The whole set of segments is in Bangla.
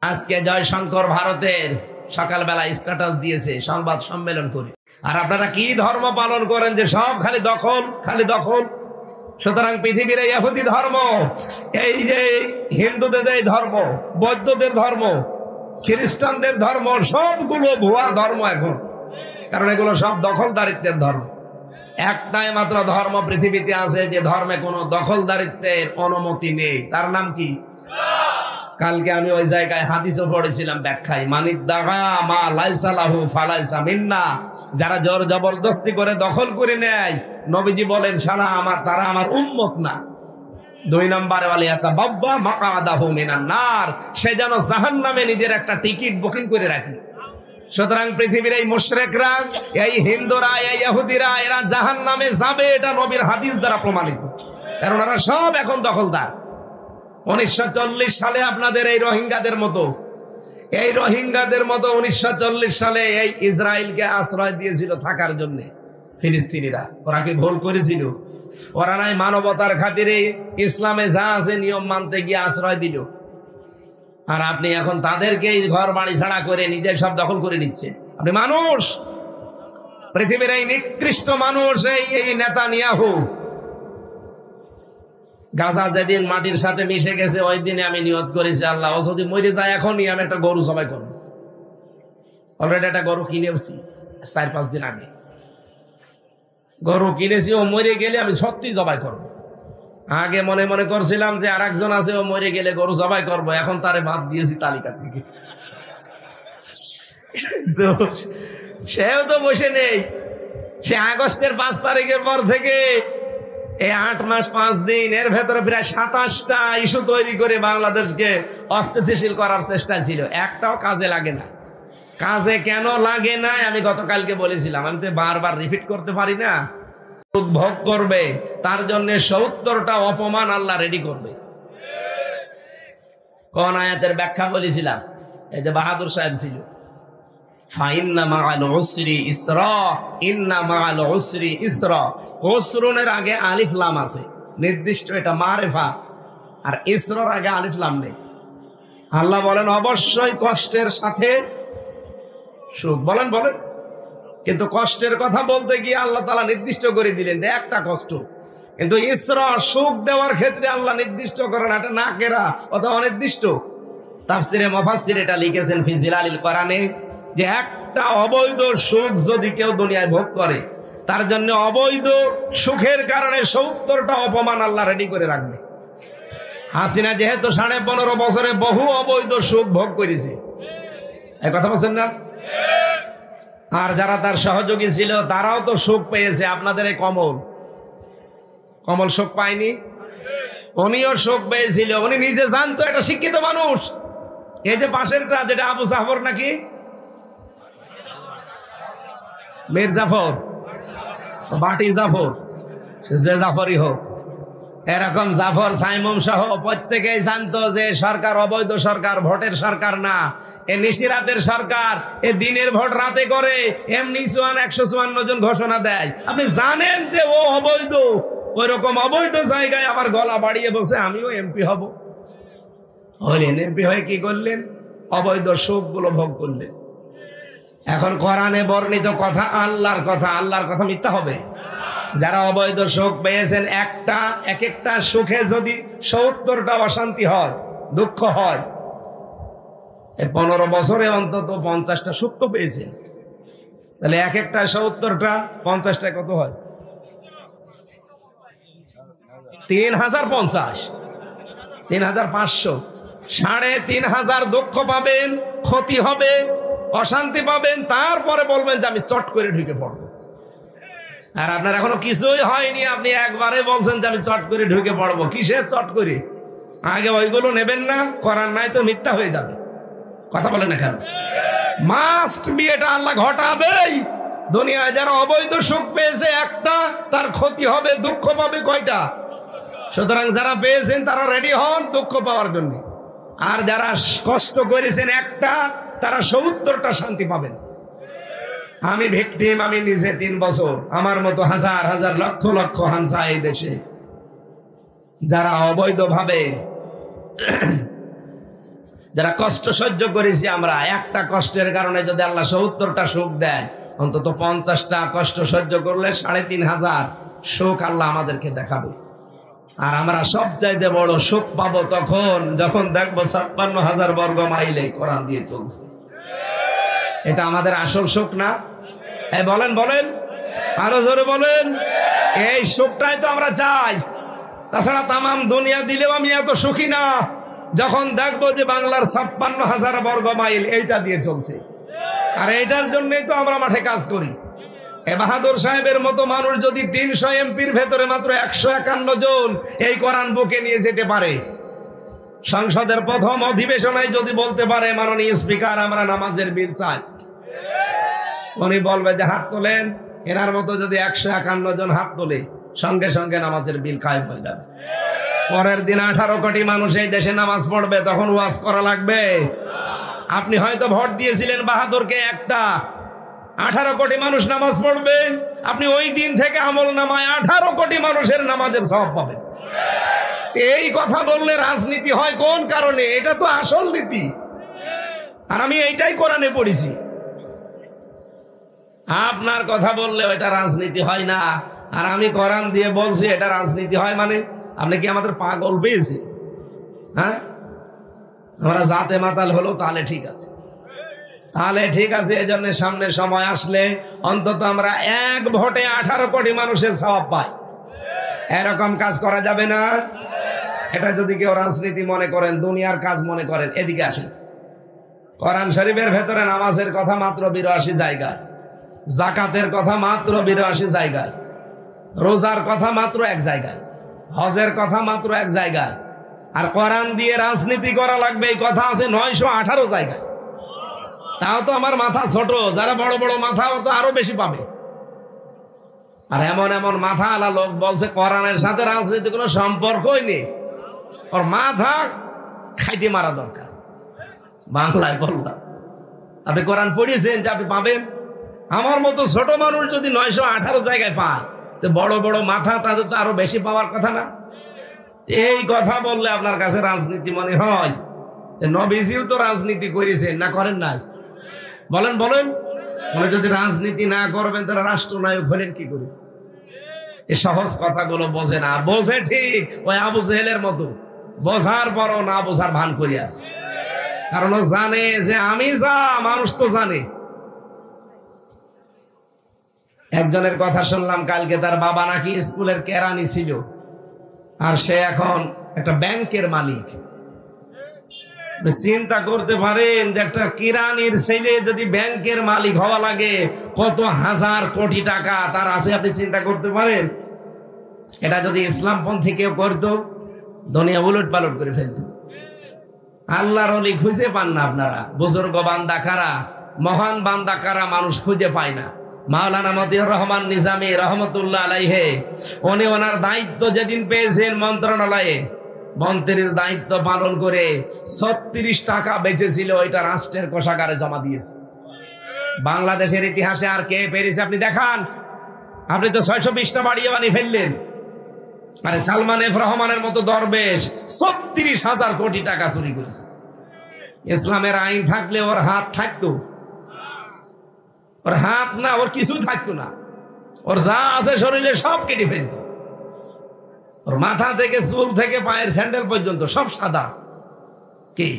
আজকে জয়শঙ্কর ভারতের সকালবেলা স্ট্যাটাস দিয়েছে সংবাদ সম্মেলন করে। আর আপনারা কি ধর্ম পালন করেন যে সব খালি দখল, খালি দখল। সুতরাং পৃথিবীর এই ইহুদি ধর্ম, এই যে হিন্দুদের এই ধর্ম, বৌদ্ধদের ধর্ম, খ্রিস্টানদের ধর্ম, সবগুলো ভুয়া ধর্ম এখন। কারণ এগুলো সব দখলদারিত্বের ধর্ম। একটাই মাত্র ধর্ম পৃথিবীতে আছে যে ধর্মে কোনো দখলদারিত্বের অনুমতি নেই, তার নাম কি? কালকে আমি ওই জায়গায় হাদিসও পড়েছিলাম ব্যাখ্যায়, মানিদ্দাগা মা লাইসা লাহু ফালাইসা মিন্না। যারা জোর জবরদস্তি করে দখল করে নেয়, নবীজি বলেন তারা আমার উম্মত না। 2 নম্বরে ওয়ালিয়াতা বাব্বা মাকাদাহু মিনান নার, সে যেন জাহান্নামে নিজের একটা টিকিট বুকিং করে রাখে। সুতরাং পৃথিবীর এই মুশরিকরা, এই হিন্দুরা, এই ইহুদিরা, এরা জাহান্নামে যাবে, এটা নবীর হাদিস দ্বারা প্রমাণিত। কারণ এরা সব এখন দখলদার। 1940 সালে আপনাদের এই রোহিঙ্গাদের মতো 1940 সালে এই ইসরায়েলকে আশ্রয় দিয়েছিল থাকার জন্য ফিলিস্তিনিরা। ওরা কি ভুল করেছিল? ওরা নাই মানবতার খাতিরে ইসলামে যা আছে নিয়ম মানতে গিয়ে আশ্রয় দিল। আর আপনি এখন তাদেরকে ঘর বাড়ি ছাড়া করে নিজের সব দখল করে নিচ্ছে। আপনি মানুষ, পৃথিবীর এই নিকৃষ্ট মানুষ, এই নেতানিয়াহু। গাজা যেদিন মাটির সাথে মিশে গেছে, ওই দিনে আমি নিয়ত করেছি, আল্লাহ ও যদি মরে যায় এখনই আমি একটা গরু জবাই করবো। অলরেডি একটা গরু কিনেছি 4-5 দিন আগে। গরু কিনেছি, ও মরে গেলে আমি সত্যি জবাই করব। আগে মনে মনে করছিলাম যে আর একজন আছে, ও মরে গেলে গরু জবাই করব, এখন তারে বাদ দিয়েছি তালিকা থেকে। সেও তো বসে নেই। সে আগস্টের 5 তারিখের পর থেকে এই 8 মাস 5 দিন এর ভেতরে প্রায় 27টা ইস্যু তৈরি করে বাংলাদেশকে অস্থিতিশীল করার চেষ্টা ছিল, একটাও কাজে লাগে না। কাজে কেন লাগে না আমি গতকালকে বলেছিলাম, আমি তো বারবার রিপিট করতে পারি না। ভোগ করবে, তার জন্য 70টা অপমান আল্লাহ রেডি করবে। কোন আয়াতের ব্যাখ্যা বলেছিলাম? এই যে বাহাদুর সাহেব ছিল, ফাইন্না মাআল উসরি ইসরা, ইন্না মাআল উসরি ইসরা। উসরুনের আগে আলিফ লাম আছে নির্দিষ্ট, এটা মারিফা। আর ইসরার আগে আলিফ লাম নেই। আল্লাহ বলেন অবশ্যই কষ্টের সাথে সুখ। বলেন কিন্তু কষ্টের কথা বলতে গিয়ে আল্লাহ তাআলা নির্দিষ্ট করে দিলেন যে একটা কষ্ট। কিন্তু ইসরা সুখ দেওয়ার ক্ষেত্রে আল্লাহ নির্দিষ্ট করেন, এটা নাকেরা অথবা অনির্দিষ্ট। তাফসিরে মুফাসসির এটা লিখেছেন ফি জিলালিল কোরআনে, যে একটা অবৈধ সুখ যদি কেউ দুনিয়ায় ভোগ করে, তার জন্য অবৈধ সুখের কারণে 70টা অপমান আল্লাহ রেডি করে রাখবে। হাসিনা যেহেতু 15.5 বছরে বহু অবৈধ সুখ ভোগ করেছে, এই কথা বলছেন না? আর যারা তার সহযোগী ছিল তারাও তো সুখ পেয়েছে। আপনাদের এই কমল সুখ পায়নি? উনিও সুখ পেয়েছিল। উনি নিজে জানতো, একটা শিক্ষিত মানুষ। এই যে পাশেরটা, যেটা আবু জাফর নাকি মীর জাফর, বাটি জাফর, যে জাফরই হোক, এরকম জাফর সাইমুম সহ প্রত্যেকেই জানতো যে সরকার অবৈধ সরকার, ভোটের সরকার না, এ নিশিরাতের সরকার। এ দিনের ভোট রাতে করে, এমনি 154 জন ঘোষণা দেয়। আপনি জানেন যে ও অবৈধ, ওই রকম অবৈধ জায়গায় আবার গলা বাড়িয়ে বলছে আমিও এমপি হব। হলেন এমপি হয়ে কি করলেন? অবৈধ সুখ গুলো ভোগ করলেন। এখন কোরআনে বর্ণিত কথা আল্লাহর কথা, আল্লাহর কথা মিথ্যা হবে? যারা অবৈধ সুখ পেয়েছেন, এক একটা সুখে যদি 70টা অশান্তি হয়, দুঃখ হয়, 15 বছরে অন্তত 50টা সুখ তো পেয়েছেন। তাহলে এক একটা 70টা 50টা কত হয়? 3050, 3500, 3500 দুঃখ পাবেন, ক্ষতি হবে, অশান্তি পাবেন, তারপরে বলবেন যে আমি চট করে ঢুকে পড়বো। আর আপনার এখনো কিছুই হয়নি, আপনি একবারে বলছেন যে আমি চট করে ঢুকে পড়বো। কিসের চট করে? আগে ওইগুলো নেবেন না, করার নাই তো মিথ্যা হয়ে যাবে। কথা বলেন না কেন? মাস্ট বি, এটা আল্লাহ ঘটাবেই। দুনিয়ায় যারা অবৈধ সুখ পেয়েছে একটা, তার ক্ষতি হবে, দুঃখ পাবে কয়টা? সুতরাং যারা পেয়েছেন তারা রেডি হন দুঃখ পাওয়ার জন্য। আর যারা কষ্ট করেছেন একটা, তারা 70টা শান্তি পাবেন। আমি ভিকটিম, আমি নিজে 3 বছর, আমার মতো হাজার হাজার লক্ষ লক্ষ হানসা এই দেশে, যারা অবৈধভাবে যারা কষ্ট সহ্য করেছি আমরা, একটা কষ্টের কারণে যদি আল্লাহ ৭০টা সুখ দেয়, অন্তত 50টা কষ্ট সহ্য করলে ৩৫০০ সুখ আল্লাহ আমাদেরকে দেখাবে। আর আমরা সবচাইতে বড় সুখ পাবো তখন যখন দেখবো ৫৬,০০০ বর্গ মাইলে কোরআন দিয়ে চলছে। এটা আমাদের আসল সুখ না? বলেন বলেন, আরো জোরে বলেন। এই সুখটাই তো আমরা চাই। তাছাড়া তামাম দুনিয়া দিলেও আমি এত সুখী না যখন দেখবো যে বাংলার ৫৬,০০০ বর্গ মাইল এইটা দিয়ে চলছে। আর এইটার জন্যই তো আমরা মাঠে কাজ করি। বাহাদুর সাহেবের মতো মানুষ যদি ৩০০ এমপির ভেতরে মাত্র ১৫১ জন এই কোরআন বুকে নিয়ে যেতে পারে, সংসদের প্রথম অধিবেশনায় যদি বলতে পারে মাননীয় স্পিকার আমরা নামাজের বিল চাই, উনি বলবে যে হাত তোলেন। এনার মতো যদি ১৫১ জন হাত তোলে, সঙ্গে সঙ্গে নামাজের বিল কায়েম হয়ে যাবে। পরের দিন ১৮ কোটি মানুষ এই দেশে নামাজ পড়বে, তখন ওয়াজ করা লাগবে? আপনি হয়তো ভোট দিয়েছিলেন বাহাদুরকে একটা, 18 কোটি মানুষ নামাজ পড়বে, আপনি ওই দিন থেকে আমল নামায় 18 কোটি মানুষের নামাজের সওয়াব পাবেন। এই কথা বললে রাজনীতি হয় কোন কারণে? এটা তো আসল নীতি। আর আমি এইটাই কোরআনে পড়েছি। আপনার কথা বললে ওইটা রাজনীতি হয় না, আর আমি কোরআন দিয়ে বলছি এটা রাজনীতি হয়। মানে আপনি কি আমাদের পাগল পেয়েছে? হ্যাঁ, আমরা জাতে মাতাল হলো তাহলে ঠিক আছে, তাহলে ঠিক আছে। এই জন্য সামনে সময় আসলে অন্তত আমরা এক ভোটে 18 কোটি মানুষের সওয়াব পাই। এরকম কাজ করা যাবে না? এটা যদি কেউ রাজনীতি মনে করেন, দুনিয়ার কাজ মনে করেন, এদিকে আসেন। কোরআন শরীফের ভেতরে নামাজের কথা মাত্র ৮২ জায়গায়, জাকাতের কথা মাত্র ৮২ জায়গায়, রোজার কথা মাত্র 1 জায়গায়, হজের কথা মাত্র 1 জায়গায়। আর কোরআন দিয়ে রাজনীতি করা লাগবে এই কথা আছে ৯১৮ জায়গায়। তাও তো আমার মাথা ছোট, যারা বড় বড় মাথা ও তো আরো বেশি পাবে। আর এমন এমন মাথা আলা লোক বলছে কোরআনের সাথে রাজনীতি কোনো সম্পর্কই নেই, ওর মাথা খাইতে মারা দরকার। বাংলায় বললাম, আপনি কোরআন পড়িয়েছেন যে আপনি পাবেন? আমার মতো ছোট মানুষ যদি ৯১৮ জায়গায় পায়, তো বড় বড় মাথা তাদের তো আরো বেশি পাওয়ার কথা না? এই কথা বললে আপনার কাছে রাজনীতি মনে হয়? নবীজিও তো রাজনীতি করেছেন, না করেন নাই? বলেন বলেন। উনি যদি রাজনীতি না করবেন তারা রাষ্ট্রনায়ক হলেন কি করে? এই সহজ কথাগুলো বোঝে না। বোঝে ঠিক ওই আবু জেহেলের মতো, বোঝার পরও না বোঝার ভান করে আছে। কারণ ও জানে যে আমি যা, মানুষ তো জানে। একজনের কথা শুনলাম কালকে, তার বাবা নাকি স্কুলের কেরানি ছিল, আর সে এখন একটা ব্যাংকের মালিক। চিন্তা করতে পারেন যে একটা কিরানির ছেলে যদি ব্যাংকের মালিক হওয়া লাগে, কত হাজার কোটি টাকা তার আছে আপনি চিন্তা করতে পারেন? এটা যদি ইসলামপন্থী কেউ করতো, দুনিয়া উলট পালট করে ফেলতো। আল্লাহর ওলি খুঁজে পান না আপনারা। বুজুর্গ বান্দা কারা, মহান বান্দা কারা মানুষ খুঁজে পায় না। মাওলানা মতিউর রহমান নিজামী রহমতুল্লাহ আলাইহে, উনি ওনার দায়িত্ব যেদিন পেয়েছেন মন্ত্রণালয়ে, মন্ত্রীর দায়িত্ব পালন করে ৩৬ টাকা বেঁচেছিল, ওইটা রাষ্ট্রের কোষাগারে জমা দিয়েছে। বাংলাদেশের ইতিহাসে আর কে পেরেছে আপনি দেখান? আপনি তো ৬২০টা বাড়িয়ে বানিয়ে ফেললেন। আরে সালমান এফ রহমানের মতো দরবেশ ৩৬,০০০ কোটি টাকা চুরি করেছে। ইসলামের আইন থাকলে ওর হাত থাকতো? ওর হাত না, ওর কিছু থাকতো না। ওর যা আছে শরীরে সব কেটে ফেলত। ওর মাথা থেকে চুল থেকে পায়ের স্যান্ডেল পর্যন্ত সব সাদা। কি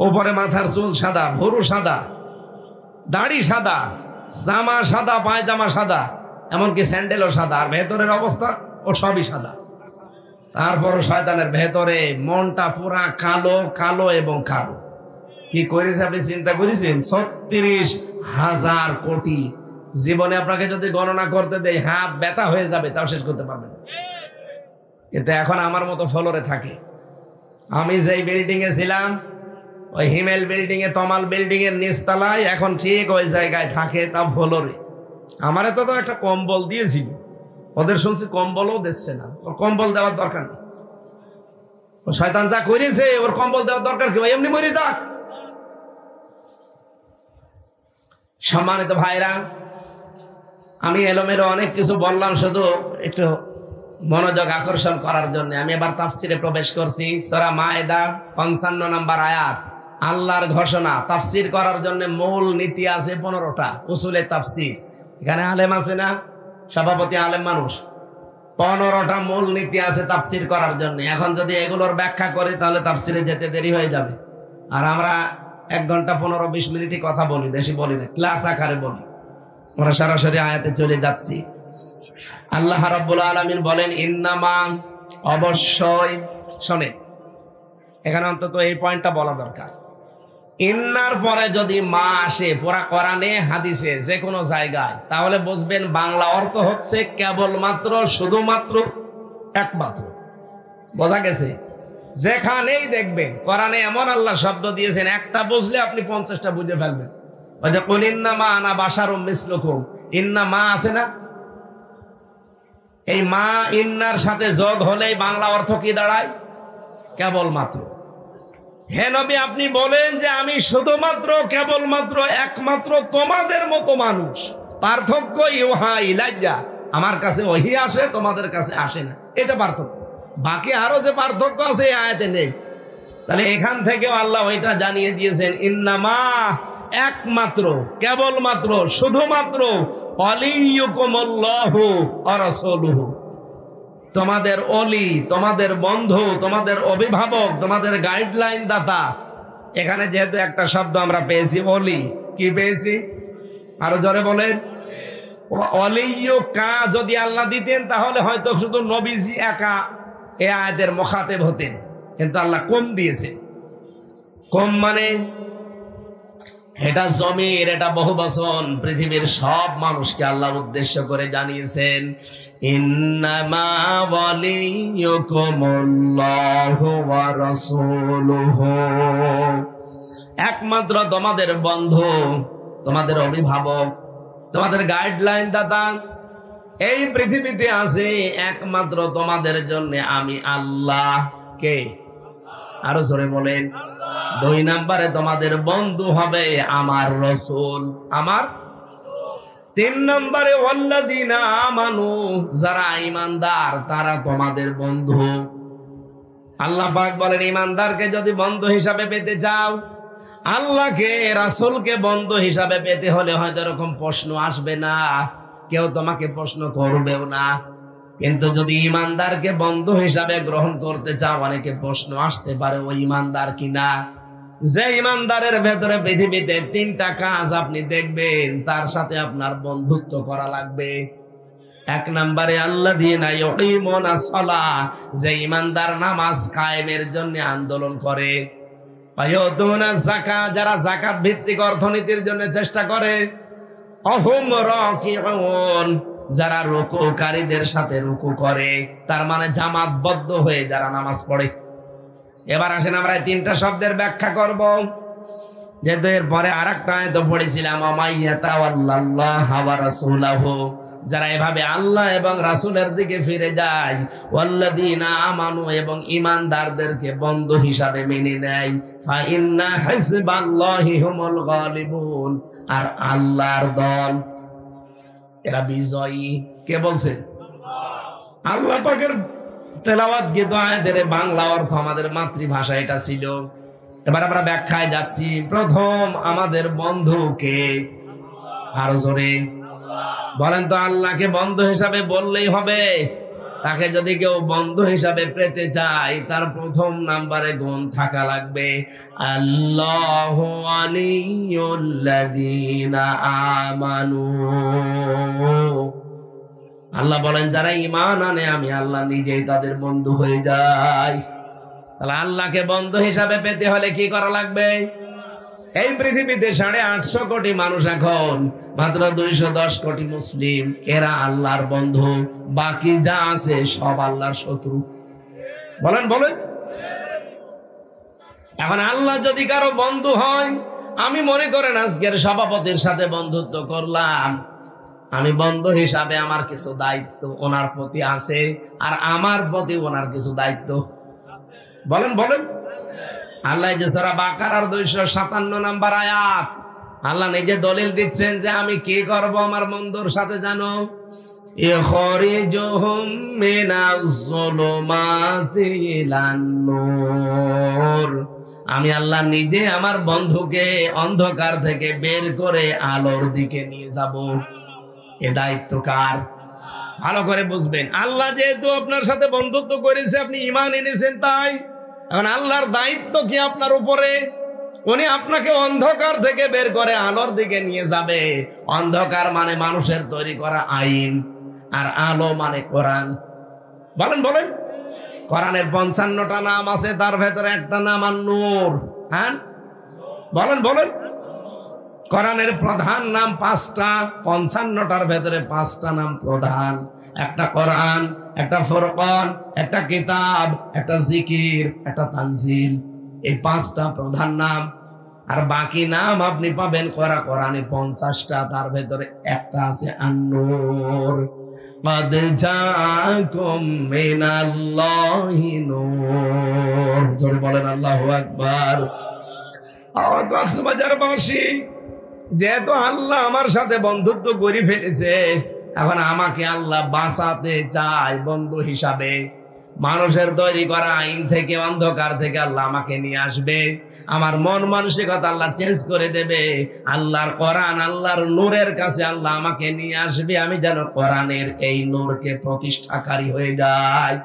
ওপরে মাথার চুল সাদা, ভরু সাদা, দাড়ি সাদা, জামা সাদা, পায়জামা সাদা, এমনকি স্যান্ডেলও সাদা। আর ভেতরের অবস্থা ও সবই সাদা। তারপর শয়তানের ভেতরে মনটা পুরা কালো, কালো এবং কালো। কি করেছে আপনি চিন্তা করেছেন? ৩৬,০০০ কোটি। জীবনে আপনাকে যদি গণনা করতে দেয় হাত ব্যথা হয়ে যাবে, তাও শেষ করতে পারবেন। কিন্তু এখন আমার মতো ফ্লোরে থাকে। আমি যেই বিল্ডিং এ ছিলাম, ওই হিমেল বিল্ডিং এ, তমাল বিল্ডিং এর নিচতলায়, এখন ঠিক ওই জায়গায় থাকে, তা ফ্লোরে। আমার তো একটা কম্বল দিয়েছিল, ওদের শুনছি কম্বলও দিচ্ছে না। ওর কম্বল দেওয়ার দরকার নেই। ও শয়তান যা করেছে, ওর কম্বল দেওয়ার দরকার কি? এমনি মরে যাক। সম্মানিত ভাইরা, আমি এলোমেলো অনেক কিছু বললাম, শুধু একটু মনোযোগ আকর্ষণ করার জন্য আমি এবার তাফসিরে প্রবেশ করছি। সূরা মায়েদা 55 নম্বর আয়াত, আল্লাহর ঘোষণা। তাফসির করার জন্য মূল নীতি আছে 15টা উসুলে তাফসির। এখানে আলেম আছে না, সভাপতি আলেম মানুষ। 15টা মূল নীতি আছে তাফসির করার জন্য। এখন যদি এগুলোর ব্যাখ্যা করি তাহলে তাফসিরে যেতে দেরি হয়ে যাবে। আর আমরা 1 ঘন্টা 15-20 মিনিটই কথা বলি, বেশি বলি না, ক্লাস আকারে বলি। আমরা সরাসরি আয়াতে চলে যাচ্ছি। আল্লাহ রাব্বুল আলামিন বলেন, ইন্নামা, অবশ্যই। শোনেন, এখানে অন্তত এই পয়েন্টটা বলা দরকার। ইন্নার পরে যদি মা আসে পুরা কোরআনে হাদিসে যে কোনো জায়গায়, তাহলে বুঝবেন বাংলা অর্থ হচ্ছে কেবলমাত্র, শুধুমাত্র, একমাত্র। বোঝা গেছে? যেখানেই দেখবেন কোরআনে এমন আল্লাহ শব্দ দিয়েছেন, একটা বুঝলে আপনি 50টা বুঝে ফেলবেন। ওই যে কুল ইন্নামা আনা বাশারুম মিসলুকুম, ইন্না মা আছে না, এই মা ইন্নার সাথে যোগ হলেই বাংলা অর্থ কি দাঁড়ায়? কেবলমাত্র। হে নবী, আপনি বলেন যে আমি শুধুমাত্র, কেবলমাত্র, একমাত্র তোমাদের মতো মানুষ। পার্থক্য ইউহা ইলাইয়া, আমার কাছে ওহী আসে, তোমাদের কাছে আসে না, এটা পার্থক্য। বাকি আরো যে পার্থক্য আছে এই আয়াতে নেই। তাহলে এখান থেকেও আল্লাহ ওইটা জানিয়ে দিয়েছেন, ইন্নামা, একমাত্র, কেবলমাত্র, শুধুমাত্র, ওয়ালিয়ুকুমুল্লাহু ওয়া রাসূলুহু, তোমাদের অলি, তোমাদের বন্ধু, তোমাদের অভিভাবক, তোমাদের গাইডলাইন দাতা। এখানে যেহেতু একটা শব্দ আমরা পেয়েছি অলি, কি পেয়েছি? আরো জোরে বলেন। অলিয়্য কা যদি আল্লাহ দিতেন তাহলে হয়তো শুধু নবীজি একা এ আয়াতের মুখাতেব হতেন, কিন্তু আল্লাহ কম দিয়েছে। কম মানে এটা জমির, এটা বহুবচন, পৃথিবীর সব মানুষকে আল্লাহ উদ্দেশ্য করে জানিয়েছেন, ইন্নামা ওয়ালিয়ুকুমুল্লাহু ওয়া রাসূলুহু, একমাত্র তোমাদের বন্ধু, তোমাদের অভিভাবক, তোমাদের গাইডলাইন দাতা এই পৃথিবীতে আছে একমাত্র তোমাদের জন্য আমি আল্লাহ। কে? আরো জোরে বলেন। 2 নম্বরে তোমাদের বন্ধু হবে আমার রাসূল, আমার। 3 নম্বরে ওয়াল্লাযিনা আমানু, যারা ঈমানদার তারা তোমাদের বন্ধু। আল্লাহ পাক বলেন, ঈমানদারকে যদি বন্ধু হিসাবে পেতে চাও, আল্লাহকে, রাসূলকে বন্ধু হিসাবে পেতে হলে হয়তো এরকম প্রশ্ন আসবে না, কেউ তোমাকে প্রশ্ন করবেও না। কিন্তু যদি ঈমানদারকে বন্ধু হিসাবে গ্রহণ করতে চাও, অনেকে প্রশ্ন আসতে পারে ও ঈমানদার কিনা। যে ঈমানদারের ভেতরে পৃথিবীতে 3টা কাজ আপনি দেখবেন, তার সাথে আপনার বন্ধুত্ব করা লাগবে। 1 নম্বরে আল্লাযীনা ইউকিমুনাস সালাহ, যে ঈমানদার নামাজ কায়েমের জন্য আন্দোলন করে। ওয়া ইউতুনাজ যাকাত, যারা যাকাত ভিত্তিক অর্থনীতির জন্য চেষ্টা করে। অহুম রাকিউন, যারা রুকুকারীদের সাথে রুকু করে, তার মানে জামাতবদ্ধ হয়ে যারা নামাজ পড়ে। এবার আসেন আমরা এই 3টা শব্দের ব্যাখ্যা করব, যেহেতু এর পরে আরেকটা আয়াত পড়েছিলাম, ওয়ামাইয়াতাওয়াল্লাল্লাহা ওয়া রাসূলাহু, যারা এভাবে আল্লাহ এবং রাসূলের দিকে ফিরে যায়, ওয়াল্লাযীনা আমানু, এবং ঈমানদারদেরকে বন্ধু হিসাবে মেনে নেয়, ফা ইন্না হিজবাল্লাহি হুমুল গালিবুন, আর আল্লাহর দল এরা বিজয়ী। কে বলছেন? আল্লাহ পাকের তেলাওয়াত গীত আয়াতের বাংলা অর্থ আমাদের মাতৃভাষা এটা ছিল। এবার আমরা ব্যাখ্যায় যাচ্ছি। প্রথম, আমাদের বন্ধু কে? আরো জোরে বলেন তো। আল্লাহকে বন্ধু হিসাবে বললেই হবে? তাকে যদি কেউ বন্ধু হিসাবে পেতে চায়, তার প্রথম নাম্বারে গুণ থাকা লাগবে, আল্লাহু ওয়ালিয়ুল্লাযীনা আমানু। আল্লাহ বলেন, যারা ঈমান আনে আমি আল্লাহ নিজেই তাদের বন্ধু হয়ে যাই। তাহলে আল্লাহকে বন্ধু হিসাবে পেতে হলে কি করা লাগবে? এই পৃথিবীতে 850 কোটি মানুষ, এখন মাত্র 210 কোটি মুসলিম, এরা আল্লাহর বন্ধু। বাকি যা আছে সব আল্লাহর শত্রু। বলেন বলেন। এখন আল্লাহ যদি কারো বন্ধু হয়, আমি মনে করেন আজকের সভাপতির সাথে বন্ধুত্ব করলাম, আমি বন্ধু হিসাবে আমার কিছু দায়িত্ব ওনার প্রতি আছে, আর আমার প্রতি ওনার কিছু দায়িত্ব। বলেন বলেন। আল্লাহ যে সূরা বাকারার 257 নম্বর আয়াত, আল্লাহ নিজে দলিল দিচ্ছেন যে আমি কি করব আমার বন্ধুর সাথে, জানো? ইখরিজুহুম মিনাজ-যুলুমাতি ইলান-নূর। আমি আল্লাহ নিজে আমার বন্ধুকে অন্ধকার থেকে বের করে আলোর দিকে নিয়ে যাব। এ দায়িত্ব কার? ভালো করে বুঝবেন। আল্লাহ যেহেতু আপনার সাথে বন্ধুত্ব করেছে, আপনি ঈমান এনেছেন, তাই এখন আল্লাহর দায়িত্ব কি আপনার উপরে? উনি আপনাকে অন্ধকার থেকে বের করে আলোর দিকে নিয়ে যাবে। অন্ধকার মানে মানুষের তৈরি করা আইন, আর আলো মানে কোরআন। বলেন বলেন। কোরআনের 55টা নাম আছে, তার ভেতরে একটা নাম আর-নূর। হ্যাঁ বলেন বলেন। কোরআনের প্রধান নাম 5টা, 55টার ভেতরে 5টা নাম প্রধান। একটা কোরআন, একটা ফুরকান, একটা কিতাব, একটা জিকির, একটা তানজিল। এই 5টা প্রধান নাম। আর বাকি নাম আপনি পাবেন কোরআনে 50টা, তার ভেতরে একটা আছে আর-নূর। قد جاءكم من الله نور। জোরে বলেন আল্লাহু আকবার। আমার কক্সবাজারবাসী, যেহেতু আল্লাহ আমার সাথে বন্ধুত্ব করে ফেলেছে, এখন আমাকে আল্লাহ বাঁচাতে চায় বন্ধু হিসাবে। মানুষের তৈরি করা আইন থেকে, অন্ধকার থেকে আল্লাহ আমাকে নিয়ে আসবে। আমার মন মানসিকতা আল্লাহ চেঞ্জ করে দেবে। আল্লাহর কোরআন, আল্লাহর নূরের কাছে আল্লাহ আমাকে নিয়ে আসবে। আমি যেন কোরআনের এই নূরকে প্রতিষ্ঠাকারী হয়ে যাই।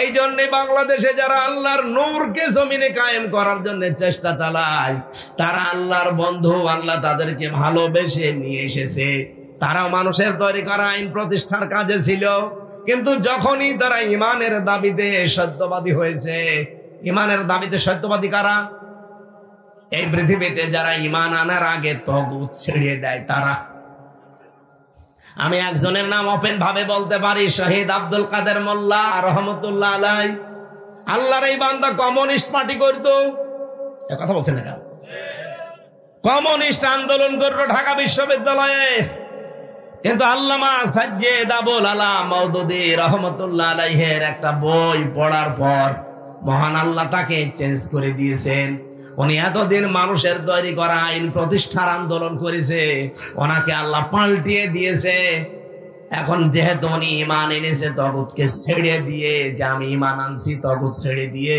এই জন্য বাংলাদেশে যারা আল্লাহর নূরকে জমিনে কায়েম করার জন্য চেষ্টা চালায়, তারা আল্লাহর বন্ধু। আল্লাহ তাদেরকে ভালোবেসে নিয়ে এসেছে। তারাও মানুষের তৈরি করা আইন প্রতিষ্ঠার কাজে ছিল, কিন্তু যখনই তারা ইমানের দাবিতে সত্যবাদী হয়েছে। ইমানের দাবিতে সত্যবাদী কারা? এই পৃথিবীতে যারা ইমান আনার আগে তাগুত ছেড়ে দেয় তারা। আমি একজনের নাম ওপেন ভাবে বলতে পারি, শহীদ আব্দুল কাদের মোল্লা রহমতুল্লাহ আলাইহি। আল্লাহর এই বান্দা কমিউনিস্ট পার্টি করতো। কথা বলছেন না? কমিউনিস্ট আন্দোলন করলো ঢাকা বিশ্ববিদ্যালয়ে, কিন্তু আল্লামা সাজ্জেদ আবুল আলা মওদুদী রহমতুল্লাহ আলাইহির একটা বই পড়ার পর মহান আল্লাহ তাকে চেঞ্জ করে দিয়েছেন। উনি এতদিন মানুষের তৈরি করা আইন প্রতিষ্ঠার আন্দোলন করেছে, ওনাকে আল্লাহ পাল্টিয়ে দিয়েছে। এখন যেহেতু উনি ঈমান এনেছে তাগুতকে ছেড়ে দিয়ে, যে আমি ঈমান আনছি তাগুত ছেড়ে দিয়ে,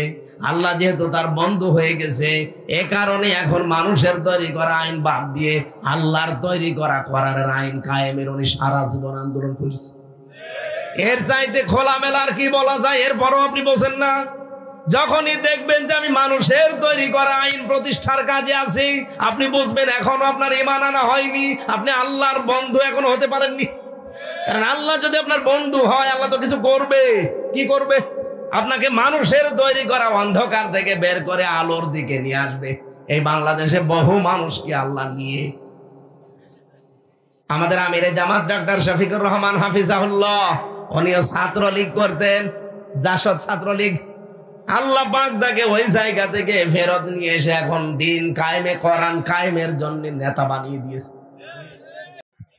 আল্লাহ যেহেতু তার বন্ধু হয়ে গেছে, এ কারণে এখন মানুষের তৈরি করা আইন বাদ দিয়ে আল্লাহর তৈরি করা কোরআনের আইন কায়েমের উনি সারা জীবন আন্দোলন করেছে। এর চাইতে খোলামেলা আর কি বলা যায়? এরপরও আপনি বোঝেন না? যখনই দেখবেন যে আমি মানুষের তৈরি করা আইন প্রতিষ্ঠার কাজে আছি, আপনি বুঝবেন এখনো আপনার ঈমান আনা হয়নি, আপনি আল্লাহর বন্ধু এখনো হতে পারেননি। কারণ আল্লাহ যদি আপনার বন্ধু হয়, আল্লাহ তো কিছু করবে। কি করবে? আপনাকে মানুষের তৈরি করা অন্ধকার থেকে বের করে আলোর দিকে নিয়ে আসবে। এই বাংলাদেশে বহু মানুষকে আল্লাহ নিয়ে। আমাদের আমিরে জামাত ডক্টর শফিকুর রহমান হাফিজাহুল্লাহ, উনিও ছাত্রলীগ করতেন, জাসদ ছাত্রলীগ। আল্লাহ পাক তাকে ওই জায়গা থেকে ফেরত নিয়ে এসে এখন দিন কায়েমে, কোরআন কায়েমের জন্য নেতা বানিয়ে দিয়েছে।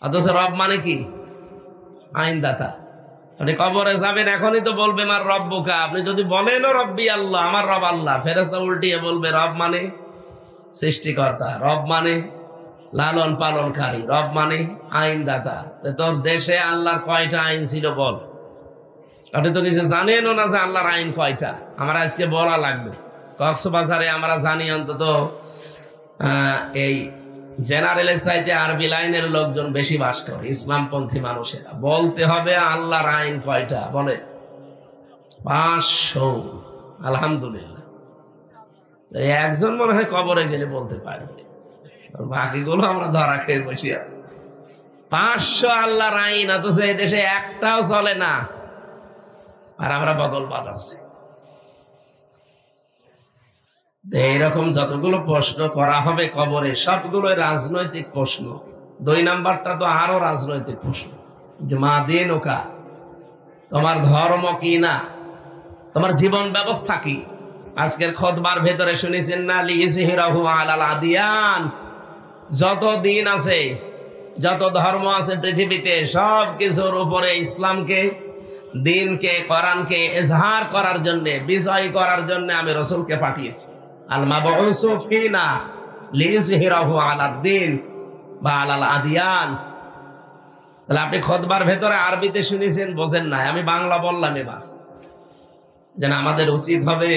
অথচ রব মানে কি? আইনদাতা। আপনি কবরে যাবেন, এখনই তো বলবেন আর রব্বুকা। আপনি যদি বলেন রব্বি আল্লাহ, আমার রব আল্লাহ, ফেরেশতা উল্টিয়ে বলবে রব মানে সৃষ্টিকর্তা, রব মানে লালন পালনকারী, রব মানে আইনদাতা। তোর দেশে আল্লাহর কয়টা আইন ছিল বল? আপনি তো নিজে জানেনও না যে আল্লাহর আইন কয়টা। আমার আজকে বলা লাগবে। কক্সবাজারে আমরা জানি অন্তত এই জেনারেলের চাইতে আরবি লাইনের লোকজন বেশি বাস করে, ইসলামপন্থী মানুষেরা। বলতে হবে আল্লাহর আইন কয়টা বলে? 500। আলহামদুলিল্লাহ। একজন মনে হয় কবরে গেলে বলতে পারবে, বাকিগুলো আমরা ধরা খেয়ে বসে আছি। 500 আল্লাহর আইন, অথচ এই দেশে একটাও চলে না, আর আমরা বগল বাঁধাচ্ছি। এইরকম যতগুলো প্রশ্ন করা হবে কবরে, সবগুলো রাজনৈতিক প্রশ্ন। 2 নাম্বারটা তো আরো রাজনৈতিক প্রশ্ন, যে মা দিন ওকা, তোমার ধর্ম কি না, তোমার জীবন ব্যবস্থা কি। আজকের খুতবার ভেতরে শুনেছেন না, লিইজহিরাহু আলাল আদিয়ান। যত দিন আছে, যত ধর্ম আছে পৃথিবীতে, সব কিছুর উপরে ইসলামকে, দিনকে, কোরআনকে ইজহার করার জন্য, বিজয় করার জন্য আমি রাসূলকে পাঠিয়েছি। আল মাবউসু ফিনা লিইজহিরাহু আলাদ দিন বা আলাল আদিয়ান। তাহলে আপনি খুতবার ভেতরে আরবিতে শুনেছেন, বোঝেন নাই, আমি বাংলা বললাম এবার। যেন আমাদের উচিত হবে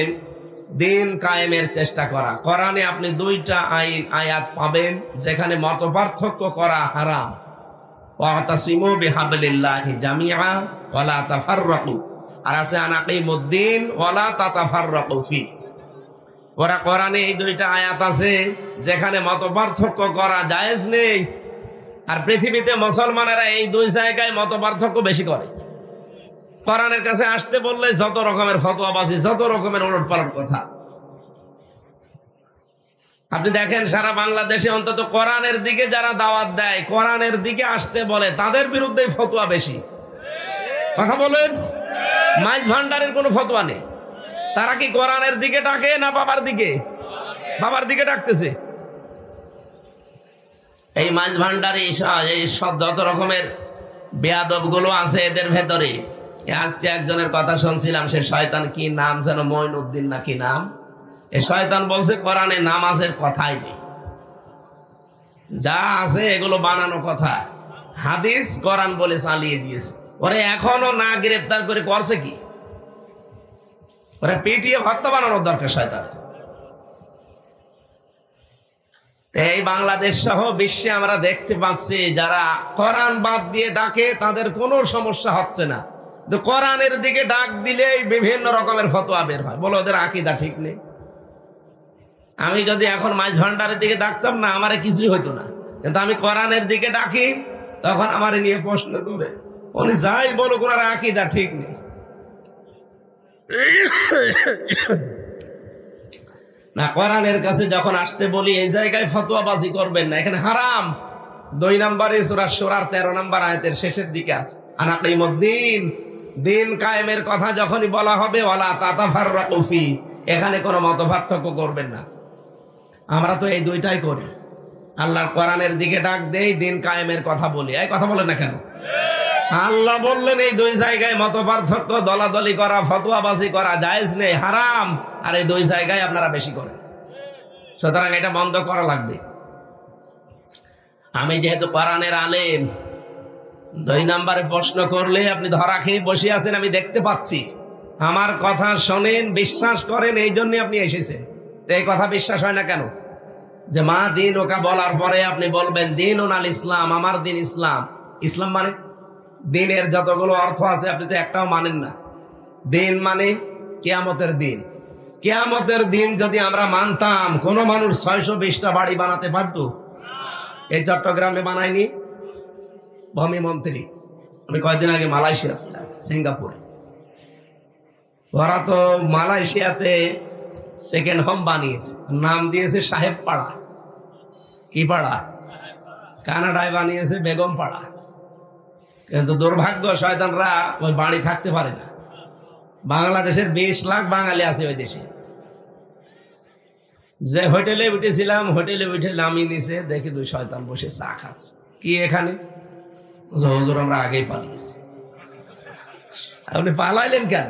দিন কায়েমের চেষ্টা করা। কোরআনে আপনি দুইটা আয়াত পাবেন যেখানে মত পার্থক্য করা হারাম। ওয়াতাসিমু বিহাবলিল্লাহি জামিআ ওয়ালা তাফাররাকু, আর আছে আনাকিমুদ্দিন ওয়ালা তাতাফাররাকু ফি। ওরা কোরআনে এই দুইটা আয়াত আছে যেখানে মত পার্থক্য করা জায়েজ নেই, আর পৃথিবীতে মুসলমানেরা এই দুই জায়গায় মত পার্থক্য বেশি করে। কোরআনের কাছে আসতে বললে যত রকমের ফতোয়াবাজি, যত রকমের উলটপালট কথা। আপনি দেখেন সারা বাংলাদেশে অন্তত কোরআনের দিকে যারা দাওয়াত দেয়, কোরআনের দিকে আসতে বলে, তাদের বিরুদ্ধে ফতোয়া বেশি। কথা বলেন, মাইজ ভান্ডারের কোনো ফতোয়া নেই। তারা কি কোরআনের দিকে ডাকে না বাবার দিকে? বাবার দিকে ডাকতেছে। এই মাইজ ভান্ডারি এই সব যত রকমের বেয়াদব গুলো আছে এদের ভেতরে। আজকে একজনের কথা শুনছিলাম, সে শয়তান, কি নাম যেন, মঈনুদ্দিন না কি নাম। এই শয়তান বলছে কোরআনে নামাজের কথাই নেই, যা আছে এগুলো বানানো কথা, হাদিস কোরআন বলে চালিয়ে দিয়েছে। ওরে এখনো না গ্রেফতার করে করছে কি? ওরা পিটিয়ে হত্যা বানানোর দরকার শয়তানের। এই বাংলাদেশ সহ বিশ্বে আমরা দেখতে পাচ্ছি যারা কোরআন বাদ দিয়ে ডাকে তাদের কোনো সমস্যা হচ্ছে না, কিন্তু কোরআনের দিকে ডাক দিলেই বিভিন্ন রকমের ফতোয়া বের হয়। বলো ওদের আকীদা ঠিক নেই। আমি যদি এখন মাইজ ভান্ডারের দিকে ডাকতাম না, আমারে কিছুই হইতো না, কিন্তু আমি কোরআনের দিকে ডাকি, তখন আমারে নিয়ে প্রশ্ন করে। উনি যাই বলো, ওনার আকীদা ঠিক নেই। না, কোরআনের কাছে যখন আসতে বলি এই জায়গায় ফতোয়াবাজি করবেন না, এখানে হারাম। 2 নম্বরে সূরা শুরার 13 নম্বর আয়াতের শেষের দিকে আছে আনাকিমুদ্দিন, দিন কায়েমের কথা যখনই বলা হবে ওয়ালা তাতাফাররাকু ফি, এখানে কোনো মতপার্থক্য করবেন না। আমরা তো এই দুইটাই করি, আল্লাহর কোরআনের দিকে ডাক দেই, দিন কায়েমের কথা বলি। এই কথা বলেন না কেন? আল্লাহ বললেন এই দুই জায়গায় মত পার্থক্য, দলাদলি করা, ফতোয়াবাজি করা জায়েজ নেই, হারাম। আর এই দুই জায়গায় আপনারা বেশি করেন, সুতরাং এটা বন্ধ করা লাগবে। আমি যেহেতু কোরআনের আলেম, 2 নম্বরে প্রশ্ন করলে আপনি ধরা খেয়ে বসে আছেন, আমি দেখতে পাচ্ছি। আমার কথা শোনেন, বিশ্বাস করেন, এই জন্য আপনি এসেছেন। তো এই কথা বিশ্বাস হয় না কেন? যে মা দিন ওকা বলার পরে আপনি বলবেন দিন আল ইসলাম, আমার দিন ইসলাম। ইসলাম মানে দিনের যতগুলো অর্থ আছে আপনি তো একটাও মানেন না। দিন মানে কিয়ামতের দিন। কিয়ামতের দিন যদি আমরা মানতাম, কোন মানুষ 620টা বাড়ি বানাতে পারতো? এই চট্টগ্রামে বানায়নি ভূমি মন্ত্রী। আমি কয়েকদিন আগে মালয়েশিয়া ছিলাম, সিঙ্গাপুরে। ওরা তো মালয়েশিয়াতে সেকেন্ড হোম বানিয়েছে, নাম দিয়েছে সাহেব পাড়া। কি পাড়া? কানাডায় বানিয়েছে বেগম পাড়া। কিন্তু দুর্ভাগ্য, শয়তানরা ওই বাড়ি থাকতে পারে না। বাংলাদেশের 20 লাখ বাঙালি আছে ওই দেশে। যে হোটেলে উঠেছিলাম, হোটেলে উঠে নামিয়ে নিছে, দেখি 2 শয়তান বসে চা খাচ্ছে। কি এখানে? হুজুর আমরা আগেই পালিয়েছি। আপনি পালাইলেন কেন?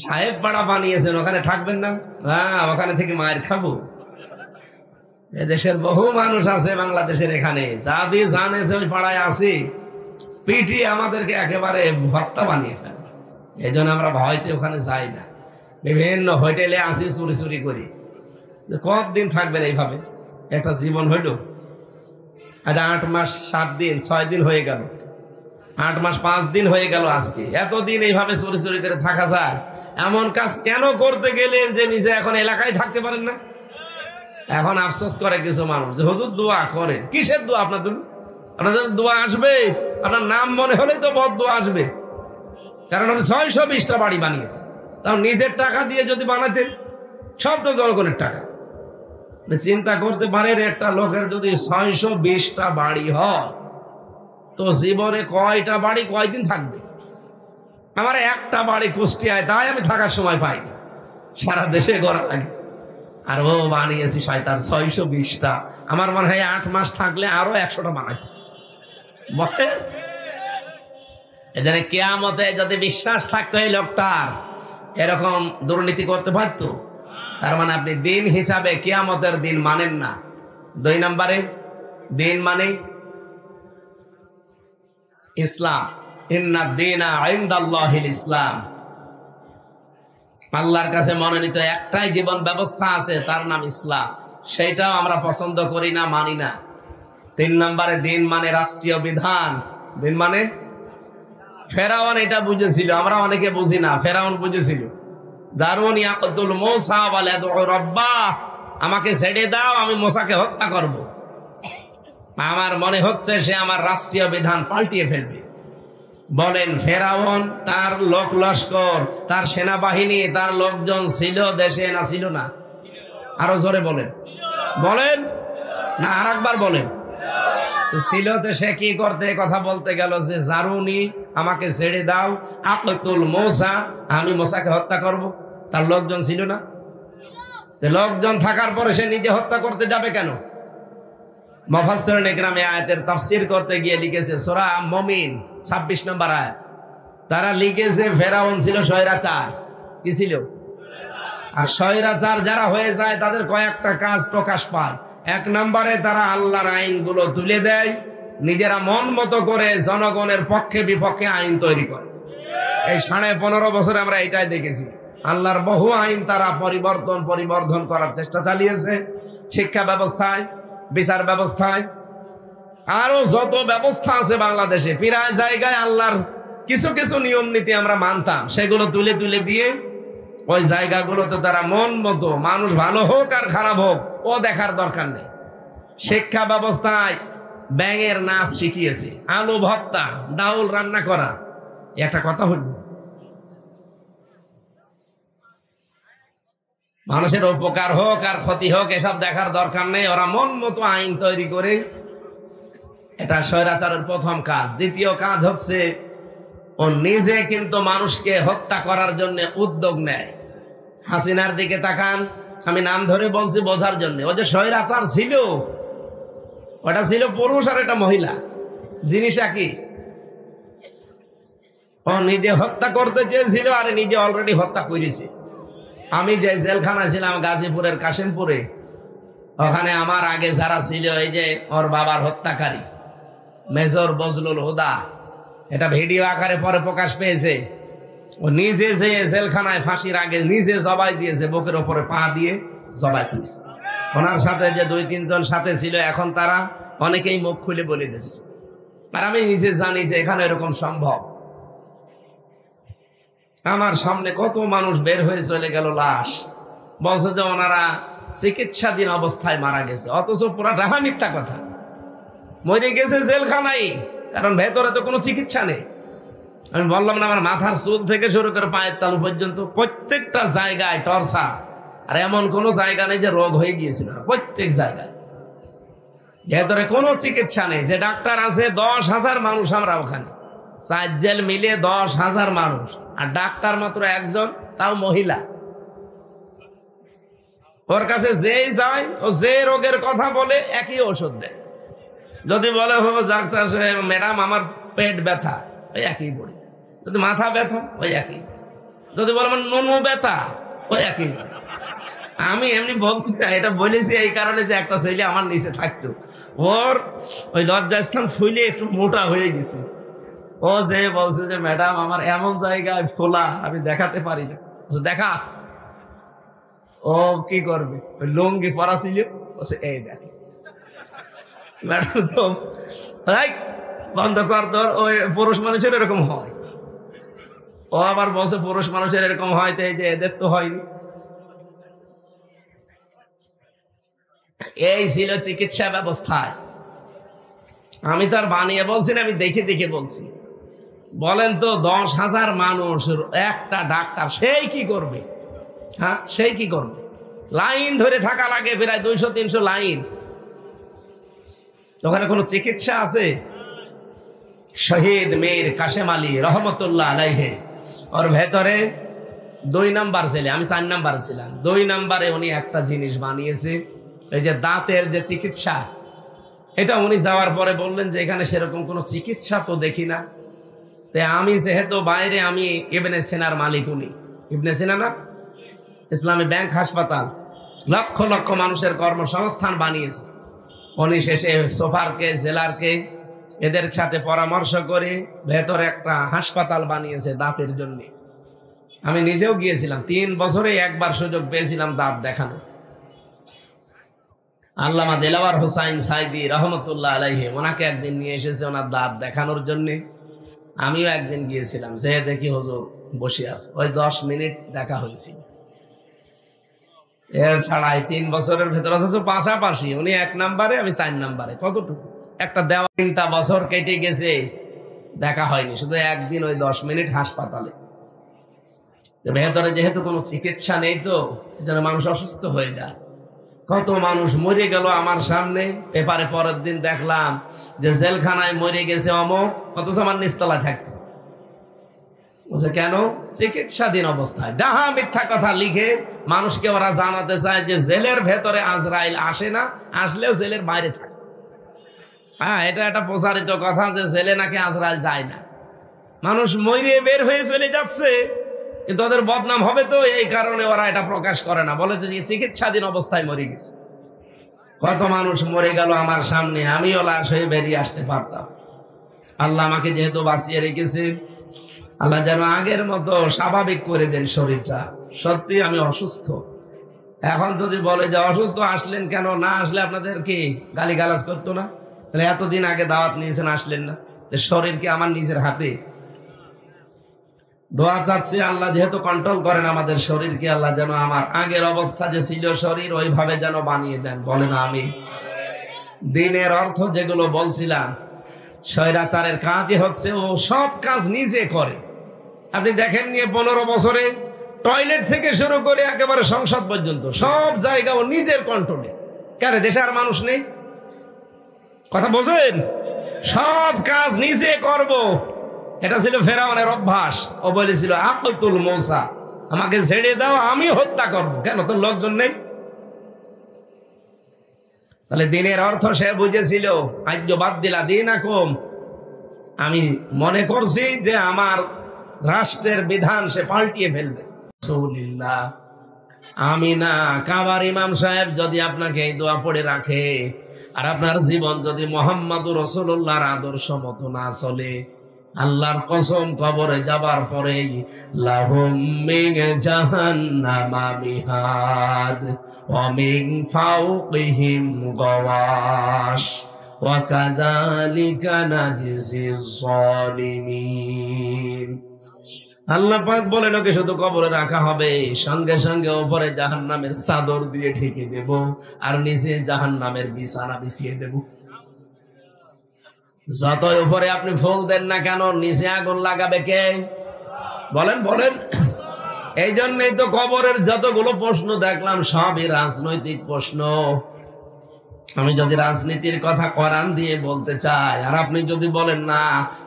সাহেব পাড়া বানিয়েছেন, ওখানে থাকবেন না? হ্যাঁ, ওখানে থেকে মায়ের খাবো। এদেশের বহু মানুষ আছে বাংলাদেশের এখানে, যাবি জানে যে ওই পাড়ায় আছি, পিটি আমাদেরকে একেবারে ভর্তা বানিয়ে ফেলে। এই জন্য আমরা ভয়তে ওখানে যাই না। বিভিন্ন হোটেলে আসি চুরি চুরি করি। যে কতদিন থাকবেন এইভাবে? একটা জীবন হইল। আজ 8 মাস 7 দিন 6 দিন হয়ে গেল, 8 মাস 5 দিন হয়ে গেল আজকে। এতদিন এইভাবে চুরি চুরি করে থাকা যায়? এমন কাজ কেন করতে গেলেন যে নিজে এখন এলাকায় থাকতে পারেন না? এখন আফসোস করে কিছু মানুষ যে হুজুর দোয়া করেন। কিসের দোয়া? আপনাদের দোয়া আসবে, আপনার নাম মনে হলেই তো বদ দোয়া আসবে। কারণ আমি 620টা বাড়ি বানিয়েছি। তাও নিজের টাকা দিয়ে যদি বানাতেন, সব তো জনগণের টাকা। চিন্তা করতে পারেন, একটা লোকের যদি 620টা বাড়ি হয়, তো জীবনে কয়টা বাড়ি কয়দিন থাকবে? আমার একটা বাড়ি কুষ্টিয়ায়, তাই আমি থাকার সময় পাইনি। সারা দেশে গড়া লাগে। আর ও বানিয়েছি শয়তান 620টা। আমার মনে হয় 8 মাস থাকলে আরো 100টা বানাইতে বলে। এখানে কিয়ামতে যদি বিশ্বাস থাকতো এই লোকটার, এরকম দুর্নীতি করতে পারতো? তার মানে আপনি দিন হিসাবে কিয়ামতের দিন মানেন না। 2 নম্বরে দিন মানে ইসলাম, ইন্নাদ দীনা ইনদাল্লাহিল ইসলাম। আল্লাহর কাছে মনোনীত একটাই জীবন ব্যবস্থা আছে, তার নাম ইসলাম। সেইটাও আমরা পছন্দ করি না, মানি না। 3 নম্বরে দিন মানে রাষ্ট্রীয় বিধান। দিন মানে ফেরাউন এটা বুঝেছিল, আমরা অনেকে বুঝি না। ফেরাউন বুঝেছিল, দারুন ইয়াকতুল মূসা ওয়া ইয়াদউ রাব্বাহ, আমাকে ছেড়ে দাও, আমি মূসাকে হত্যা করব। আমার মনে হচ্ছে সে আমার রাষ্ট্রীয় বিধান পাল্টিয়ে ফেলবে। বলেন, ফেরাউন তার লোক লস্কর, তার সেনাবাহিনী, তার লোকজন ছিল দেশে না ছিল না? আরো জোরে বলেন, বলেন না আর একবার বলেন। ছিল তো সে কি করতে কথা বলতে গেল যে জারুনি, আমাকে ছেড়ে দাও, আকতুল মূসা, আমি মূসাকে হত্যা করব। তার লোকজন ছিল না? লোকজন থাকার পরে সে নিজে হত্যা করতে যাবে কেন? মুফাসসিরিন ইকরাম এই আয়াতের তাফসীর করতে গিয়ে লিখেছে, সূরা মুমিন 26 নম্বর আয়াত, তারা লিখেছে ফেরাউন ছিল স্বৈরাচার। কি ছিল? আর স্বৈরাচার যারা হয়ে যায় তাদের কয়েকটা কাজ প্রকাশ পায়। 1 নম্বরে তারা আল্লাহর আইনগুলো তুলে দেয়, নিজেরা মন মতো করে জনগণের পক্ষে বিপক্ষে আইন তৈরি করে। এই 15.5 বছরে আমরা এটাই দেখেছি। আল্লাহর বহু আইন তারা পরিবর্ধন করার চেষ্টা চালিয়েছে, শিক্ষা ব্যবস্থায়, বিচার ব্যবস্থায়, আরো যত ব্যবস্থা আছে বাংলাদেশে। প্রায় জায়গায় আল্লাহর কিছু কিছু নিয়ম নীতি আমরা মানতাম, সেগুলো তুলে দিয়ে ওই জায়গাগুলোতে তারা মন মতো, মানুষ ভালো হোক আর খারাপ হোক ও দেখার দরকার নেই। শিক্ষা ব্যবস্থায় ব্যাঙের নাচ শিখিয়েছে, আলু ভর্তা, ডাউল রান্না করা। একটা কথা হল, মানুষের উপকার হোক আর ক্ষতি হোক এসব দেখার দরকার নেই, ওরা মন মতো আইন তৈরি করে। এটা স্বৈরাচারের প্রথম কাজ। দ্বিতীয় কাজ হচ্ছে ও নিজে কিন্তু মানুষকে হত্যা করার জন্য উদ্যোগ নেয়। হাসিনার দিকে তাকান, আমি নাম ধরে বলছি বোঝার জন্য। ও যে স্বৈরাচার ছিল, ওটা ছিল পুরুষ আর এটা মহিলা, জিনিস একই। ও নিজে হত্যা করতে চেয়েছিল আর নিজে অলরেডি হত্যা করেছে। আমি যে জেলখানায় ছিলাম গাজীপুরের কাশিমপুরে, ওখানে আমার আগে যারা ছিল, এই যে ওর বাবার হত্যাকারী মেজর বজলুল হুদা, এটা ভিডিও আকারে পরে প্রকাশ পেয়েছে। ও নিজে যে জেলখানায় ফাঁসির আগে নিজে জবাই দিয়েছে, বুকের ওপরে পা দিয়ে জবাই করেছে। ওনার সাথে যে 2-3 জন সাথে ছিল, এখন তারা অনেকেই মুখ খুলে বলে দিচ্ছে। আর আমি নিজে জানি যে এখানে এরকম সম্ভব। আমার সামনে কত মানুষ বের হয়ে চলে গেল লাশ, বলছে যে ওনারা চিকিৎসাধীন অবস্থায় মারা গেছে, অথচ পুরা ডাহা মিথ্যা কথা। মরে গেছে জেলখানায়, কারণ ভেতরে তো কোনো চিকিৎসা নেই। আমি বললাম না, আমার মাথার চুল থেকে শুরু করে পায়ের তালু পর্যন্ত প্রত্যেকটা জায়গায় টর্চার। আর এমন কোনো জায়গা নেই যে রোগ হয়ে গিয়েছিল, প্রত্যেক জায়গায় ভেতরে কোনো চিকিৎসা নেই। যে ডাক্তার আছে 10,000 মানুষ, আমরা ওখানে 4 জেল মিলে 10,000 মানুষ, আর ডাক্তার মাত্র 1 জন, তাও মহিলা। ওর কাছে যেই যায় ও যে রোগের কথা বলে একই ওষুধ দেয়। যদি বলে ডাক্তার ম্যাডাম আমার পেট ব্যথা, ওই একই বড়ি। যদি মাথা ব্যথা, ওই একই। যদি বলে আমার নুনু ব্যথা, ওই একই। আমি এমনি বলছি না, এটা বলেছি এই কারণে যে একটা ছেলে আমার নিচে থাকতো, ওর ওই লজ্জাস্থান ফুলে একটু মোটা হয়ে গেছে। ও যে বলছে যে ম্যাডাম আমার এমন জায়গায় ফোলা, আমি দেখাতে পারি না। দেখা, ও কি করবে, ওই লুঙ্গি পরা ছিল, এই দেখ ম্যাডাম তো বন্ধ কর তোর, ওই পুরুষ মানুষের এরকম হয়। ও আবার বলছে পুরুষ মানুষের এরকম হয়, তো এই যে এদের তো হয়নি। এই ছিল চিকিৎসা ব্যবস্থায়। আমি তো আর বানিয়ে বলছি না, আমি দেখে বলছি। বলেন তো 10,000 মানুষ, একটা ডাক্তার, সেই কি করবে? হ্যাঁ, সেই কি করবে? লাইন ধরে থাকা লাগে, প্রায় 200-300 লাইন। ওখানে কোনো চিকিৎসা আছে? শহীদ মীর কাশেম আলী রহমতুল্লাহ আলাইহি, ওর ভেতরে 2 নাম্বার ছেলে, আমি 4 নাম্বারে ছিলাম। 2 নাম্বারে উনি একটা জিনিস বানিয়েছে, এই যে দাঁতের যে চিকিৎসা, এটা উনি যাওয়ার পরে বললেন যে এখানে সেরকম কোনো চিকিৎসা তো দেখি না। তাই আমি যেহেতু বাইরে, আমি ইবনে সিনার মালিক, উনি ইবনে সিনা না, ইসলামী ব্যাংক হাসপাতাল, লক্ষ লক্ষ মানুষের কর্মসংস্থান বানিয়েছে। উনি শেষে সোফারকে, জেলারকে, এদের সাথে পরামর্শ করে ভেতরে একটা হাসপাতাল বানিয়েছে দাঁতের জন্য। আমি নিজেও গিয়েছিলাম, 3 বছরে একবার সুযোগ পেয়েছিলাম দাঁত দেখানো। আল্লামা দেলাওয়ার হোসাইন সাইদি রহমতুল্লাহ আলাইহি ওনাকে একদিন নিয়ে এসেছে ওনার দাঁত দেখানোর জন্য। আমিও একদিন গিয়েছিলাম, যে দেখি হুজুর বসে আছে, ওই 10 মিনিট দেখা হয়েছিল। এর ছাড়াই 3 বছরের ভেতরে অথচ পাশাপাশি উনি 1 নম্বরে, আমি 4 নম্বরে। কতটুকু একটা দেওয়া, 3টা বছর কেটে গেছে, দেখা হয়নি, শুধু একদিন ওই 10 মিনিট হাসপাতালে। ভেতরে যেহেতু কোনো চিকিৎসা নেই, তো এজন্য মানুষ অসুস্থ হয়ে যায়। কত মানুষ মরে গেল আমার সামনে, পেপারে পরের দিন দেখলাম যে জেলখানায় মরে গেছে অমুক, অথচ আমার নিচতলায় থাকতো। বলছে কেন? চিকিৎসাধীন অবস্থায়। ডাহা মিথ্যা কথা লিখে মানুষকে ওরা জানাতে চায় যে জেলের ভেতরে আজরাইল আসে না, আসলেও জেলের বাইরে থাকে। হ্যাঁ, এটা একটা প্রচারিত কথা যে জেলে নাকি আজরাইল যায় না। মানুষ মরে বের হয়ে চলে যাচ্ছে, কিন্তু ওদের বদনাম হবে, তো এই কারণে ওরা এটা প্রকাশ করে না, বলে যে চিকিৎসাধীন অবস্থায় মরে গেছে। কত মানুষ মরে গেল আমার সামনে, আমিও লাশ হয়ে বেরিয়ে আসতে পারতাম। আল্লাহ আমাকে যেহেতু বাঁচিয়ে রেখেছে, আল্লাহ যেন আগের মতো স্বাভাবিক করে দেন শরীরটা। সত্যি আমি অসুস্থ। এখন যদি বলে যে অসুস্থ আসলেন কেন, না আসলে আপনাদের কি গালিগালাজ করতো না? তাহলে এতদিন আগে দাওয়াত নিয়েছেন, আসলেন না। শরীর কি আমার নিজের হাতে? দোয়া চাচ্ছি আল্লাহ যেহেতু কন্ট্রোল করেন আমাদের শরীরকে, আল্লাহ যেন আমার আগের অবস্থা যে ছিল শরীর ওইভাবে যেন বানিয়ে দেন। বলেন আমি। দিনের অর্থ যেগুলো বলছিলাম, স্বৈরাচারের কাজই হচ্ছে ও সব কাজ নিজে করে। আপনি দেখেন নিয়ে 15 বছরে টয়লেট থেকে শুরু করে একেবারে সংসদ পর্যন্ত সব জায়গা ও নিজের কন্ট্রোলে। কেন দেশে আর মানুষ নেই? কথা বোঝেন? সব কাজ নিজে করব, এটা ছিল ফেরাউনের অভ্যাস। ও বলেছিল আকতুল মূসা, আমাকে ছেড়ে দাও, আমি হত্যা করব। কেন? তোর লোকজন নেই? তাহলে দিনের অর্থ সে বুঝেছিল। আজ্য বাদ দিলা দিন আকম, আমি মনে করছি যে আমার রাষ্ট্রের বিধান সে পাল্টিয়ে ফেলবে। আমি না, কাবার ইমাম সাহেব যদি আপনাকে এই দোয়া পড়ে রাখে আর আপনার জীবন যদি মুহাম্মদুর রাসূলুল্লাহর আদর্শ মতো না চলে, আল্লাহর কসম কবরে যাবার পরেই লাহুম মিন জাহান্নামা মিহাদ ওয়া মিন ফাওকিহিম গাওয়াশ ওয়া কাযালিকা নাজজিজ যালিমিন। আল্লাহ পাক বলেন ওকে শুধু কবরে রাখা হবে, সঙ্গে সঙ্গে উপরে জাহান্নামের চাদর দিয়ে ঢেকে দেব আর নিচে জাহান্নামের বিছানা বিছিয়ে দেব। যতই উপরে আপনি ফুল দেন না কেন, নিচে আগুন লাগাবে কে? বলেন বলেন। এই জন্যই তো কবরের যতগুলো প্রশ্ন দেখলাম সবই রাজনৈতিক প্রশ্ন। আমি যদি রাজনীতির কথা কোরআন দিয়ে বলতে চাই, আর আপনি যদি বলেন না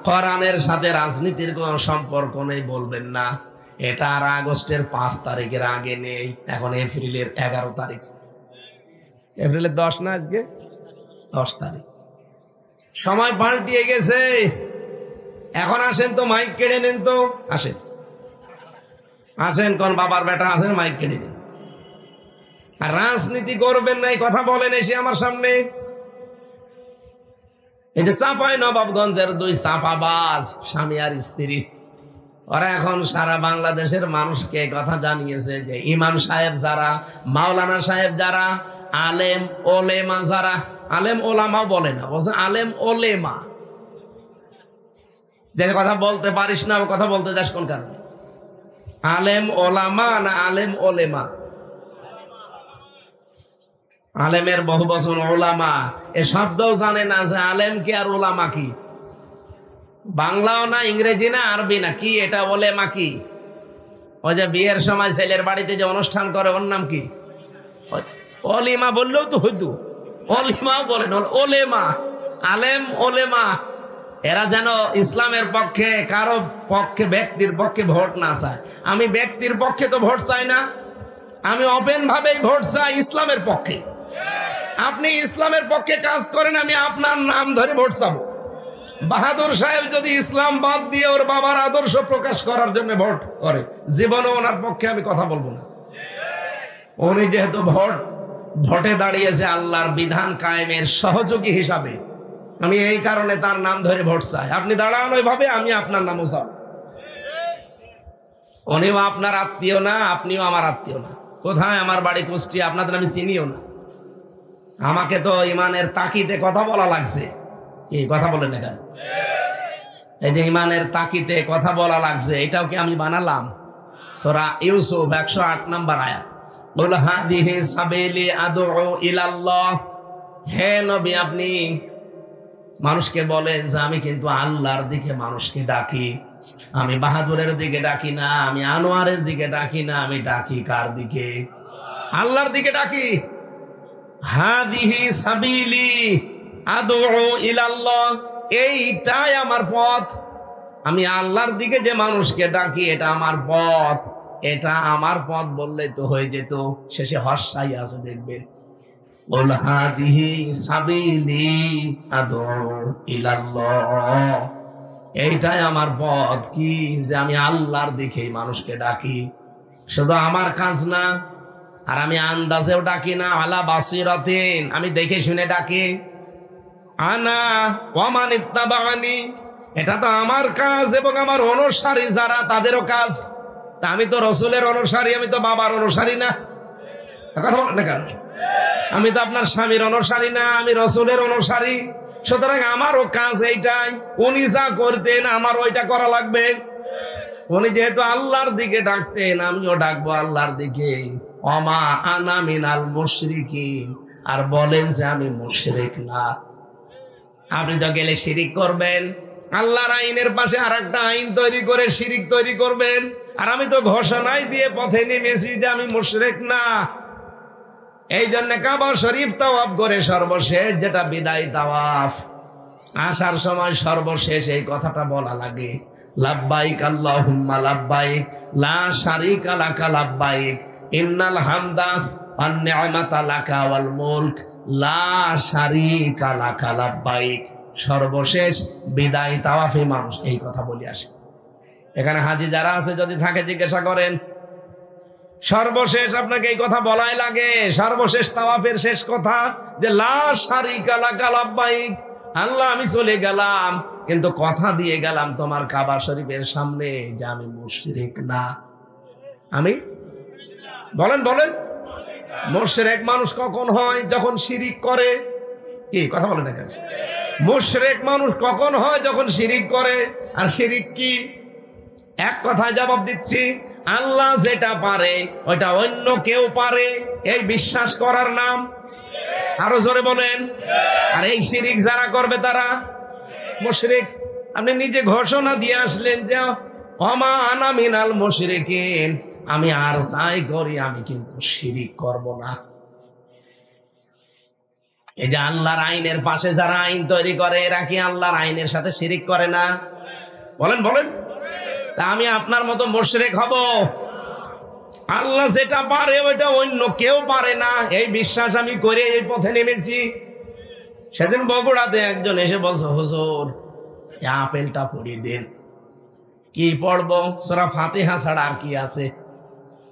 কোরআনের সাথে রাজনীতির কোন সম্পর্ক নেই, বলবেন না, এটা আর আগস্টের 5 তারিখের আগে নেই, এখন এপ্রিলের 11 তারিখ। এপ্রিলের 10 না, আজকে 10 তারিখ। সময় পাল্টিয়ে গেছে। এখন আসেন তো মাইক কেড়ে নেন, তো আসেন আসেন, কোন বাবার বেটা আসেন, মাইক কেড়ে নেন। আর রাজনীতি করবেন না এই কথা বলেন এসে আমার সামনে। এই যে চাঁপাই নবাবগঞ্জের 2 চাঁপাবাজ স্বামী আর স্ত্রী, ওরা এখন সারা বাংলাদেশের মানুষকে কথা জানিয়েছে যে ইমাম সাহেব যারা, মাওলানা সাহেব যারা, আলেম ওলেমা যারা, আলেম ওলামাও বলে না, বলছে আলেম ওলেমা। যে কথা বলতে পারিস না, ও কথা বলতে যাস কোন কারণে? আলেম ওলামা না আলেম ওলেমা? আলেমের বহু বচন ওলামা। এ শব্দও জানে না যে আলেম কি আর ওলামা কি। বাংলাও না, ইংরেজি না, আরবি না, কি এটা ওলেমা কি? ওই যে বিয়ের সময় ছেলের বাড়িতে যে অনুষ্ঠান করে ওর নাম কি? অলিমা বললেও তো হইতো, অলিমাও বলে না, ওলেমা। আলেম ওলেমা এরা যেন ইসলামের পক্ষে, কারো পক্ষে, ব্যক্তির পক্ষে ভোট না চায়। আমি ব্যক্তির পক্ষে তো ভোট চাই না, আমি ওপেন ভাবেই ভোট চাই ইসলামের পক্ষে। আপনি ইসলামের পক্ষে কাজ করেন, আমি আপনার নাম ধরে ভোট চাবো। বাহাদুর সাহেব যদি ইসলাম বাদ দিয়ে ওর বাবার আদর্শ প্রকাশ করার জন্য ভোট করে, জীবনে ওনার পক্ষে আমি কথা বলবো না। উনি যেহেতু ভোটে দাঁড়িয়েছে আল্লাহর বিধান কায়েমের সহযোগী হিসাবে, আমি এই কারণে তার নাম ধরে ভোট চাই। আপনি দাঁড়ান ওইভাবে, আমি আপনার নামও চাই। উনিও আপনার আত্মীয় না, আপনিও আমার আত্মীয় না। কোথায়? আমার বাড়ি কুষ্টিয়া, আপনাদের আমি চিনিও না। আমাকে তো ইমানের তাকিদে কথা বলা লাগছে। কি কথা বলেন না কেন? এই যে ইমানের তাকিদে কথা বলা লাগছে, এটাও কি আমি বানালাম? সূরা ইউসুফ 108 নম্বর আয়াত, কুল হাদিহি সাবিলি আদউ ইলাল্লাহ। হে নবী, আপনি মানুষকে বলেন যে আমি কিন্তু আল্লাহর দিকে মানুষকে ডাকি। আমি বাহাদুরের দিকে ডাকি না, আমি আনোয়ারের দিকে ডাকি না, আমি ডাকি কার দিকে? আল্লাহর দিকে ডাকি। হাদিহি সাবিলি আদউ ইলাল্লাহ, এইটাই আমার পথ। আমি আল্লাহর দিকে যে মানুষকে ডাকি, এটা আমার পথ। এটা আমার পথ বললেই তো হয়ে যেত। শেষে হর্ষাই আছে, দেখবেন, কুল হাদিহি সাবিলি আদউ ইলাল্লাহ, এইটাই আমার পথ। কি? যে আমি আল্লাহর দিকে মানুষকে ডাকি। শুধু আমার কাজ না, আর আমি আন্দাজেও ডাকি না, আলা বাসিরাতিন, আমি দেখে শুনে ডাকি। আনা ওয়া মান ইত্তাবাআনি, এটা তো আমার কাজ এবং আমার অনুসারী যারা, তাদেরও কাজ। তা আমি তো রাসূলের অনুসারী, আমি তো বাবার অনুসারী না। কথা বলেন না কেন? আমি তো আপনার স্বামীর অনুসারী না, আমি রাসূলের অনুসারী। সুতরাং আমারও কাজ এইটাই। উনি যা করতেন আমার ওইটা করা লাগবে। উনি যেহেতু আল্লাহর দিকে ডাকতেন, আমিও ডাকবো আল্লাহর দিকে। ওমা আনা মিনাল মুশরিকিন, আর বলেন যে আমি মুশরিক না। আপনি তো গেলে শিরিক করবেন, আল্লাহর আইনের পাশে আর একটা আইন তৈরি করে শিরিক তৈরি করবেন। আর আমি তো ঘোষণাই দিয়ে পথে নেমেছি যে আমি মুশরিক না। এই জন্য কাবা শরীফ তাওয়াফ করে সর্বশেষ, যেটা বিদায় তাওয়াফ, আসার সময় সর্বশেষ এই কথাটা বলা লাগে, লাব্বাইক আল্লাহুম্মা লাব্বাইক লা শারীকা লাকা লাব্বাইক ইন্নাল হামদা ওয়ান নি'মাতা লাকা ওয়াল মুলক লা শারীকা লাকা লাব্বাইক। সর্বশেষ বিদায় তাওয়াফে মানুষ এই কথা বলে আসে। এখানে হাজি যারা আছে যদি থাকে জিজ্ঞাসা করেন, সর্বশেষ আপনাকে এই কথা বলাই লাগে, সর্বশেষ তাওয়াফের শেষ কথা যে লা শারীকা লাকা লাব্বাইক। আল্লাহ, আমি চলে গেলাম, কিন্তু কথা দিয়ে গেলাম তোমার কাবা শরীফের সামনে যে আমি মুশরিক না। আমি বলেন বলেন, মুশরিক মানুষ কখন হয়? যখন শিরিক করে। কি কথা বলেন না কেন? মুশরিক মানুষ কখন হয়? যখন শিরিক করে। আর শিরিক কি? এক কথায় জবাব দিচ্ছি, আল্লাহ যেটা পারে ওইটা অন্য কেউ পারে, এই বিশ্বাস করার নাম। আরো জোরে বলেন। আর এই শিরিক যারা করবে তারা মুশরিক। আপনি নিজে ঘোষণা দিয়ে আসলেন যে ওমা আনা মিনাল মুশরিকিন, আমি আর যাই করি আমি কিন্তু শিরিক করব না। এই যে আল্লাহর আইনের পাশে যারা আইন তৈরি করে, এরা কি আল্লাহর আইনের সাথে শিরিক করে না? বলেন বলেন। তা আমি আপনার মতো মুশরিক হব? আল্লাহ যেটা পারে ওইটা অন্য কেউ পারে না, এই বিশ্বাস আমি করে এই পথে নেমেছি। সেদিন বগুড়াতে একজন এসে বলছে, হুজুর আপেলটা পড়িয়ে দেন। কি পড়বো? সূরা ফাতিহা ছাড়া আর কি আছে?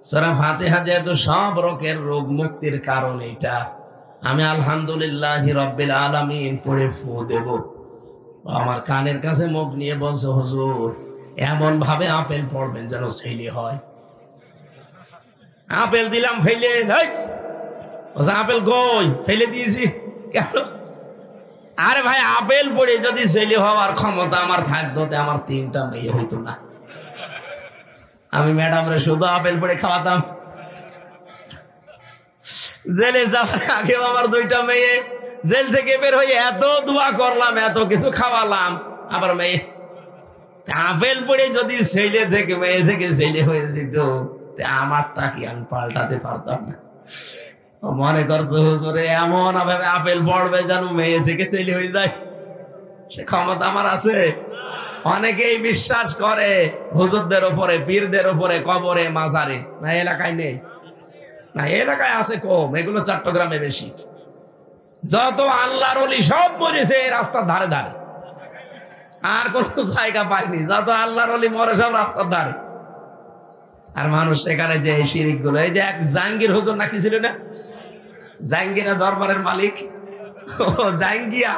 সূরা ফাতিহা যেহেতু সব রোগের রোগ মুক্তির কারণ, এটা আমি আলহামদুলিল্লাহি রাব্বিল আলামিন পড়ে ফু দেব। আমার কানের কাছে মুখ নিয়ে বলছে, হুজুর এমন ভাবে আপেল পড়বেন যেন ছেলে হয়। আপেল দিলাম, ফেলে আপেল কই? ফেলে দিয়েছি। কেন? আরে ভাই, আপেল পড়ে যদি ছেলে হওয়ার ক্ষমতা আমার থাকতো, আমার 3টা মেয়ে হইতো না। আমি ম্যাডামরে শুধু আপেল পড়ে খাওয়াতাম। জেলে যাওয়ার আগেও আমার 2টা মেয়ে। জেল থেকে বের হয়ে এত দোয়া করলাম, এত কিছু খাওয়ালাম, আবার মেয়ে। আপেল পড়ে যদি ছেলে থেকে মেয়ে থেকে ছেলে হয়েছি, তো আমারটা কি আমি পাল্টাতে পারতাম না? মনে করছো হুজুরে এমন ভাবে আপেল পড়বে যেন মেয়ে থেকে ছেলে হয়ে যায়, সে ক্ষমতা আমার আছে? অনেকেই বিশ্বাস করে হুজুরদের উপরে, পীরদের উপরে, কবরে, মাজারে। না এলাকায় নেই, না এলাকায় আছে কম, এগুলো চট্টগ্রামে বেশি। যত আল্লাহর ওলি সব মরেছে রাস্তার ধারে ধারে, আর কোন জায়গা পায়নি। যত আল্লাহর ওলি মরে সব রাস্তার ধারে। আর মানুষ সেখানে যে শিরিক গুলো, এই যে এক জাহাঙ্গীর হুজুর নাকি ছিল না, জাহাঙ্গীরা দরবারের মালিক, ও জাহাঙ্গিয়া,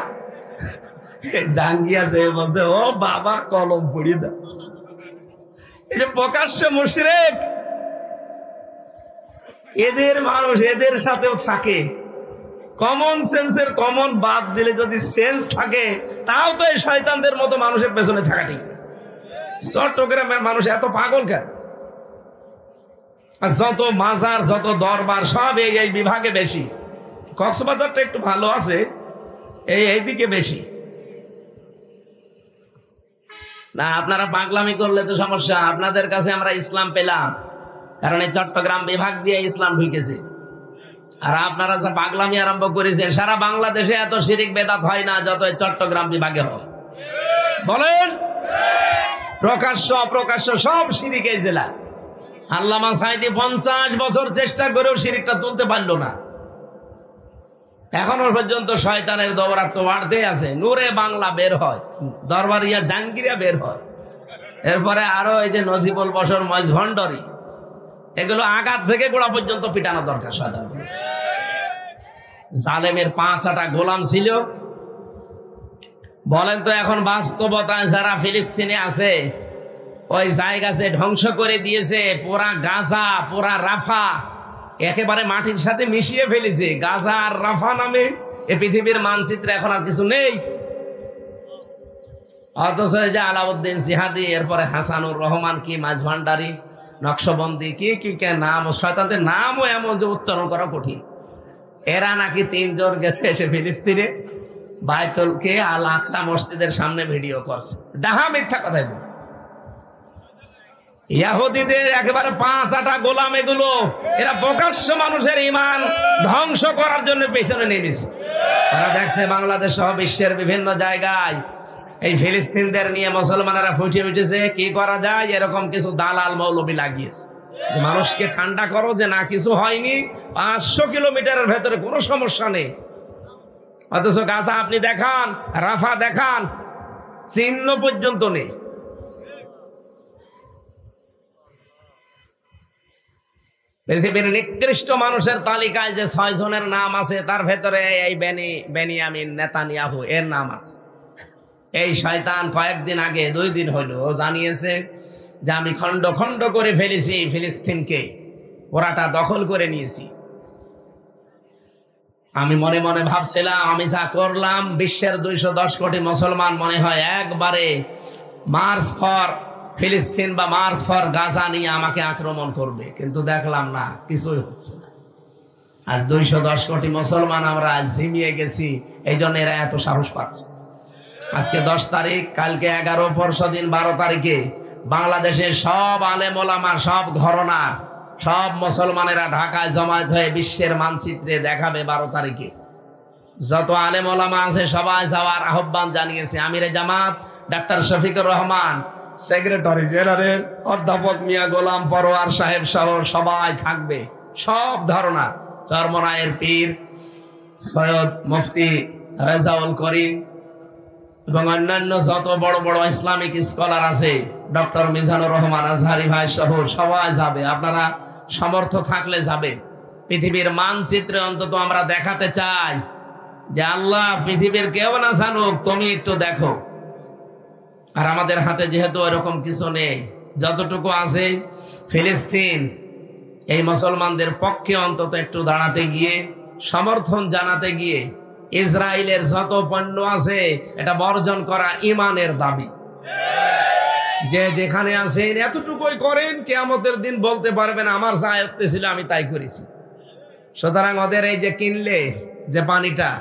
জাঙ্গিয়া যে বলছে ও বাবা কলম পড়িয়ে দাও, এই যে প্রকাশ্য মুশরিক, এদের মানুষ এদের সাথেও থাকে। কমন সেন্সের কমন বাদ দিলে যদি সেন্স থাকে তাও তো এই শয়তানদের মতো মানুষের পেছনে থাকা ঠিক। চট্টগ্রামের মানুষ এত পাগল কেন? আর যত মাজার যত দরবার সব এই বিভাগে বেশি। কক্সবাজারটা একটু ভালো আছে, এইদিকে বেশি না। আপনারা পাগলামি করলে তো সমস্যা। আপনাদের কাছে আমরা ইসলাম পেলাম কারণ এই চট্টগ্রাম বিভাগ দিয়ে ইসলাম ঢুকেছে। আর আপনারা যে পাগলামি আরম্ভ করেছেন, সারা বাংলাদেশে এত শিরিক বেদাত হয় না যত চট্টগ্রাম বিভাগে হয়। বলেন, প্রকাশ্য অপ্রকাশ্য সব শিরিক এই জেলা। আল্লামা সাঈদী 50 বছর চেষ্টা করেও শিরিকটা তুলতে পারলো না। এখনো পর্যন্ত শয়তানের দৌরাত্ম বাড়তেই আছে। নূরে বাংলা বের হয়, দরবারিয়া জাঙ্গিরিয়া বের হয়, এরপরে আরো এই যে নজিবুল বশর মহেশ ভণ্ডারী, এগুলো আঘাত থেকে গোড়া পর্যন্ত পিটানো দরকার। শয়তান জালেমের 5টা গোলাম ছিল। বলেন তো এখন বাস্তবতায় যারা ফিলিস্তিনে আছে ওই জায়গাতে ধ্বংস করে দিয়েছে, পুরা গাজা পুরা রাফা একেবারে মাটির সাথে মিশিয়ে ফেলেছে। গাজা আর রাফা নামে এ পৃথিবীর মানচিত্রে এখন আর কিছু নেই। অথচ যে আলাউদ্দিন জিহাদি, এরপরে হাসানুর রহমান, কি মাঝ ভান্ডারী, নকশবন্দি, কি কি নাম, শয়তানদের নামও এমন যে উচ্চারণ করা কঠিন। এরা নাকি 3 জন গেছে এসে ফিলিস্তিনে বাইতুলকে আল আকসা মসজিদের সামনে ভিডিও করছে। ডাহা মিথ্যা কথাই বল। ইহুদিদের একেবারে 5টা গোলাম এগুলো, এরা প্রকাশ্য মানুষের ঈমান ধ্বংস করার জন্য পেছনে নেমেছে। তারা দেখছে বাংলাদেশ সহ বিশ্বের বিভিন্ন জায়গায় এই ফিলিস্তিনদের নিয়ে মুসলমানেরা ফুটে উঠেছে। কি করা যায়, এরকম কিছু দালাল মৌলবি লাগিয়েছে। মানুষকে ঠান্ডা করো যে না কিছু হয়নি, 500 কিলোমিটারের ভেতরে কোনো সমস্যা নেই। অথচ গাজা আপনি দেখান, রাফা দেখান, চিহ্ন পর্যন্ত নেই। পৃথিবীর নিকৃষ্ট মানুষের তালিকায় যে 6 জনের নাম আছে তার ভেতরে এই বেনিয়ামিন নেতানিয়াহু এর নাম আছে। এই শয়তান কয়েকদিন আগে 2 দিন হলো জানিয়েছে যে আমি খন্ড খন্ড করে ফেলেছি ফিলিস্তিনকে, ওরাটা দখল করে নিয়েছি। আমি মনে মনে ভাবছিলাম আমি যা করলাম বিশ্বের 210 কোটি মুসলমান মনে হয় একবারে মার্চ ফর ফিলিস্তিন বা মার্চ ফর গাজা নিয়ে আমাকে আক্রমণ করবে, কিন্তু দেখলাম না, কিছুই হচ্ছে না। আর 210 কোটি মুসলমান আমরা ঝিমিয়ে গেছি, এই জন্য এরা এত সাহস পাচ্ছে। আজকে 10 তারিখ, কালকে 11, পরশু দিন 12 তারিখে বাংলাদেশের সব আলেম ওলামা, সব ঘরানার সব মুসলমানেরা ঢাকায় জমায়েত হয়ে বিশ্বের মানচিত্রে দেখাবে 12 তারিখে। যত আলেম ওলামা আছে সবাই যাওয়ার আহ্বান জানিয়েছে। আমিরে জামাত doctor Shafiqur Rahman, secretary general অধ্যাপক মিয়া গোলাম পরোয়ার সাহেব সহ সবাই থাকবে। সব ধারণা, চরমনায়ের পীর সৈয়দ মুফতি রেজাউল করিম এবং অন্যান্য যত বড় বড় ইসলামিক স্কলার আছে, ডক্টর মিজানুর রহমান আজহারি ভাই সহ সবাই যাবে। আপনারা সমর্থ থাকলে যাবে। পৃথিবীর মানচিত্রে অন্তত আমরা দেখাতে চাই যে আল্লাহ পৃথিবীর কেউ না জানুক, তুমি একটু দেখো। আর আমাদের হাতে যেহেতু এরকম কিছু নেই, যতটুকু আছে ফিলিস্তিন এই মুসলমানদের পক্ষে অন্তত একটু দাঁড়াতে গিয়ে, সমর্থন জানাতে গিয়ে ইসরায়েলের যত পণ্য আছে এটা বর্জন করা ইমানের দাবি। যে যেখানে আছেন এতটুকুই করেন, কিয়ামতের দিন বলতে পারবেন আমার যা আয়ত্তে ছিল আমি তাই করেছি। সুতরাং ওদের এই যে কিনলে যে পানিটা,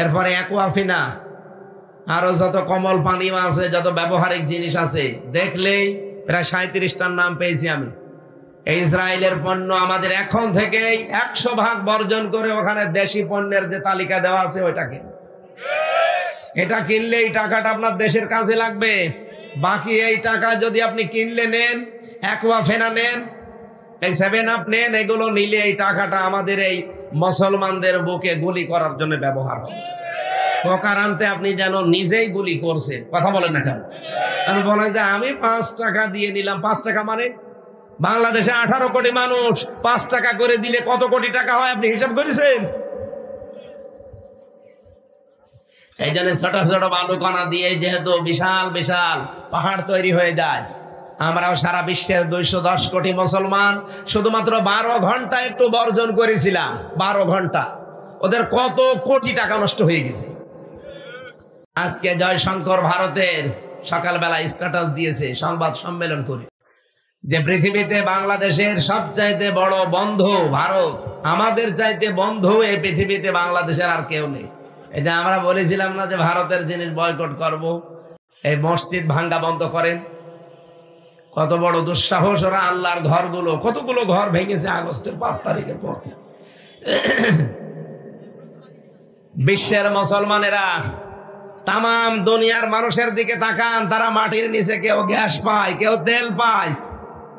এরপরে অ্যাকুয়াফিনা, আরো যত কমল পানি আছে, যত ব্যবহারিক জিনিস আছে, দেখলেই প্রায় 37টার নাম পেয়েছি আমি। ইসরায়েলের পণ্য আমাদের এখন থেকেই 100% বর্জন করে ওখানে দেশি পণ্যের যে তালিকা দেওয়া আছে ওইটাকে, এটা কিনলে এই টাকাটা আপনার দেশের কাজে লাগবে। বাকি এই টাকা যদি আপনি কিনলে নেন, অ্যাকুয়াফেনা নেন, এই 7 আপ নেন, এগুলো নিলে এই টাকাটা আমাদের এই মুসলমানদের বুকে গুলি করার জন্য ব্যবহার হবে। প্রকারান্তে আপনি যেন নিজেই গুলি করছেন। কথা বলেন না কেন? আমি বলেন যে আমি 5 টাকা দিয়ে নিলাম। 5 টাকা মানে বাংলাদেশে 18 কোটি মানুষ, 5 টাকা করে দিলে কত কোটি টাকা হয় আপনি হিসাব করেছেন? এই জন্য ছোট ছোট বালুকণা দিয়ে যেহেতু বিশাল বিশাল পাহাড় তৈরি হয়ে যায়, আমরাও সারা বিশ্বের 210 কোটি মুসলমান শুধুমাত্র 12 ঘন্টা একটু বর্জন করেছিলাম। 12 ঘন্টা ওদের কত কোটি টাকা নষ্ট হয়ে গেছে। আজকে জয়শঙ্কর ভারতের সকালবেলা স্ট্যাটাস দিয়েছে সংবাদ সম্মেলন করে যে পৃথিবীতে বাংলাদেশের সবচাইতে বড় বন্ধু ভারত, আমাদের চাইতে বন্ধু এই পৃথিবীতে বাংলাদেশের আর কেউ নেই। এই যে আমরা বলেছিলাম না যে ভারতের জিনিস বয়কট করব, এই মসজিদ ভাঙ্গা বন্ধ করেন। কত বড় দুঃসাহস! ওরা আল্লাহর ঘরগুলো, কতগুলো ঘর ভেঙেছে আগস্টের 5 তারিখের পর থেকে। বিশ্বের মুসলমানেরা তাম দুনিয়ার মানুষের দিকে তাকান, তারা মাটির নিচে কেউ গ্যাস পায়, কেউ তেল পায়,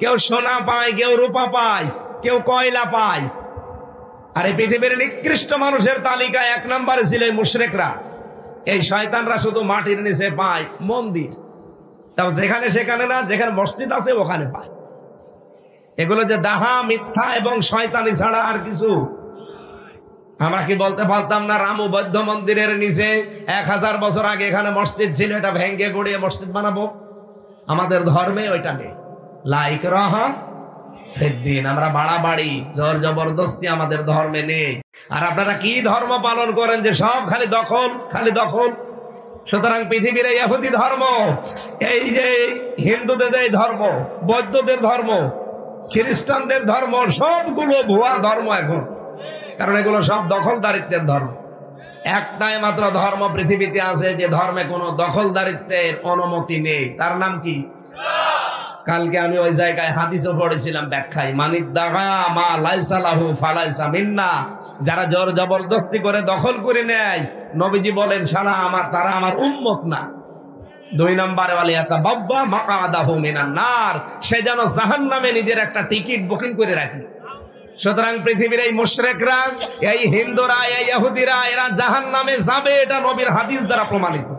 কেউ সোনা পায়, কেউ রূপা পায়, কেউ কয়লা পায়। আর এই পৃথিবীর নিকৃষ্ট মানুষের তালিকায় 1 নম্বরে ছিল এই মুশরিকরা। এই শয়তানরা শুধু মাটির নিচে পায় মন্দির, তাও যেখানে সেখানে না, যেখানে মসজিদ আছে ওখানে পায়। এগুলো যে ডাহা, মিথ্যা এবং শয়তানি ছাড়া আর কিছু। আমরা কি বলতে পারতাম না রামু বৌদ্ধ মন্দিরের নিচে 1000 বছর আগে এখানে মসজিদ ছিল, এটা ভেঙ্গে গড়িয়ে মসজিদ বানাবো? আমাদের ধর্মে ওইটা নেই। লাইক রহা ফেদ্দিন, আমরা বাড়াবাড়ি জোর জবরদস্তি আমাদের ধর্মে নেই। আর আপনারা কি ধর্ম পালন করেন যে সব খালি দখল, খালি দখল। সুতরাং পৃথিবীর এই ইহুদি ধর্ম, এই যে হিন্দুদের এই ধর্ম, বৌদ্ধদের ধর্ম, খ্রিস্টানদের ধর্ম, সবগুলো ভুয়া ধর্ম এখন। কারণ এগুলো সব দখলদারিত্বের ধর্ম। একটাই মাত্র ধর্ম পৃথিবীতে আছে যে ধর্মে কোনো দখলদারিত্বের অনুমতি নেই, তার নাম কি? কালকে আমি ওই জায়গায় হাদিসও পড়েছিলাম ব্যাখ্যায়, মানিদ্দাগা মা লাইসা লাহু ফালাইসা মিন্না। যারা জোর জবরদস্তি করে দখল করে নেয়, নবীজি বলেন তারা আমার উম্মত না। 2 নম্বরে ওয়ালিয়াতা বাব্বা মাকাদাহু মিনান নার, সে যেন জাহান্নামে নিজের একটা টিকিট বুকিং করে রাখে। সুতরাং পৃথিবীর এই মুশরিকরা, এই হিন্দুরা, এই ইহুদিরা, এরা জাহান্নামে যাবে, এটা নবীর হাদিস দ্বারা প্রমাণিত।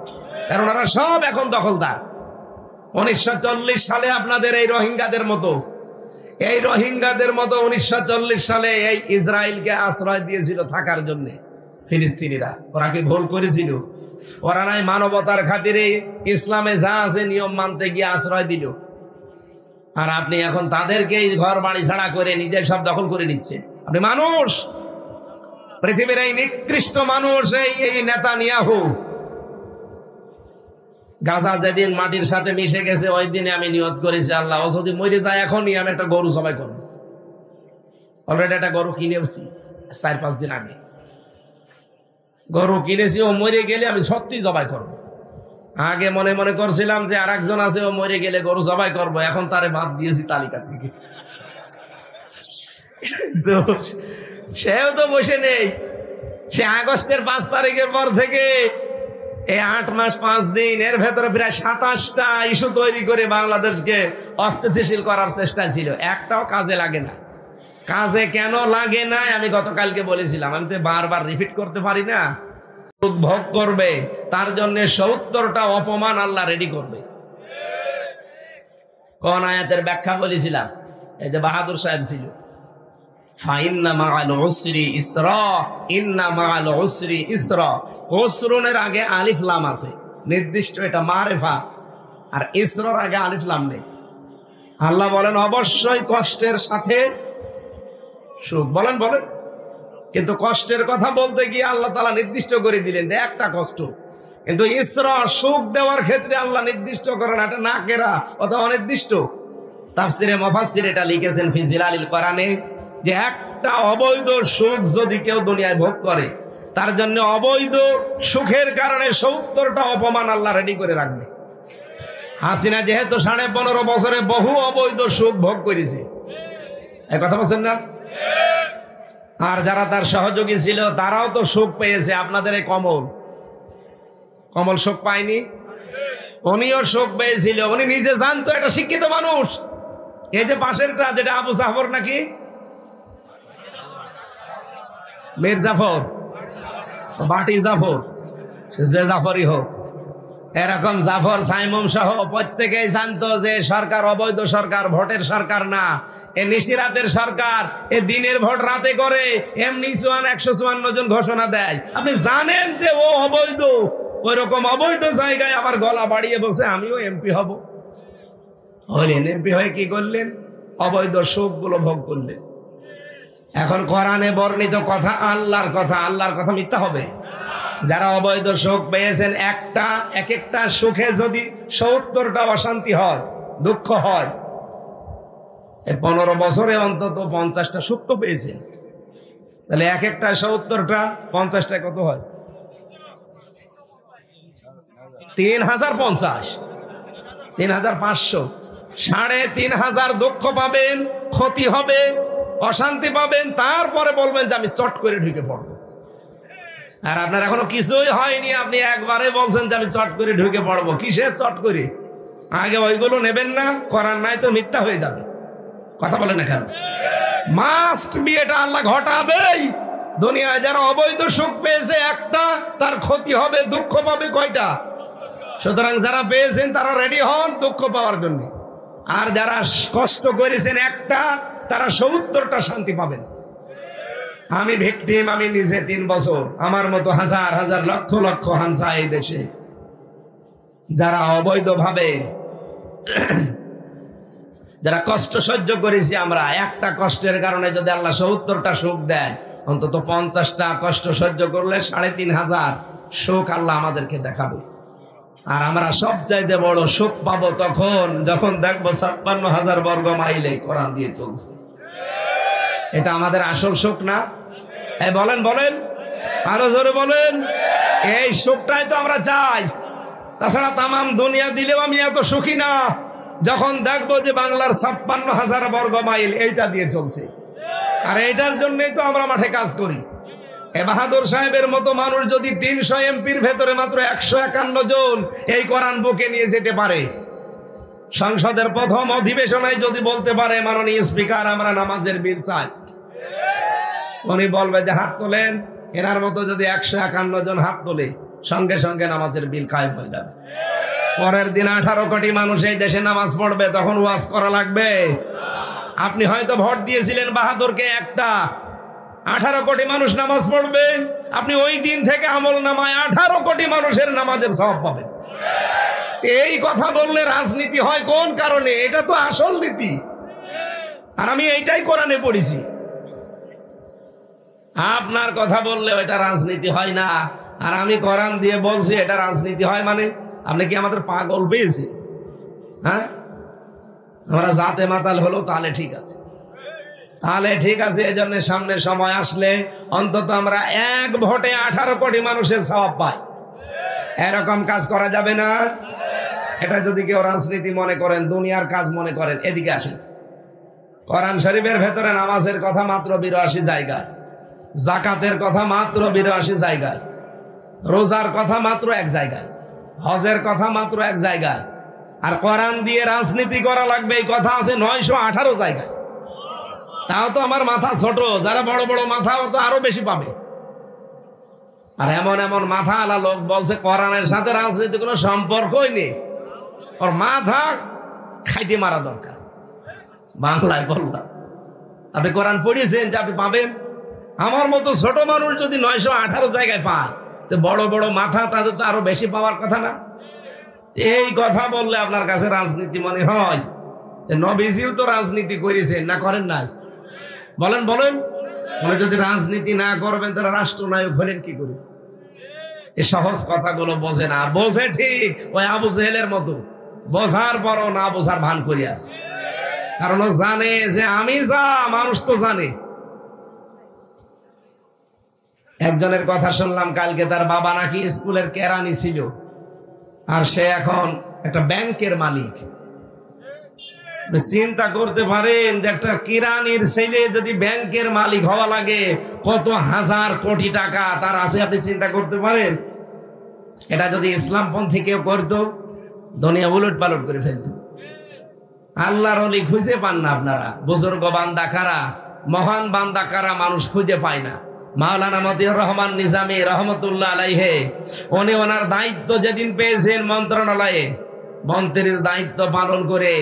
কারণ এরা সব এখন দখলদার। 1940 সালে আপনাদের এই রোহিঙ্গাদের মতো 1940 সালে এই ইসরায়েলকে আশ্রয় দিয়েছিল থাকার জন্য ফিলিস্তিনিরা। ওরা কি ভুল করেছিল? ওরা নাই মানবতার খাতিরে ইসলামে যা আছে নিয়ম মানতে গিয়ে আশ্রয় দিল। আর আপনি এখন তাদেরকে ঘর বাড়ি ছাড়া করে নিজের সব দখল করে নিচ্ছেন। আপনি মানুষ, পৃথিবীর এই নিকৃষ্ট মানুষ, এই নেতানিয়াহু। গাজা যেদিন মাটির সাথে মিশে গেছে, ওই দিনে আমি নিয়ত করেছি, আল্লাহ ও যদি মরে যায় এখনই আমি একটা গরু জবাই করবো। অলরেডি একটা গরু কিনেছি 4-5 দিন আগে। গরু কিনেছি, ও মরে গেলে আমি সত্যি জবাই করবো। আগে মনে মনে করছিলাম যে আর একজন আছে, ও মরে গেলে গরু জবাই করবো, এখন তারে বাদ দিয়েছি তালিকা থেকে। সেও তো বসে নেই। সে আগস্টের 5 তারিখের পর থেকে এই 8 মাস 5 দিন এর ভেতরে প্রায় 27টা ইস্যু তৈরি করে বাংলাদেশকে অস্থিতিশীল করার চেষ্টা ছিল। একটাও কাজে লাগে না। কাজে কেন লাগে না আমি গতকালকে বলেছিলাম। আমি তো বারবার রিপিট করতে পারি না। ভোগ করবে, তার জন্য 70টা অপমান আল্লাহ রেডি করবে। কোন আয়াতের ব্যাখ্যা বলেছিলাম? এই যে বাহাদুর সাহেব ছিল, ফাইন্না মাআল উসরি ইসরা, ইন্না মাআল উসরি ইসরা। উসরুনের আগে আলিফ লাম আছে, নির্দিষ্ট, এটা মারেফা। আর ইসরার আগে আলিফ লাম নেই। আল্লাহ বলেন অবশ্যই কষ্টের সাথে সুখ। বলেন বলেন, কিন্তু কষ্টের কথা বলতে গিয়ে আল্লাহ তাআলা নির্দিষ্ট করে দিলেন যে একটা কষ্ট। কিন্তু ইসরা, সুখ দেওয়ার ক্ষেত্রে আল্লাহ নির্দিষ্ট করেন, এটা না কেরা অথবা অনির্দিষ্ট। তাফসিরে মুফাসসির এটা লিখেছেন ফি জিলালিল কোরআনে, যে একটা অবৈধ সুখ যদি কেউ দুনিয়ায় ভোগ করে, তার জন্য অবৈধ সুখের কারণে 70টা অপমান আল্লাহ রেডি করে রাখবে। হাসিনা যেহেতু 15.5 বছরে বহু অবৈধ সুখ ভোগ করেছে, এই কথা বলছেন না? আর যারা তার সহযোগী ছিল তারাও তো সুখ পেয়েছে। আপনাদের এই কমল সুখ পায়নি? উনিও সুখ পেয়েছিল। উনি নিজে জানতো, একটা শিক্ষিত মানুষ। এই যে পাশেরটা, যেটা আবু জাফর নাকি মীর জাফর, বাটি জাফর, যে জাফরই হোক, এরকম জাফর সাইমুম সহ প্রত্যেকেই জানতো যে সরকার অবৈধ সরকার, ভোটের সরকার না, এ নিশিরাতের সরকার। এ দিনের ভোট রাতে করে, এমনি 154 জন ঘোষণা দেয়। আপনি জানেন যে ও অবৈধ, ওই রকম অবৈধ জায়গায় আবার গলা বাড়িয়ে বলছে আমিও এমপি হব। হলেন এমপি হয়ে কি করলেন? অবৈধ সুখ গুলো ভোগ করলেন। এখন কোরআনে বর্ণিত কথা আল্লাহর কথা, আল্লাহর কথা মিথ্যা হবে? যারা অবৈধ সুখ পেয়েছেন, এক একটা সুখে যদি 70টা অশান্তি হয়, দুঃখ হয়, 15 বছরে অন্তত 50টা সুখ তো পেয়েছেন। তাহলে এক একটা 70টা 50টা কত হয়? 3050, 3500, 3500 দুঃখ পাবেন, ক্ষতি হবে, অশান্তি পাবেন, তারপরে বলবেন যে আমি চট করে ঢুকে পড়বো। আর আপনার এখনো কিছুই হয়নি, আপনি একবারে বলছেন যে আমি চট করে ঢুকে পড়বো। কিসের চট করে? আগে ওইগুলো নেবেন না, করার নাই তো মিথ্যা হয়ে যাবে। কথা বলেন না কেন? মাস্ট বি, এটা আল্লাহ ঘটাবেই। দুনিয়ায় যারা অবৈধ সুখ পেয়েছে একটা, তার ক্ষতি হবে, দুঃখ পাবে কয়টা? সুতরাং যারা পেয়েছেন তারা রেডি হন দুঃখ পাওয়ার জন্য। আর যারা কষ্ট করেছেন একটা, তারা 70টা শান্তি পাবেন। আমি ভিকটিম, আমি নিজে 3 বছর, আমার মতো হাজার হাজার লক্ষ লক্ষ হামসা এই দেশে, যারা অবৈধ ভাবে যারা কষ্ট সহ্য করেছি আমরা, একটা কষ্টের কারণে যদি আল্লাহ 70টা সুখ দেয়, অন্তত 50টা কষ্ট সহ্য করলে 3500 সুখ আল্লাহ আমাদেরকে দেখাবে। আর আমরা সবচাইতে বড় সুখ পাবো তখন যখন দেখবো 56,000 বর্গ মাইলে কোরআন দিয়ে চলছে। এটা আমাদের আসল সুখ না? বলেন বলেন, আরো জোরে বলেন। এই সুখটাই তো আমরা চাই। তাছাড়া তামাম দুনিয়া দিলেও আমি এত সুখী না যখন দেখবো যে বাংলার 56,000 বর্গ মাইল এইটা দিয়ে চলছে। আর এইটার জন্যই তো আমরা মাঠে কাজ করি। বাহাদুর সাহেবের মতো মানুষ যদি 300 এমপির ভেতরে মাত্র 151 জন এই কোরআন বুকে নিয়ে যেতে পারে, সংসদের প্রথম অধিবেশনায় যদি বলতে পারে মাননীয় স্পিকার আমরা নামাজের বিল চাই, উনি বলবে যে হাত তোলেন। এনার মতো যদি 151 জন হাত তোলে, সঙ্গে সঙ্গে নামাজের বিল কায়েম হয়ে যাবে। পরের দিন 18 কোটি মানুষ এই দেশে নামাজ পড়বে, তখন ওয়াজ করা লাগবে? আপনি হয়তো ভোট দিয়েছিলেন বাহাদুরকে একটা, 18 কোটি মানুষ নামাজ পড়বে, আপনি ওই দিন থেকে আমল নামায় 18 কোটি মানুষের নামাজের সওয়াব পাবেন। এই কথা বললে রাজনীতি হয় কোন কারণে? এটা তো আসল নীতি। আর আমি এইটাই কোরআনে পড়েছি। আপনার কথা বললে ওইটা রাজনীতি হয় না, আর আমি কোরআন দিয়ে বলছি এটা রাজনীতি হয়। মানে আপনি কি আমাদের পাগল পেয়েছে? হ্যাঁ, আমরা জাতে মাতাল হলো, তাহলে ঠিক আছে, তাহলে ঠিক আছে। এই জন্য সামনে সময় আসলে অন্তত আমরা এক ভোটে 18 কোটি মানুষের সওয়াব পাই। এরকম কাজ করা যাবে না? এটা যদি কেউ রাজনীতি মনে করেন, দুনিয়ার কাজ মনে করেন, এদিকে আসেন। কোরআন শরীফের ভেতরে নামাজের কথা মাত্র 82 জায়গায়, জাকাতের কথা মাত্র 82 জায়গায়, রোজার কথা মাত্র 1 জায়গায়, হজের কথা মাত্র 1 জায়গায়। আর কোরআন দিয়ে রাজনীতি করা লাগবে এই কথা আছে 918 জায়গায়। তাও তো আমার মাথা ছোট, যারা বড় বড় মাথা ও তো আরো বেশি পাবে। আর এমন এমন মাথা আলা লোক বলছে কোরআনের সাথে রাজনীতি কোনো সম্পর্কই নেই, ওর মাথা খাইটে মারা দরকার। বাংলায় বললাম, আপনি কোরআন পড়িয়েছেন যে আপনি পাবেন? আমার মতো ছোট মানুষ যদি 918 জায়গায় পায়, তো বড় বড় মাথা তাদের তো আরো বেশি পাওয়ার কথা না? এই কথা বললে আপনার কাছে রাজনীতি মনে হয়? নবীজিও তো রাজনীতি করেছেন, না করেন নাই? বলেন বলেন। উনি যদি রাজনীতি না করবেন তাহলে রাষ্ট্রনায়ক হলেন কি করে? এই সহজ কথাগুলো বোঝে না। বোঝে ঠিক ওই আবু জেহেলের মতো, বোঝার পরও না বোঝার ভান করে আছে। কারণ ও জানে যে আমি যা, মানুষ তো জানে। একজনের কথা শুনলাম কালকে, তার বাবা নাকি স্কুলের কেরানি ছিল, আর সে এখন একটা ব্যাংকের মালিক। চিন্তা করতে পারেন যে একটা কিরানির ছেলে যদি ব্যাংকের মালিক হওয়া লাগে, কত হাজার কোটি টাকা তার আছে, আপনি চিন্তা করতে পারেন? এটা যদি ইসলামপন্থী কেউ করতো, দুনিয়া উলট পালট করে ফেলতো। আল্লাহর ওলি খুঁজে পান না আপনারা। বুজুর্গ বান্দা কারা, মহান বান্দা কারা, মানুষ খুঁজে পায় না। মাওলানা মতিউর রহমান নিজামী রহমতুল্লাহ আলাইহে, উনি ওনার দায়িত্ব যেদিন পেয়েছেন মন্ত্রণালয়ে, মন্ত্রীর দায়িত্ব পালন করে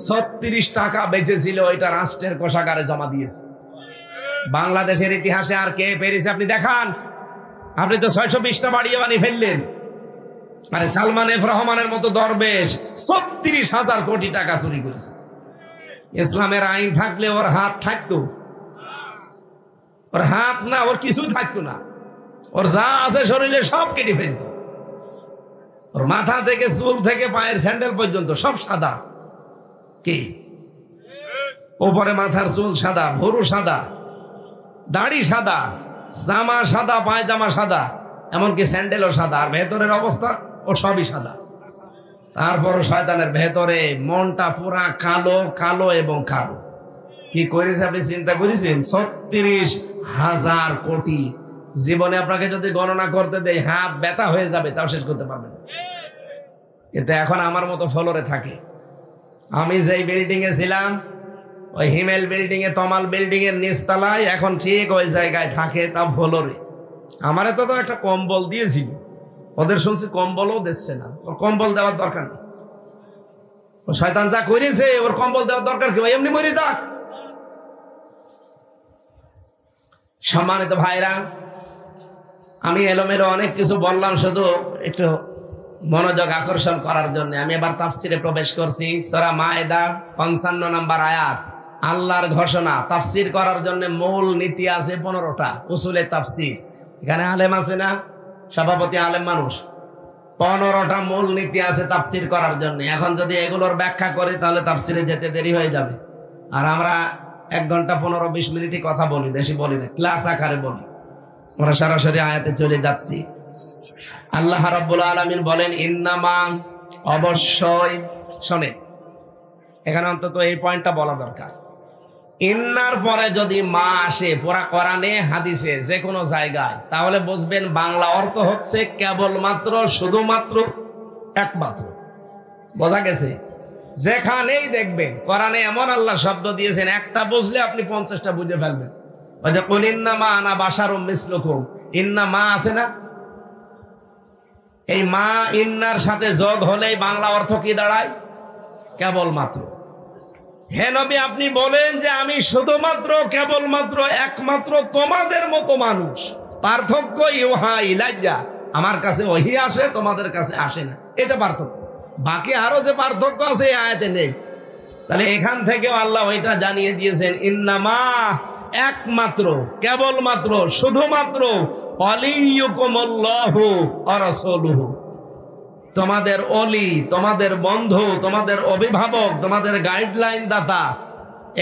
36 টাকা বেঁচেছিল, ওইটা রাষ্ট্রের কোষাগারে জমা দিয়েছে। বাংলাদেশের ইতিহাসে আর কে পেরেছে আপনি দেখান? আপনি তো 620টা বাড়িয়ে বানিয়ে ফেললেন। আরে সালমান এফ রহমানের মতো দরবেশ ৩৬,০০০ কোটি টাকা চুরি করেছে। ইসলামের আইন থাকলে ওর হাত থাকতো, ওর হাত না, ওর কিছু থাকতো না, ওর যা আছে শরীরে সব কেটে ফেলত। ওর মাথা থেকে চুল থেকে পায়ের স্যান্ডেল পর্যন্ত সব সাদা। কি ওপরে মাথার চুল সাদা, ভরু সাদা, দাড়ি সাদা, জামা সাদা, পায়জামা সাদা, এমনকি স্যান্ডেলও সাদা, আর ভেতরের অবস্থা ও সবই সাদা। তারপর শয়তানের ভেতরে মনটা পুরা কালো কালো এবং কালো। কি করেছে আপনি চিন্তা করেছেন? ৩৬,০০০ কোটি। জীবনে আপনাকে যদি গণনা করতে দেয় হাত ব্যথা হয়ে যাবে, তাও শেষ করতে পারবেন। কিন্তু এখন আমার মতো ফ্লোরে থাকে। আমি যেই বিল্ডিং এ ছিলাম, ওই হিমেল বিল্ডিং এ, তমাল বিল্ডিং এর নিচতলায়, এখন ঠিক ওই জায়গায় থাকে, তা ফ্লোরে। আমারে তো একটা কম্বল দিয়েছিল, ওদের শুনছি কম্বলও দিচ্ছে না। ওর কম্বল দেওয়ার দরকার নেই, ও শয়তান যা করেছে ওর কম্বল দেওয়ার দরকার কি? এমনি মরে যাক। সম্মানিত ভাইরা, আমি এলোমেলো অনেক কিছু বললাম শুধু একটু মনোযোগ আকর্ষণ করার জন্য। আমি এবার তাফসিরে প্রবেশ করছি। সূরা মায়েদা ৫৫ নম্বর আয়াত, আল্লাহর ঘোষণা। তাফসির করার জন্য মূল নীতি আছে ১৫টা, উসুলে তাফসির। এখানে আলেম আছে না, সভাপতি আলেম মানুষ। 15টা মূল নীতি আছে তাফসির করার জন্য। এখন যদি এগুলোর ব্যাখ্যা করি তাহলে তাফসিরে যেতে দেরি হয়ে যাবে। আর আমরা ১ ঘন্টা ১৫-২০ মিনিটই কথা বলি, বেশি বলি না, ক্লাস আকারে বলি। আমরা সরাসরি আয়াতে চলে যাচ্ছি। আল্লাহ রাব্বুল আলামিন বলেন, ইন্নামা, অবশ্যই। শোনে, এখানে অন্তত এই পয়েন্টটা বলা দরকার। ইন্নার পরে যদি মা আসে পুরা কোরআনে হাদিসে যে কোনো জায়গায়, তাহলে বুঝবেন বাংলা অর্থ হচ্ছে কেবলমাত্র, শুধুমাত্র, একমাত্র। বোঝা গেছে? যেখানেই দেখবেন কোরআনে এমন আল্লাহ শব্দ দিয়েছেন, একটা বুঝলে আপনি 50টা বুঝে ফেলবেন। ওই যে কুল ইন্নামা আনা বাশারুম মিসলুকুম, ইন্না মা আছে না, এই মা ইন্নার সাথে যোগ হলেই বাংলা অর্থ কি দাঁড়ায়? কেবলমাত্র। হে নবী, আপনি বলেন যে আমি শুধুমাত্র, কেবলমাত্র, একমাত্র তোমাদের মতো মানুষ। পার্থক্য ইউহা ইলাইয়া, আমার কাছে ওহী আসে, তোমাদের কাছে আসে না, এটা পার্থক্য। বাকি আরো যে পার্থক্য আছে এই আয়াতে নেই। তাহলে এখান থেকেও আল্লাহ ওইটা জানিয়ে দিয়েছেন, ইন্নামা, একমাত্র, কেবলমাত্র, শুধুমাত্র, ওয়ালিয়ুকুমুল্লাহু ওয়া রাসূলুহু, তোমাদের অলি, তোমাদের বন্ধু, তোমাদের অভিভাবক, তোমাদের গাইডলাইন দাতা।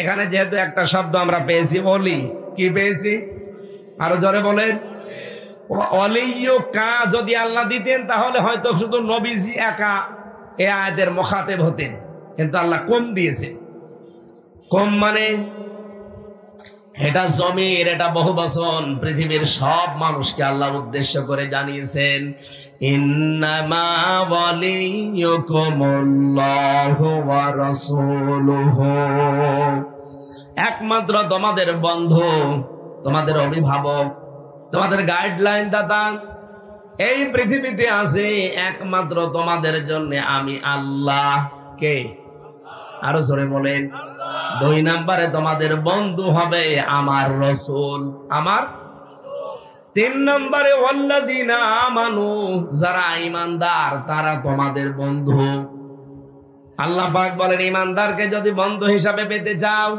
এখানে যেহেতু একটা শব্দ আমরা পেয়েছি, অলি, কি পেয়েছি? আরো জোরে বলেন। অলিয়্য কা যদি আল্লাহ দিতেন তাহলে হয়তো শুধু নবীজি একা এ আয়াতের মুখাতেব হতেন, কিন্তু আল্লাহ কম দিয়েছে। কম মানে এটা জমির, এটা বহুবচন, পৃথিবীর সব মানুষকে আল্লাহ উদ্দেশ্য করে জানিয়েছেন, ইন্নামা ওয়ালিয়ুকুমুল্লাহু ওয়া রাসূলুহু, একমাত্র তোমাদের বন্ধু, তোমাদের অভিভাবক, তোমাদের গাইডলাইন দাতা এই পৃথিবীতে আছে একমাত্র তোমাদের জন্য আমি আল্লাহ। কে? আরো জোরে বলেন। 2 নম্বরে তোমাদের বন্ধু হবে আমার রাসূল, আমার। 3 নম্বরে ওয়াল্লাযিনা আমানু, যারা ঈমানদার তারা তোমাদের বন্ধু। আল্লাহ পাক বলেন, ঈমানদারকে যদি বন্ধু হিসাবে পেতে চাও,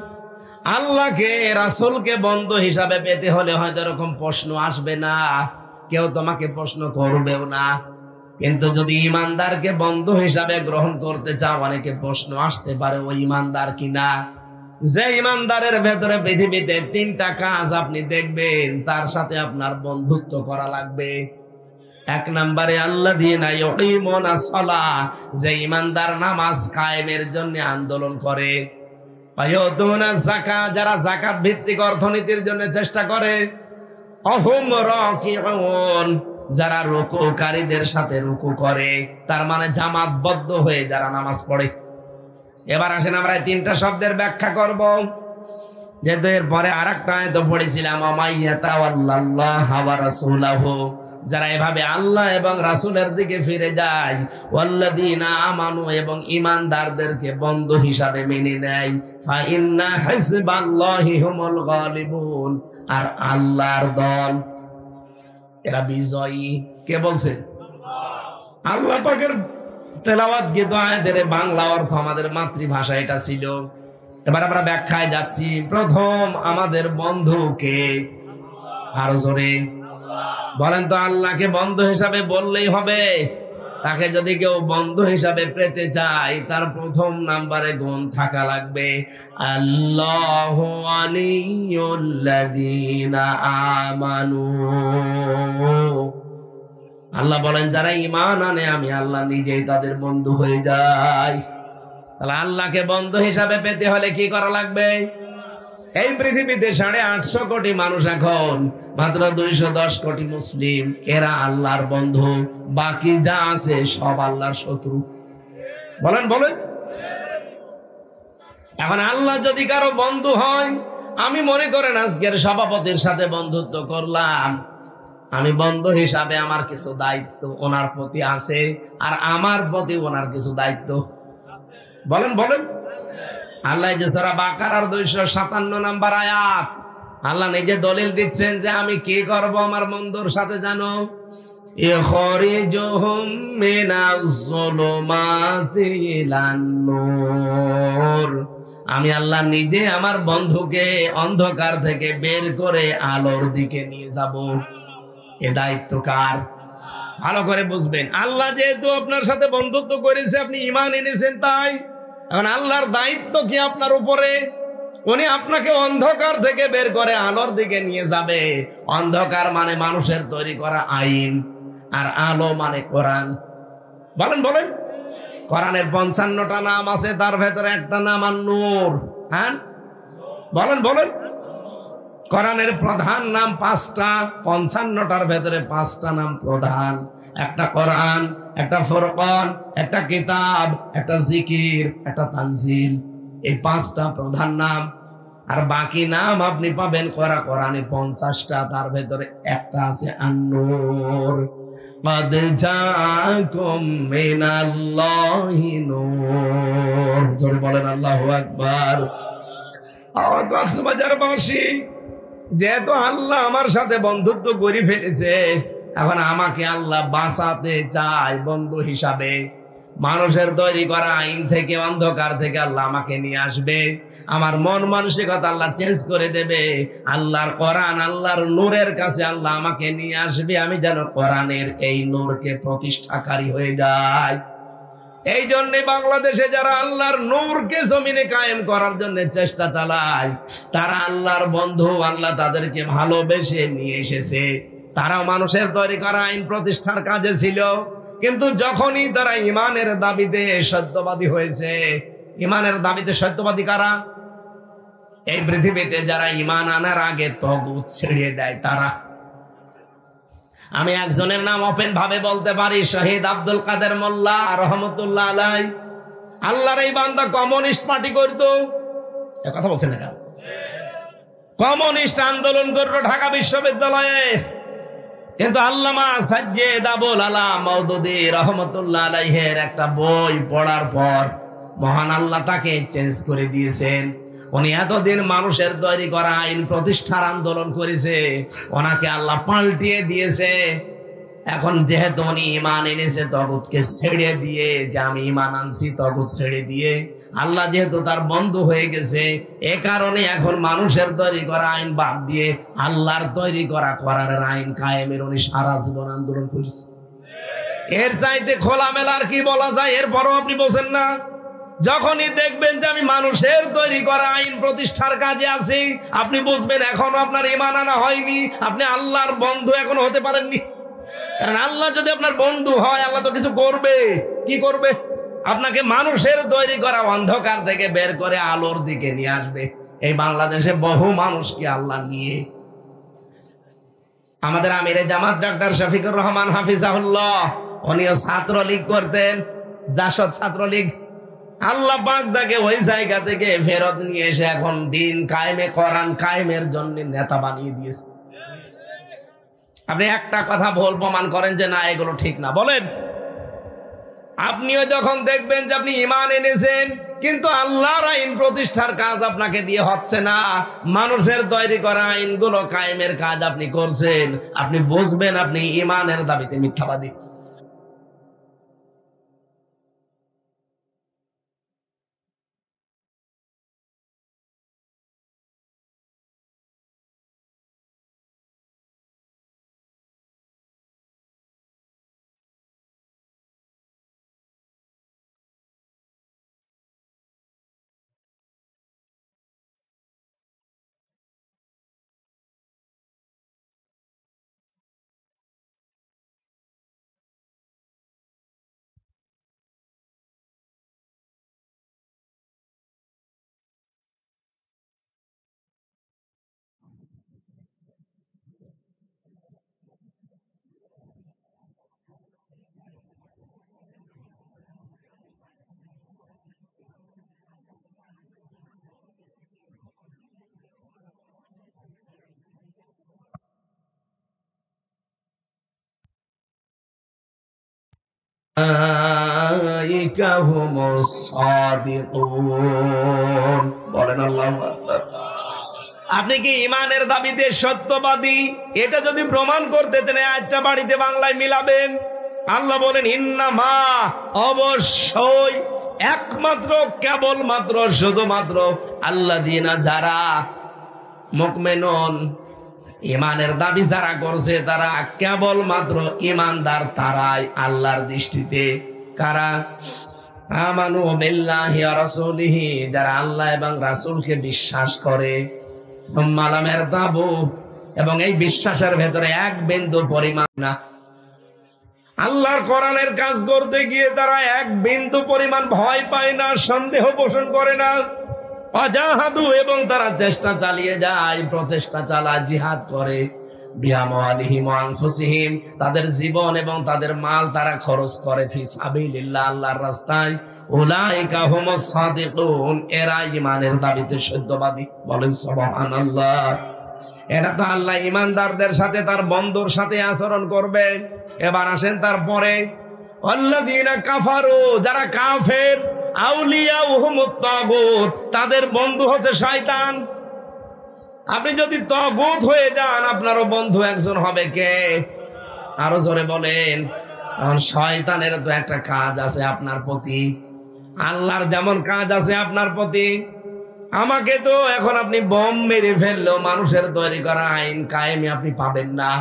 আল্লাহকে, রাসূলকে বন্ধু হিসাবে পেতে হলে হয়তো এরকম প্রশ্ন আসবে না, কেউ তোমাকে প্রশ্ন করবেও না। কিন্তু যদি ঈমানদারকে বন্ধু হিসাবে গ্রহণ করতে চাও, অনেকে প্রশ্ন আসতে পারে ওই ঈমানদার কিনা। যে ঈমানদারের ভেতরে পৃথিবীতে 3টা কাজ আপনি দেখবেন, তার সাথে আপনার বন্ধুত্ব করা লাগবে। 1 নম্বরে আল্লাযীনা ইউকিমুনাস সালাহ, যে ঈমানদার নামাজ কায়েমের জন্য আন্দোলন করে। ওয়া ইউতুনাজ যাকাত, যারা যাকাত ভিত্তিক অর্থনীতির জন্য চেষ্টা করে। অহুম রাকিউন, যারা রুকুকারীদের সাথে রুকু করে, তার মানে জামাতবদ্ধ হয়ে যারা নামাজ পড়ে। এবার আসেন আমরা এই 3টা শব্দের ব্যাখ্যা করব, যেহেতু এর পরে আরেকটা আয়াত পড়েছিলাম, ওয়ামাইয়াতাওয়াল্লাল্লাহা ওয়া রাসূলাহু, যারা এভাবে আল্লাহ এবং রাসূলের দিকে ফিরে যায়, ওয়াল্লাযীনা আমানু, এবং ঈমানদারদেরকে বন্ধু হিসাবে মেনে নেয়, ফা ইন্না হিজবাল্লাহি হুমুল গালিবুন, আর আল্লাহর দল এরা বিজয়ী। কে বলছে? আল্লাহ পাকের তেলাওয়াত গীত আয়াতের বাংলা অর্থ আমাদের মাতৃভাষা এটা ছিল। এবার আমরা ব্যাখ্যায় যাচ্ছি। প্রথম আমাদের বন্ধুকে, আরো জোরে বলেন তো, আল্লাহকে বন্ধু হিসাবে বললেই হবে? তাকে যদি কেউ বন্ধু হিসাবে পেতে চায়, তার প্রথম নাম্বারে গুণ থাকা লাগবে আল্লাহু ওয়ালিয়ুল্লাযীনা আমানু। আল্লাহ বলেন যারা ঈমান আনে আমি আল্লাহ নিজেই তাদের বন্ধু হয়ে যাই। তাহলে আল্লাহকে বন্ধু হিসাবে পেতে হলে কি করা লাগবে? এই পৃথিবীতে 850 কোটি মানুষ, এখন মাত্র 210 কোটি মুসলিম, এরা আল্লাহর বন্ধু। বাকি যা আছে সব আল্লাহর শত্রু। বলেন বলেন। এখন আল্লাহ যদি কারো বন্ধু হয়, আমি মনে করেন আজকের সভাপতির সাথে বন্ধুত্ব করলাম, আমি বন্ধু হিসাবে আমার কিছু দায়িত্ব ওনার প্রতি আছে, আর আমার প্রতি ওনার কিছু দায়িত্ব। বলেন বলেন। আল্লাহ যে সূরা বাকারার 257 নম্বর আয়াত, আল্লাহ নিজে দলিল দিচ্ছেন যে আমি কি করব আমার বন্ধুর সাথে জানো? ইখরিজুহুম মিনাজ যুলুমাতি ইলান নূর। আমি আল্লাহ নিজে আমার বন্ধুকে অন্ধকার থেকে বের করে আলোর দিকে নিয়ে যাব। এ দায়িত্ব কার? ভালো করে বুঝবেন। আল্লাহ যেহেতু আপনার সাথে বন্ধুত্ব করেছে, আপনি ঈমান এনেছেন, তাই এখন আল্লাহর দায়িত্ব কি আপনার উপরে? উনি আপনাকে অন্ধকার থেকে বের করে আলোর দিকে নিয়ে যাবে। অন্ধকার মানে মানুষের তৈরি করা আইন, আর আলো মানে কোরআন। বলেন বলেন। কোরআনের 55টা নাম আছে, তার ভেতরে একটা নাম নূর। হ্যাঁ বলেন বলেন। কোরআনের প্রধান নাম 5টা, 55টার ভেতরে 5টা নাম প্রধান। একটা কোরআন, একটা ফুরকান, একটা কিতাব, একটা জিকির, একটা তানজিল। এই 5টা প্রধান নাম। আর বাকি নাম আপনি পাবেন কোরআনে 50টা, তার ভেতরে একটা আছে আন-নূর। قد جاءكم من الله نور। জোরে বলেন আল্লাহু আকবার। কক্সবাজারবাসী, যেহেতু আল্লাহ আমার সাথে বন্ধুত্ব করে ফেলেছে, এখন আমাকে আল্লাহ বাঁচাতে চায় বন্ধু হিসাবে। মানুষের তৈরি করা আইন থেকে, অন্ধকার থেকে আল্লাহ আমাকে নিয়ে আসবে। আমার মন মানসিকতা আল্লাহ চেঞ্জ করে দেবে। আল্লাহর কোরআন, আল্লাহর নূরের কাছে আল্লাহ আমাকে নিয়ে আসবে। আমি যেন কোরআনের এই নূরকে প্রতিষ্ঠাকারী হয়ে যাই। এই জন্য বাংলাদেশে যারা আল্লাহর নূরকে জমিনে কায়েম করার জন্য চেষ্টা চালায়, তারা আল্লাহর বন্ধু। আল্লাহ তাদেরকে ভালোবেসে নিয়ে এসেছে। তারাও মানুষের তৈরি করা আইন প্রতিষ্ঠার কাজে ছিল, কিন্তু যখনই তারা ঈমানের দাবিতে সত্যবাদী হয়েছে। ঈমানের দাবিতে সত্যবাদী কারা? এই পৃথিবীতে যারা ঈমান আনার আগে তাগুত ছেড়ে দেয় তারা। আমি একজনের নাম ওপেন ভাবে বলতে পারি, শহীদ আব্দুল কাদের মোল্লা রহমতুল্লাহ আলাই। আল্লাহর এই বান্দা কমিউনিস্ট পার্টি করতো। কথা বলছেন না? কমিউনিস্ট আন্দোলন করলো ঢাকা বিশ্ববিদ্যালয়ে, কিন্তু আল্লামা সাজ্জেদ আবুল আলা মওদুদী রহমতুল্লাহ আলাইহির একটা বই পড়ার পর মহান আল্লাহ তাকে চেঞ্জ করে দিয়েছেন। উনি এতদিন মানুষের তৈরি করা আইন প্রতিষ্ঠার আন্দোলন করেছে, ওনাকে আল্লাহ পাল্টিয়ে দিয়েছে। এখন যেহেতু উনি ঈমান এনেছে তাগুতকে ছেড়ে দিয়ে, যে আমি ঈমান আনছি তাগুত ছেড়ে দিয়ে, আল্লাহ যেহেতু তার বন্ধু হয়ে গেছে, এ কারণে এখন মানুষের তৈরি করা আইন বাদ দিয়ে আল্লাহর তৈরি করা কোরআনের আইন কায়েমের উনি সারা জীবন আন্দোলন করেছে। এর চাইতে খোলামেলা আর কি বলা যায়? এরপরও আপনি বোঝেন না? যখনই দেখবেন যে আমি মানুষের তৈরি করা আইন প্রতিষ্ঠার কাজে আছি, আপনি বুঝবেন এখনো আপনার ঈমান আনা হয়নি, আপনি আল্লাহর বন্ধু এখনো হতে পারেননি। কারণ আল্লাহ যদি আপনার বন্ধু হয়, আল্লাহ তো কিছু করবে। কি করবে? আপনাকে মানুষের তৈরি করা অন্ধকার থেকে বের করে আলোর দিকে নিয়ে আসবে। এই বাংলাদেশে বহু মানুষকে আল্লাহ নিয়ে, আমাদের আমিরে জামাত ডক্টর শফিকুর রহমান হাফিজাহুল্লাহ, উনিও ছাত্রলীগ করতেন, জাসদ ছাত্রলীগ। আল্লাহ পাক তাকে ওই জায়গা থেকে ফেরত নিয়ে এসে এখন দিন কায়েমে, কোরআন কায়েমের জন্য নেতা বানিয়ে দিয়েছে। আপনি একটা কথা ভুল প্রমাণ করেন যে না এগুলো ঠিক না, বলেন। আপনিও যখন দেখবেন যে আপনি ঈমান এনেছেন, কিন্তু আল্লাহর আইন প্রতিষ্ঠার কাজ আপনাকে দিয়ে হচ্ছে না, মানুষের তৈরি করা আইনগুলো কায়েমের কাজ আপনি করছেন, আপনি বুঝবেন আপনি ঈমানের দাবিতে মিথ্যাবাদী। উলাইকা হুমুস সাদিকুন। বলেন আল্লাহু আকবার। আপনি কি ইমানের দাবিতে সত্যবাদী? এটা যদি প্রমাণ করতে তেন একটা বাড়িতে বাংলায় মিলাবেন। আল্লাহ বলেন ইন্নামা, অবশ্যই, একমাত্র, কেবলমাত্র, শুধুমাত্র আল্লাযীনা, যারা মুমিনুন, ইমানের দাবি যারা করছে তারা কেবলমাত্র ইমানদার, তারাই আল্লাহর দৃষ্টিতে। কারা? আমানু বিল্লাহি ওয়া রাসূলিহি, যারা আল্লাহ এবং রাসূলকে বিশ্বাস করে। সুম্মা লাম ইয়ারতাবু, এবং এই বিশ্বাসের ভেতরে এক বিন্দু পরিমাণ না, আল্লাহর কোরআনের কাজ করতে গিয়ে তারা এক বিন্দু পরিমাণ ভয় পায় না, সন্দেহ পোষণ করে না। ওয়াজাহাদু, এবং তারা চেষ্টা চালিয়ে যায়, প্রচেষ্টা চালায়, জিহাদ করে। বিআমওয়ালিহিম ওয়া আনফুসিহিম, তাদের জীবন এবং তাদের মাল তারা খরচ করে ফি সাবিলিল্লাহ, আল্লাহর রাস্তায়। উলাইকা হুমুস সাদিকুন, এরা ঈমানের দাবিতে সত্যবাদী। বলেন সুবহানাল্লাহ। এরা তো আল্লাহ ঈমানদারদের সাথে, তার বন্ধুর সাথে আচরণ করবে। এবার আসেন তারপরে, আল্লাযীনা কাফারু, যারা কাফের, আউলিয়াউহুমুত তাগুত, তাদের বন্ধু হচ্ছে শয়তান। আপনি যদি তাগুত হয়ে যান, আপনারও বন্ধু একজন হবে কে? আরো জোরে বলেন। এখন শয়তানের তো একটা কাজ আছে আপনার প্রতি, আল্লাহর যেমন কাজ আছে আপনার প্রতি। আমাকে তো এখন আপনি বোম মেরে ফেললেও মানুষের তৈরি করা আইন কায়েমে আপনি পাবেন না।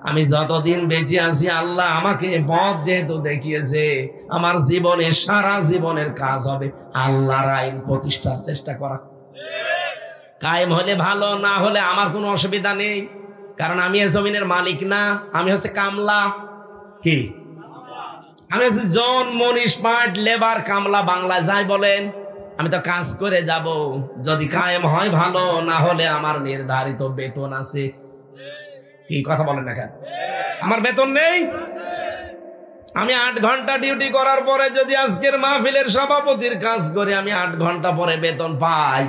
আমি যতদিন বেঁচে আছি, আল্লাহ আমাকে পথ যেহেতু দেখিয়েছে, আমার জীবনে, সারা জীবনের কাজ হবে আল্লাহর আইন প্রতিষ্ঠার চেষ্টা করা। কায়েম হলে ভালো, না হলে আমার কোনো অসুবিধা নেই, কারণ আমি এই জমিনের মালিক না, আমি হচ্ছে কামলা। কি? আমি হচ্ছে জন, মনীষ, পাট, লেবার, কামলা, বাংলায় যাই বলেন। আমি তো কাজ করে যাব, যদি কায়েম হয় ভালো, না হলে আমার নির্ধারিত বেতন আছে। কি কথা বলেন না কেন? আমার বেতন নেই। আমি 8 ঘন্টা ডিউটি করার পরে যদি আজকের মাহফিলের সভাপতির কাজ করে আমি 8 ঘন্টা পরে বেতন পাই,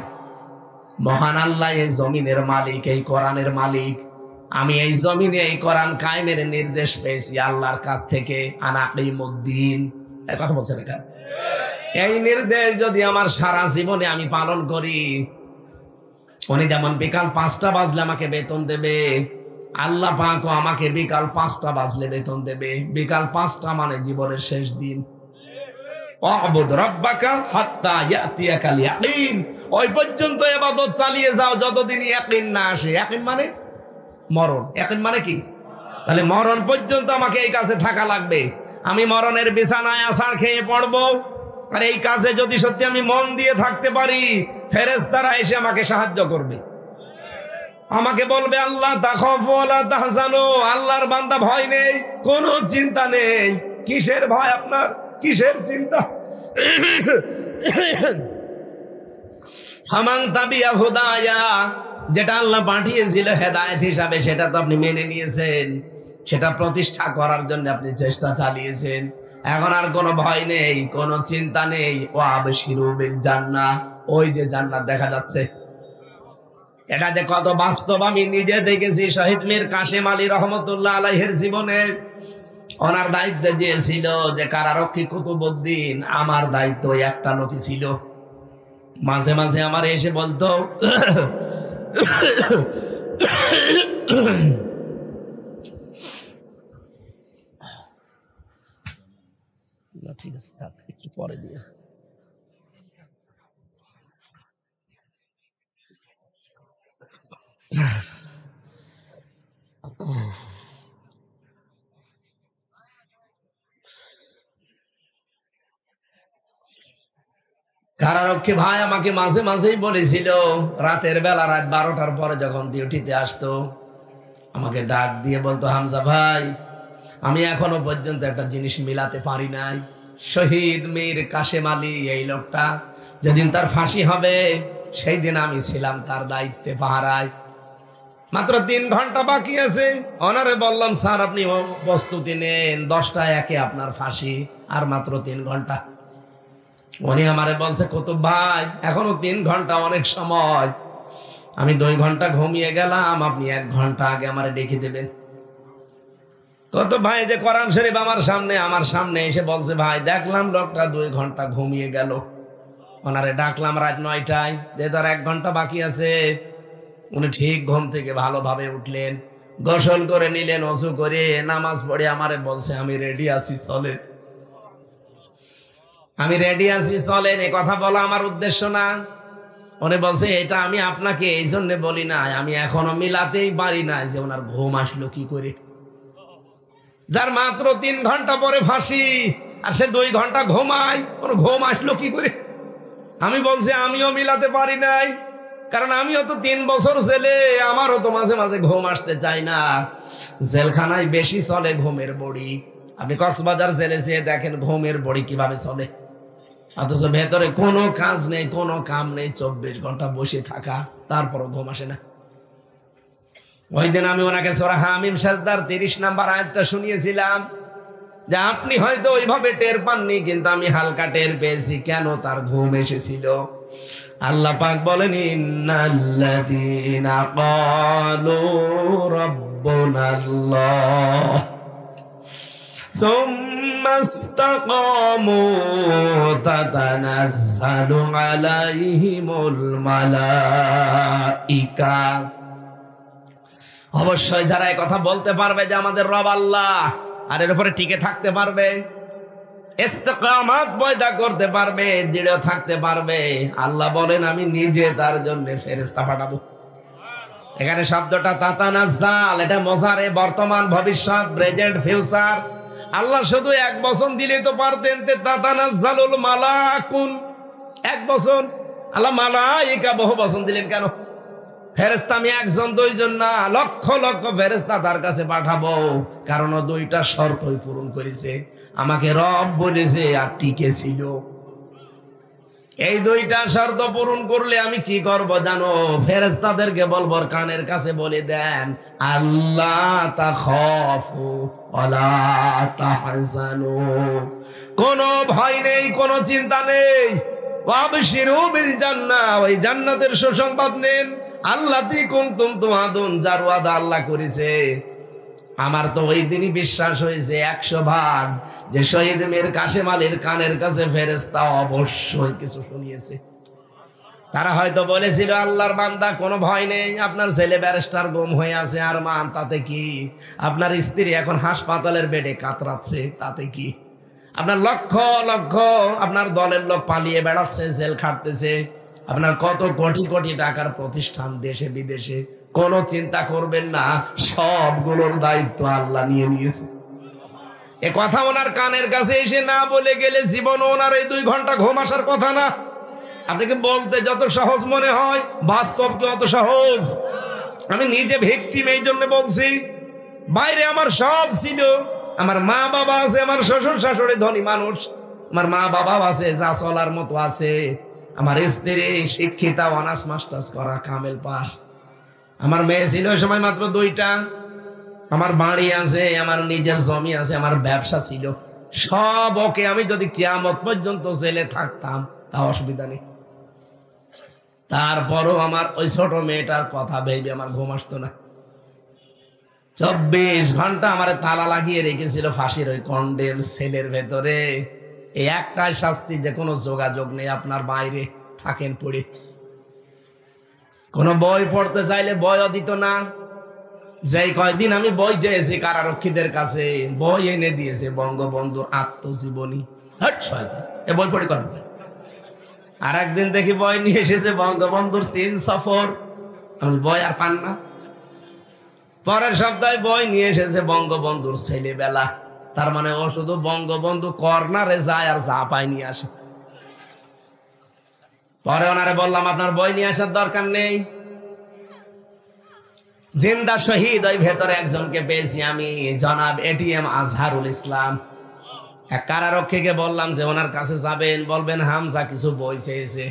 মহান আল্লাহ এই জমিনের মালিক, এই কোরআনের মালিক। আমি এই জমিনে এই কোরআন কায়েমের নির্দেশ পেয়েছি আল্লাহর কাছ থেকে, আনাকিমুদ্দিন। এই কথা বলছেন না কেন? এই নির্দেশ যদি আমার সারা জীবনে আমি পালন করি, উনি যেমন বিকাল 5টা বাজলে আমাকে বেতন দেবে, আল্লাহ পাকও আমাকে বিকাল 5টা বাজলে বেতন দেবে। বিকাল 5টা মানে জীবনের শেষ দিন। ওয়াবুদ রাব্বাকা হাত্তা ইয়াতিয়াকাল ইয়াকিন, ওই পর্যন্ত ইবাদত চালিয়ে যাও যতদিন ইয়াকিন না আসে। ইয়াকিন মানে মরণ। ইয়াকিন মানে কি? তাহলে মরণ পর্যন্ত আমাকে এই কাজে থাকা লাগবে। আমি মরণের বিছানায় আছাড় খেয়ে পড়বো, আর এই কাজে যদি সত্যি আমি মন দিয়ে থাকতে পারি, ফেরেশতারা এসে আমাকে সাহায্য করবে। আমাকে বলবে আল্লাহ তাখাফু ওয়ালা তাহজানু, আল্লাহর বান্দা ভয় নেই, কোনো চিন্তা নেই। কিসের ভয় আপনার? কিসের চিন্তা? ফামান তাবিয়া হুদায়া, যেটা আল্লাহ পাঠিয়েছিল হেদায়েত হিসাবে, সেটা তো আপনি মেনে নিয়েছেন, সেটা প্রতিষ্ঠা করার জন্য আপনি চেষ্টা চালিয়েছেন। এখন আর কোনো ভয় নেই, কোনো চিন্তা নেই। ওয়াবশিরু বিল জান্নাহ, ওই যে জান্নাত দেখা যাচ্ছে, এটা যে কত বাস্তব আমি নিজে দেখেছি। শহীদ মীর কাসেম আলী রহমতুল্লাহ আলাইহির জীবনে ওনার দায়িত্বে যে ছিল যে কারারক্ষী কুতুবউদ্দিন, আমার দায়িত্ব একটা লোকই ছিল। মাঝে মাঝে আমার এসে বলতো, ঠিক আছে থাক, একটু পরে দিয়ে। কারারক্ষী ভাই আমাকে মাঝে মাঝেই বলেছিল, রাতের বেলা, রাত 12টার পরে যখন ডিউটিতে আসতো, আমাকে ডাক দিয়ে বলতো, হামজা ভাই, আমি এখনো পর্যন্ত একটা জিনিস মিলাতে পারি নাই। শহীদ মীর কাসেম আলী, এই লোকটা যেদিন তার ফাঁসি হবে সেই দিন আমি ছিলাম তার দায়িত্বে, পাহারায়। মাত্র 3 ঘন্টা বাকি আছে। ওনারে বললাম, স্যার আপনি প্রস্তুতি নেন, 10টা 1 আপনার ফাঁসি, আর মাত্র 3 ঘন্টা। উনি আমারে বলছে, কুতুব ভাই এখনো 3 ঘন্টা, অনেক সময়। আমি 2 ঘন্টা ঘুমিয়ে গেলাম, আপনি 1 ঘন্টা আগে আমারে ডেকে দেবেন। কত ভাই যে কোরআন শরীফ আমার সামনে এসে বলছে, ভাই দেখলাম লোকটা 2 ঘন্টা ঘুমিয়ে গেল। ওনারে ডাকলাম রাত 9টায়, যে তার 1 ঘন্টা বাকি আছে। উনি ঠিক ঘুম থেকে ভালোভাবে উঠলেন, গোসল করে নিলেন, ওযু করে নামাজ পড়ে আমারে বলছে, আমি রেডি আছি চলেন। আমি রেডি আছি চলেন, এ কথা বলা আমার উদ্দেশ্য না। উনি বলছে, এটা আমি আপনাকে এই জন্য বলি না, আমি এখনো মিলাতেই পারি না যে ওনার ঘুম আসলো কি করে। যার মাত্র 3 ঘন্টা পরে ফাঁসি, আর সে 2 ঘন্টা ঘুমায়, ওর ঘুম আসলো কি করে। আমি বলছি আমিও মিলাতে পারি নাই, কারণ আমিও তো 3 বছর ছেলে, আমারও তো মাঝে মাঝে ঘুম আসতে চাই না। জেলখানায় বেশি চলে ঘুমের বড়ি। আপনি কক্সবাজার জেলে যেয়ে দেখেন ঘুমের বড়ি কিভাবে চলে, অথচ ভেতরে কোনো কাজ নেই, কোনো কাম নেই, 24 ঘন্টা বসে থাকা, তারপরও ঘুম আসে না। ওই দিন আমি ওনাকে সূরা হামিম সাজদার 30 নম্বর আয়াতটা শুনিয়েছিলাম, যে আপনি হয়তো ওইভাবে টের পাননি, কিন্তু আমি হালকা টের পেয়েছি কেন তার ঘুম এসেছিল। আল্লাহ পাক বলেন, ইন্নাল্লাযীনা ক্বালু রাব্বুনাল্লাহ সুম্মা ইসতাকামু তাতানাজ্জালু আলাইহিমুল মালাইকা। অবশ্যই যারা এই কথা বলতে পারবে যে আমাদের রব আল্লাহ, আর এর উপরে টিকে থাকতে পারবে, ইস্তিকামাত পয়দা করতে পারবে, দৃঢ় থাকতে পারবে, আল্লাহ বলেন আমি নিজে তার জন্য ফেরেশতা পাঠাবো। এখানে শব্দটা তাতানাজ্জাল, এটা মুজারে, বর্তমান, ভবিষ্যৎ, প্রেজেন্ট, ফিউচার। আল্লাহ শুধু 1 বচন দিলেই তো পারতেন, তাতানাজ্জালুল মালাকুন, 1 বচন। আল্লাহ মালাইকা বহু বচন দিলেন কেন? ফেরেশতা আমি 1 জন 2 জন না, লক্ষ লক্ষ ফেরেশতা তার কাছে পাঠাবো, কারণ ও 2টা শর্তই পূরণ করেছে। আমাকে রব বলেছে আর টিকে ছিল। এই 2টা শর্ত পূরণ করলে আমি কি করব জানো? ফেরেশতাদেরকে বলবো, কানের কাছে বলে দেন, আল্লাহ তাখাফু ওয়ালা তাহজানু, কোনো ভয় নেই, কোনো চিন্তা নেই। ওয়াবশিরু বিল জান্নাহ, ওই জান্নাতের সুসংবাদ নেন। আল্লাতী কুনতুম তুআদুন, যার ওয়াদা আল্লাহ করেছে। আমার তো ওই দিনই বিশ্বাস হয়েছে 100 ভাগ যে শহীদ মীর কাসেম আলীর কানের কাছে ফেরেশতা অবশ্যই কিছু শুনিয়েছে। তারা হয়তো বলেছিল, আল্লাহর বান্দা কোনো ভয় নেই, আপনার ছেলে ব্যারিস্টার গুম হয়ে আছে, আর মান তাতে কি? আপনার স্ত্রী এখন হাসপাতালের বেডে কাতরাচ্ছে, তাতে কি? আপনার লক্ষ লক্ষ আপনার দলের লোক পালিয়ে বেড়াচ্ছে, জেল খাটতেছে, আপনার কত কোটি কোটি টাকার প্রতিষ্ঠান দেশে বিদেশে, কোনো চিন্তা করবেন না, সবগুলোর দায়িত্ব আল্লাহ নিয়ে নিয়েছে। এ কথা ওনার কানের কাছে এসে না বলে গেলে জীবন ওনার এই 2 ঘন্টা ঘুম আসার কথা না। আপনাকে বলতে যত সহজ মনে হয়, বাস্তব কি অত সহজ? আমি নিজে ভিকটিম, এই জন্য বলছি। বাইরে আমার সব ছিল, আমার মা বাবা আছে, আমার শ্বশুর শাশুড়ি ধনী মানুষ, আমার মা বাবা আছে, যা চলার মতো আছে, আমার স্ত্রী শিক্ষিতা, অনার্স মাস্টার্স করা, কামেল পাস। আমার মেয়ে ছিল ওই সময় মাত্র 2টা, আমার বাড়ি আছে, আমার নিজের জমি আছে, আমার ব্যবসা ছিল, সব ওকে। আমি যদি কিয়ামত পর্যন্ত জেলে থাকতাম তা অসুবিধা নেই। তারপরও আমার ওই ছোট মেয়েটার কথা ভেবে আমার ঘুম আসতো না। 24 ঘন্টা আমার তালা লাগিয়ে রেখেছিল ফাঁসির ওই কন্ডেম সেলের ভেতরে। এই একটাই শাস্তি, যে কোনো যোগাযোগ নেই, আপনার বাইরে থাকেন পড়ে। কোন বই পড়তে চাইলে বইও দিত না। যেই কয়দিন আমি বই চেয়েছি কারারক্ষীদের কাছে, বই এনে দিয়েছে বঙ্গবন্ধুর আত্মজীবনী। এ বই পড়ে করবে। আর একদিন দেখি বই নিয়ে এসেছে বঙ্গবন্ধুর চীন সফর, আমি বই আর পান না। পরের সপ্তাহে বই নিয়ে এসেছে বঙ্গবন্ধুর ছেলেবেলা। তার মানে ও শুধু বঙ্গবন্ধু কর্নারে যায় আর যা পায় নিয়ে আসে। পরে ওনারে বললাম, আপনার বই নিয়ে আসার দরকার নেই। জিন্দা শহীদ ওই ভেতরে একজনকে পেয়েছি আমি, জনাব এটিএম আজহারুল ইসলাম। এক কারারক্ষীকে বললাম যে ওনার কাছে যাবেন, বলবেন হামজা কিছু বই চেয়েছে।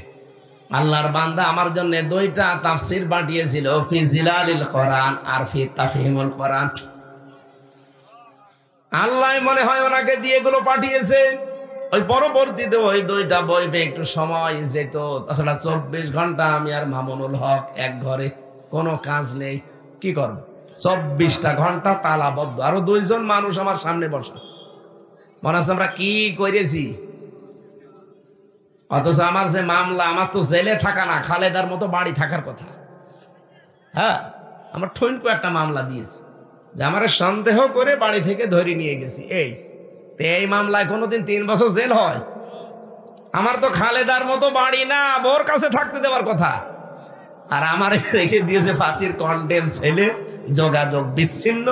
আল্লাহর বান্দা আমার জন্য 2টা তাফসির পাঠিয়েছিল, ফি জিলালিল কোরআন আর ফি তাফহিমুল কোরআন। আল্লাহ মনে হয় ওনাকে দিয়ে এগুলো পাঠিয়েছে। ওই পরবর্তীতে ওই 2টা বই পেয়ে একটু সময় যেত। তাছাড়া 24 ঘন্টা আমি আর মামুনুল হক এক ঘরে, কোনো কাজ নেই, কি করব? 24টা ঘন্টা তালাবদ্ধ, আরো 2 জন মানুষ আমার সামনে বসা। মনে হচ্ছে আমরা কি করেছি। অথচ আমার যে মামলা, আমার তো জেলে থাকা না, খালেদার মতো বাড়ি থাকার কথা। হ্যাঁ, আমার ঠনকো একটা মামলা দিয়েছে যে আমার সন্দেহ করে বাড়ি থেকে ধরে নিয়ে গেছি। এই মামলায় কোনোদিন 3 বছর জেল হয়? আমার তো খালেদার মতো বাড়ি না, বোর কাছে থাকতে দেওয়ার কথা। আর আমার রেখে দিয়েছে ফাঁসির কন্ডেম ছেলে, যোগাযোগ বিচ্ছিন্ন।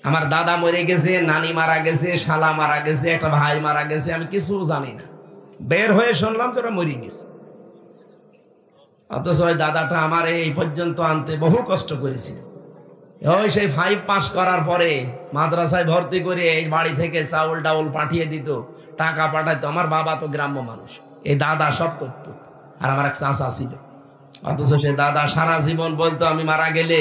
আমার দাদা মরে গেছে, নানি মারা গেছে, শালা মারা গেছে, একটা ভাই মারা গেছে, আমি কিছু জানি না। বের হয়ে শুনলাম তোরা মরে গেছে। অথচ ওই দাদাটা আমার এই পর্যন্ত আনতে বহু কষ্ট করেছিল। ওই সেই 5 পাস করার পরে মাদ্রাসায় ভর্তি করে এই বাড়ি থেকে চাউল টাউল পাঠিয়ে দিত, টাকা পাঠাইতো। আমার বাবা তো গ্রাম্য মানুষ, এই দাদা সব করত। আর আমার এক চাচা ছিল। অথচ সে দাদা সারা জীবন বলতো আমি মারা গেলে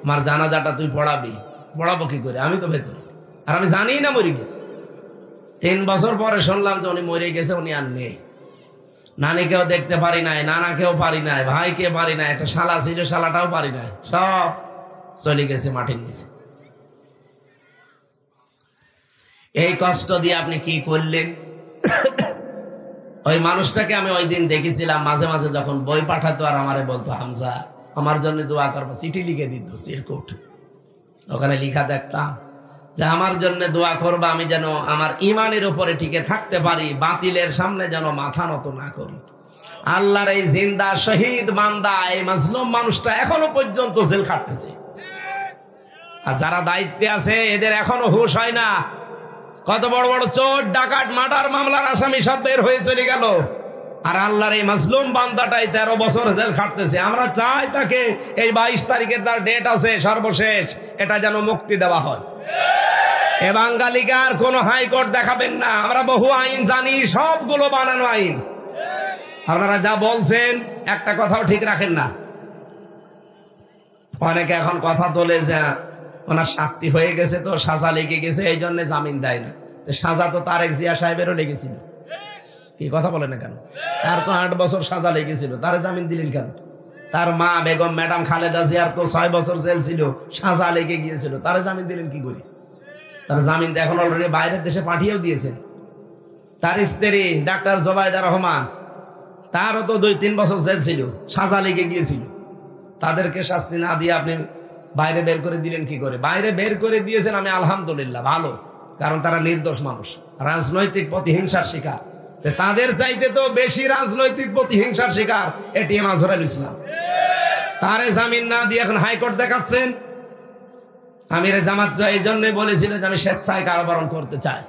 আমার জানাজাটা তুই পড়াবি। পড়াবো কি করে, আমি তো ভেতরে, আর আমি জানি না মরে গেছে। 3 বছর পরে শুনলাম যে উনি মরে গেছে, উনি আর নেই। নানিকেও দেখতে পারি নাই, নানাকেও পারি নাই, ভাইকে পারি নাই, একটা শালা ছিল, শালাটাও পারি নাই, সব চলে গেছে মাটির নিচে। এই কষ্ট দিয়ে আপনি কি করলেন? ওই মানুষটাকে আমি ওই দিন দেখেছিলাম, মাঝে মাঝে যখন বই পাঠাতো আর আমারে বলতো হামজা আমার জন্য দোয়া করবা, চিঠি লিখে দিত সিরকুট, ওখানে লিখা দেখতাম যে আমার জন্য দোয়া করবা, আমি যেন আমার ইমানের উপরে টিকে থাকতে পারি, বাতিলের সামনে যেন মাথা নত না করি। আল্লাহর এই জিন্দা শহীদ বান্দা, এই মাজলুম মানুষটা এখনো পর্যন্ত জেল খাটতেছে। আর যারা দায়িত্বে আছে এদের এখনো হুঁশ হয় না। কত বড় বড় চোর ডাকাত মার্ডার মামলার আসামি সব বের হয়ে চলে গেল, আর আল্লাহর এই মাজলুম বান্দাটাই 13 বছর জেল খাটতেছে। আমরা চাই তাকে এই 22 তারিখের তার ডেট আছে সর্বশেষ, এটা যেন মুক্তি দেওয়া হয়। এ বাঙালিকে আর কোন হাইকোর্ট দেখাবেন না, আমরা বহু আইন জানি, সবগুলো বানানো আইন। আপনারা যা বলছেন একটা কথাও ঠিক রাখেন না। অনেকে এখন কথা তোলে যে ওনার শাস্তি হয়ে গেছে, তো সাজা লেগে গেছে, এই জন্য জামিন দেয় না। সাজা তো তারেক জিয়া সাহেবেরও লেগেছিল। কি কথা বলে না কেন? তার তো 8 বছর সাজা লেগেছিল, তারে জামিন দিলেন কেন? তার মা বেগম ম্যাডাম খালেদা জিয়ার তো 6 বছর জেল ছিল, সাজা লেগে গিয়েছিল, তারে জামিন দিলেন কি করে? তার জামিন তো এখন অলরেডি বাইরের দেশে পাঠিয়েও দিয়েছেন। তার স্ত্রী ডাক্তার জোবাইদা রহমান, তারও তো 2-3 বছর জেল ছিল, সাজা লেগে গিয়েছিল। তাদেরকে শাস্তি না দিয়ে আপনি বাইরে বের করে দিলেন কি করে? বাইরে বের করে দিয়েছেন, আমি আলহামদুলিল্লাহ, ভালো, কারণ তারা নির্দোষ মানুষ, রাজনৈতিক প্রতিহিংসার শিকার। তাদের চাইতে তো বেশি রাজনৈতিক প্রতিহিংসার শিকার এটিএম আজহারুল ইসলাম। তারে জামিন না দিয়ে এখন হাইকোর্ট দেখাচ্ছেন। আমিরে জামাতরা এই জন্যই বলেছিল যে আমি স্বেচ্ছায় কারাবরণ করতে চাই।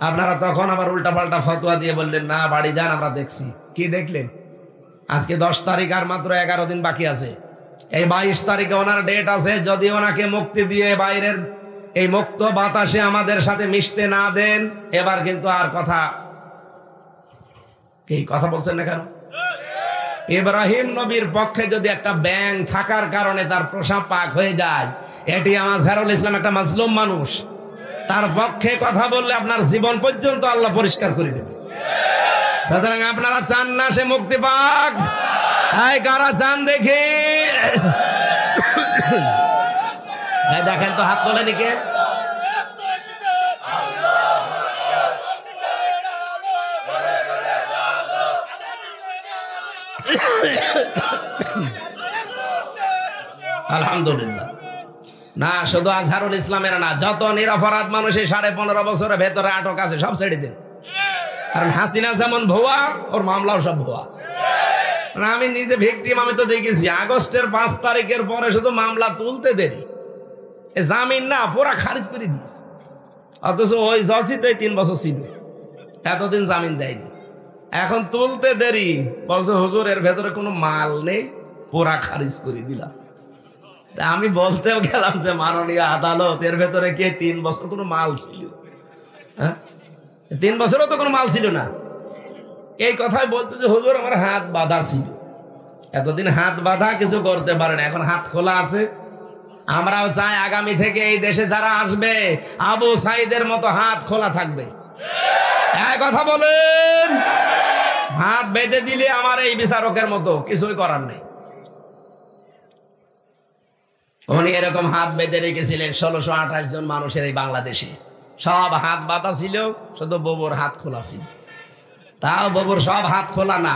আপনারা তখন আবার উল্টাপাল্টা ফতোয়া দিয়ে বললেন না, বাড়ি যান, আমরা দেখছি। কি দেখলেন? আজকে 10 তারিখ, আর মাত্র 11 দিন বাকি আছে। এই 22 তারিখে ওনার ডেট আছে। যদি ওনাকে মুক্তি দিয়ে বাইরের এই মুক্ত বাতাসে আমাদের সাথে মিশতে না দেন, এবার কিন্তু আর কথা কি কথা বলছেন না কেন? ইব্রাহিম নবীর পক্ষে যদি একটা ব্যাং থাকার কারণে তার প্রসাব পাক হয়ে যায়, এটি আমার আজহারুল ইসলাম একটা মাজলুম মানুষ, তার পক্ষে কথা বললে আপনার জীবন পর্যন্ত আল্লাহ পরিষ্কার করে দেবে। সুতরাং আপনারা চান না সে মুক্তি পাক? কারা চান দেখি? দেখেন তো, হাত তোলেনি কে? আলহামদুলিল্লাহ। না, শুধু আজহারুল ইসলামের না, যত নিরপরাধ মানুষ 15.5 বছরের ভেতরে আটক আছে সব ছেড়ে দিন। কারণ হাসিনা যেমন ভুয়া, ওর মামলাও সব ভুয়া। আমি নিজে ভিকটিম, আমি তো দেখেছি আগস্টের 5 তারিখের পরে শুধু মামলা তুলতে দেরি, জামিন না পুরা খারিজ করে দিয়েছে। অথচ ওই জজই তো 3 বছর ছিল, এতদিন জামিন দেয়নি। এখন তুলতে দেরি, বলছে হুজুর এর ভেতরে কোনো মাল নেই, পুরা খারিজ করে দিলাম। আমি বলতেও গেলাম যে মাননীয় আদালত, এর ভেতরে কে 3 বছর কোনো মাল ছিল? হ্যাঁ, 3 বছরও তো কোনো মাল ছিল না। এই কথাই বলতো যে হুজুর আমার হাত বাঁধা ছিল, এতদিন হাত বাঁধা, কিছু করতে পারে না, এখন হাত খোলা আছে। আমরাও চাই আগামী থেকে এই দেশে যারা আসবে আবু সাইদের মতো হাত খোলা থাকবে। কথা বলেন, হাত বেঁধে দিলে আমার এই বিচারকের মতো কিছুই করার নেই। উনি এরকম হাত বেঁধে রেখেছিলেন 1628 জন মানুষের এই বাংলাদেশে। সব হাত বাঁধা ছিল, শুধু ববুর হাত খোলা ছিল। তাও ববুর সব হাত খোলা না,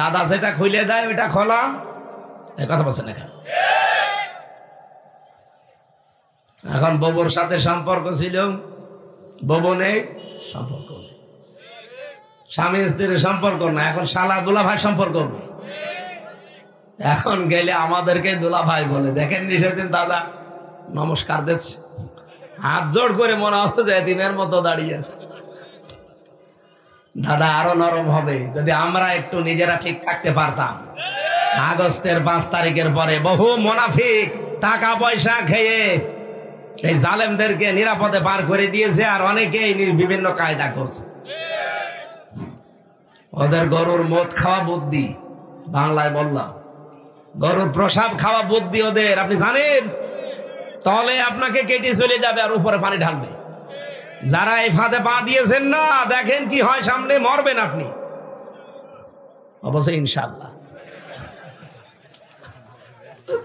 দাদা যেটা খুলে দেয় ওইটা খোলা। এই কথা বলছেন এখানে। এখন ববুর সাথে সম্পর্ক ছিল, ববু নেই, সম্পর্ক নেই। স্বামী স্ত্রীর সম্পর্ক না, এখন শালা দুলা ভাই সম্পর্ক নেই। এখন গেলে আমাদেরকে দুলা ভাই বলে। দেখেন সেদিন দাদা নমস্কার দিচ্ছে, হাত জোড় করে, মনে হচ্ছে যে এতিমের মতো দাঁড়িয়ে আছে। দাদা আরো নরম হবে যদি আমরা একটু নিজেরা ঠিক থাকতে পারতাম। আগস্টের 5 তারিখের পরে বহু মুনাফিক টাকা পয়সা খেয়ে এই জালেমদেরকে নিরাপদে পার করে দিয়েছে, আর অনেকেই বিভিন্ন কায়দা করছে। ওদের গরুর মদ খাওয়া বুদ্ধি, বাংলায় বললাম, গরুর প্রসাব খাওয়া বুদ্ধি ওদের। আপনি জানেন তলে আপনাকে কেটে চলে যাবে আর উপরে পানি ঢালবে। যারা এই ফাঁদে পা দিয়েছেন না, দেখেন কি হয় সামনে, মরবেন আপনি অবশ্যই ইনশাআল্লাহ।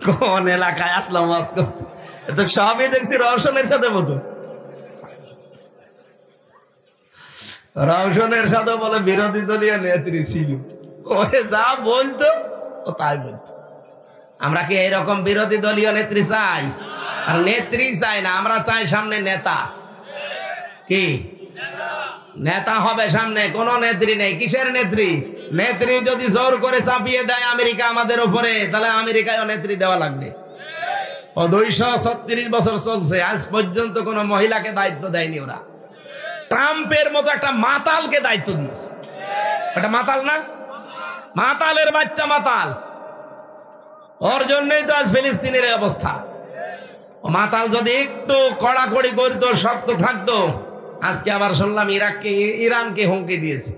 কোন এলাকায় আসলাম ওয়াজ করতে, তো সবই দেখছি রওশনের সাথে মতো। রওশনের সাথে বলে বিরোধী দলীয় নেত্রী ছিল, ওরে যা বলতো ও তাই বলতো। আমরা কি এইরকম বিরোধী দলীয় নেত্রী চাই? আর নেত্রী চাই না, আমরা চাই সামনে নেতা। কি নেতা হবে সামনে? কোন নেত্রী নেই। কিসের নেত্রী? নেত্রী যদি জোর করে চাপিয়ে দেয় আমেরিকা আমাদের উপরে, তাহলে আমেরিকায় নেত্রী দেওয়া লাগবে। ও 236 বছর চলছে, আজ পর্যন্ত কোন মহিলাকে দায়িত্ব দেয়নি ওরা। ট্রাম্পের মতো একটা মাতালকে দায়িত্ব দিয়েছে। এটা মাতাল না? মাতালের বাচ্চা মাতাল। ওর জন্যই তো আজ ফিলিস্তিনের অবস্থা। ও মাতাল যদি একটু কড়াকড়ি করতো, শক্ত থাকতো, আজকে আবার শুনলাম ইরানকে হুমকি দিয়েছে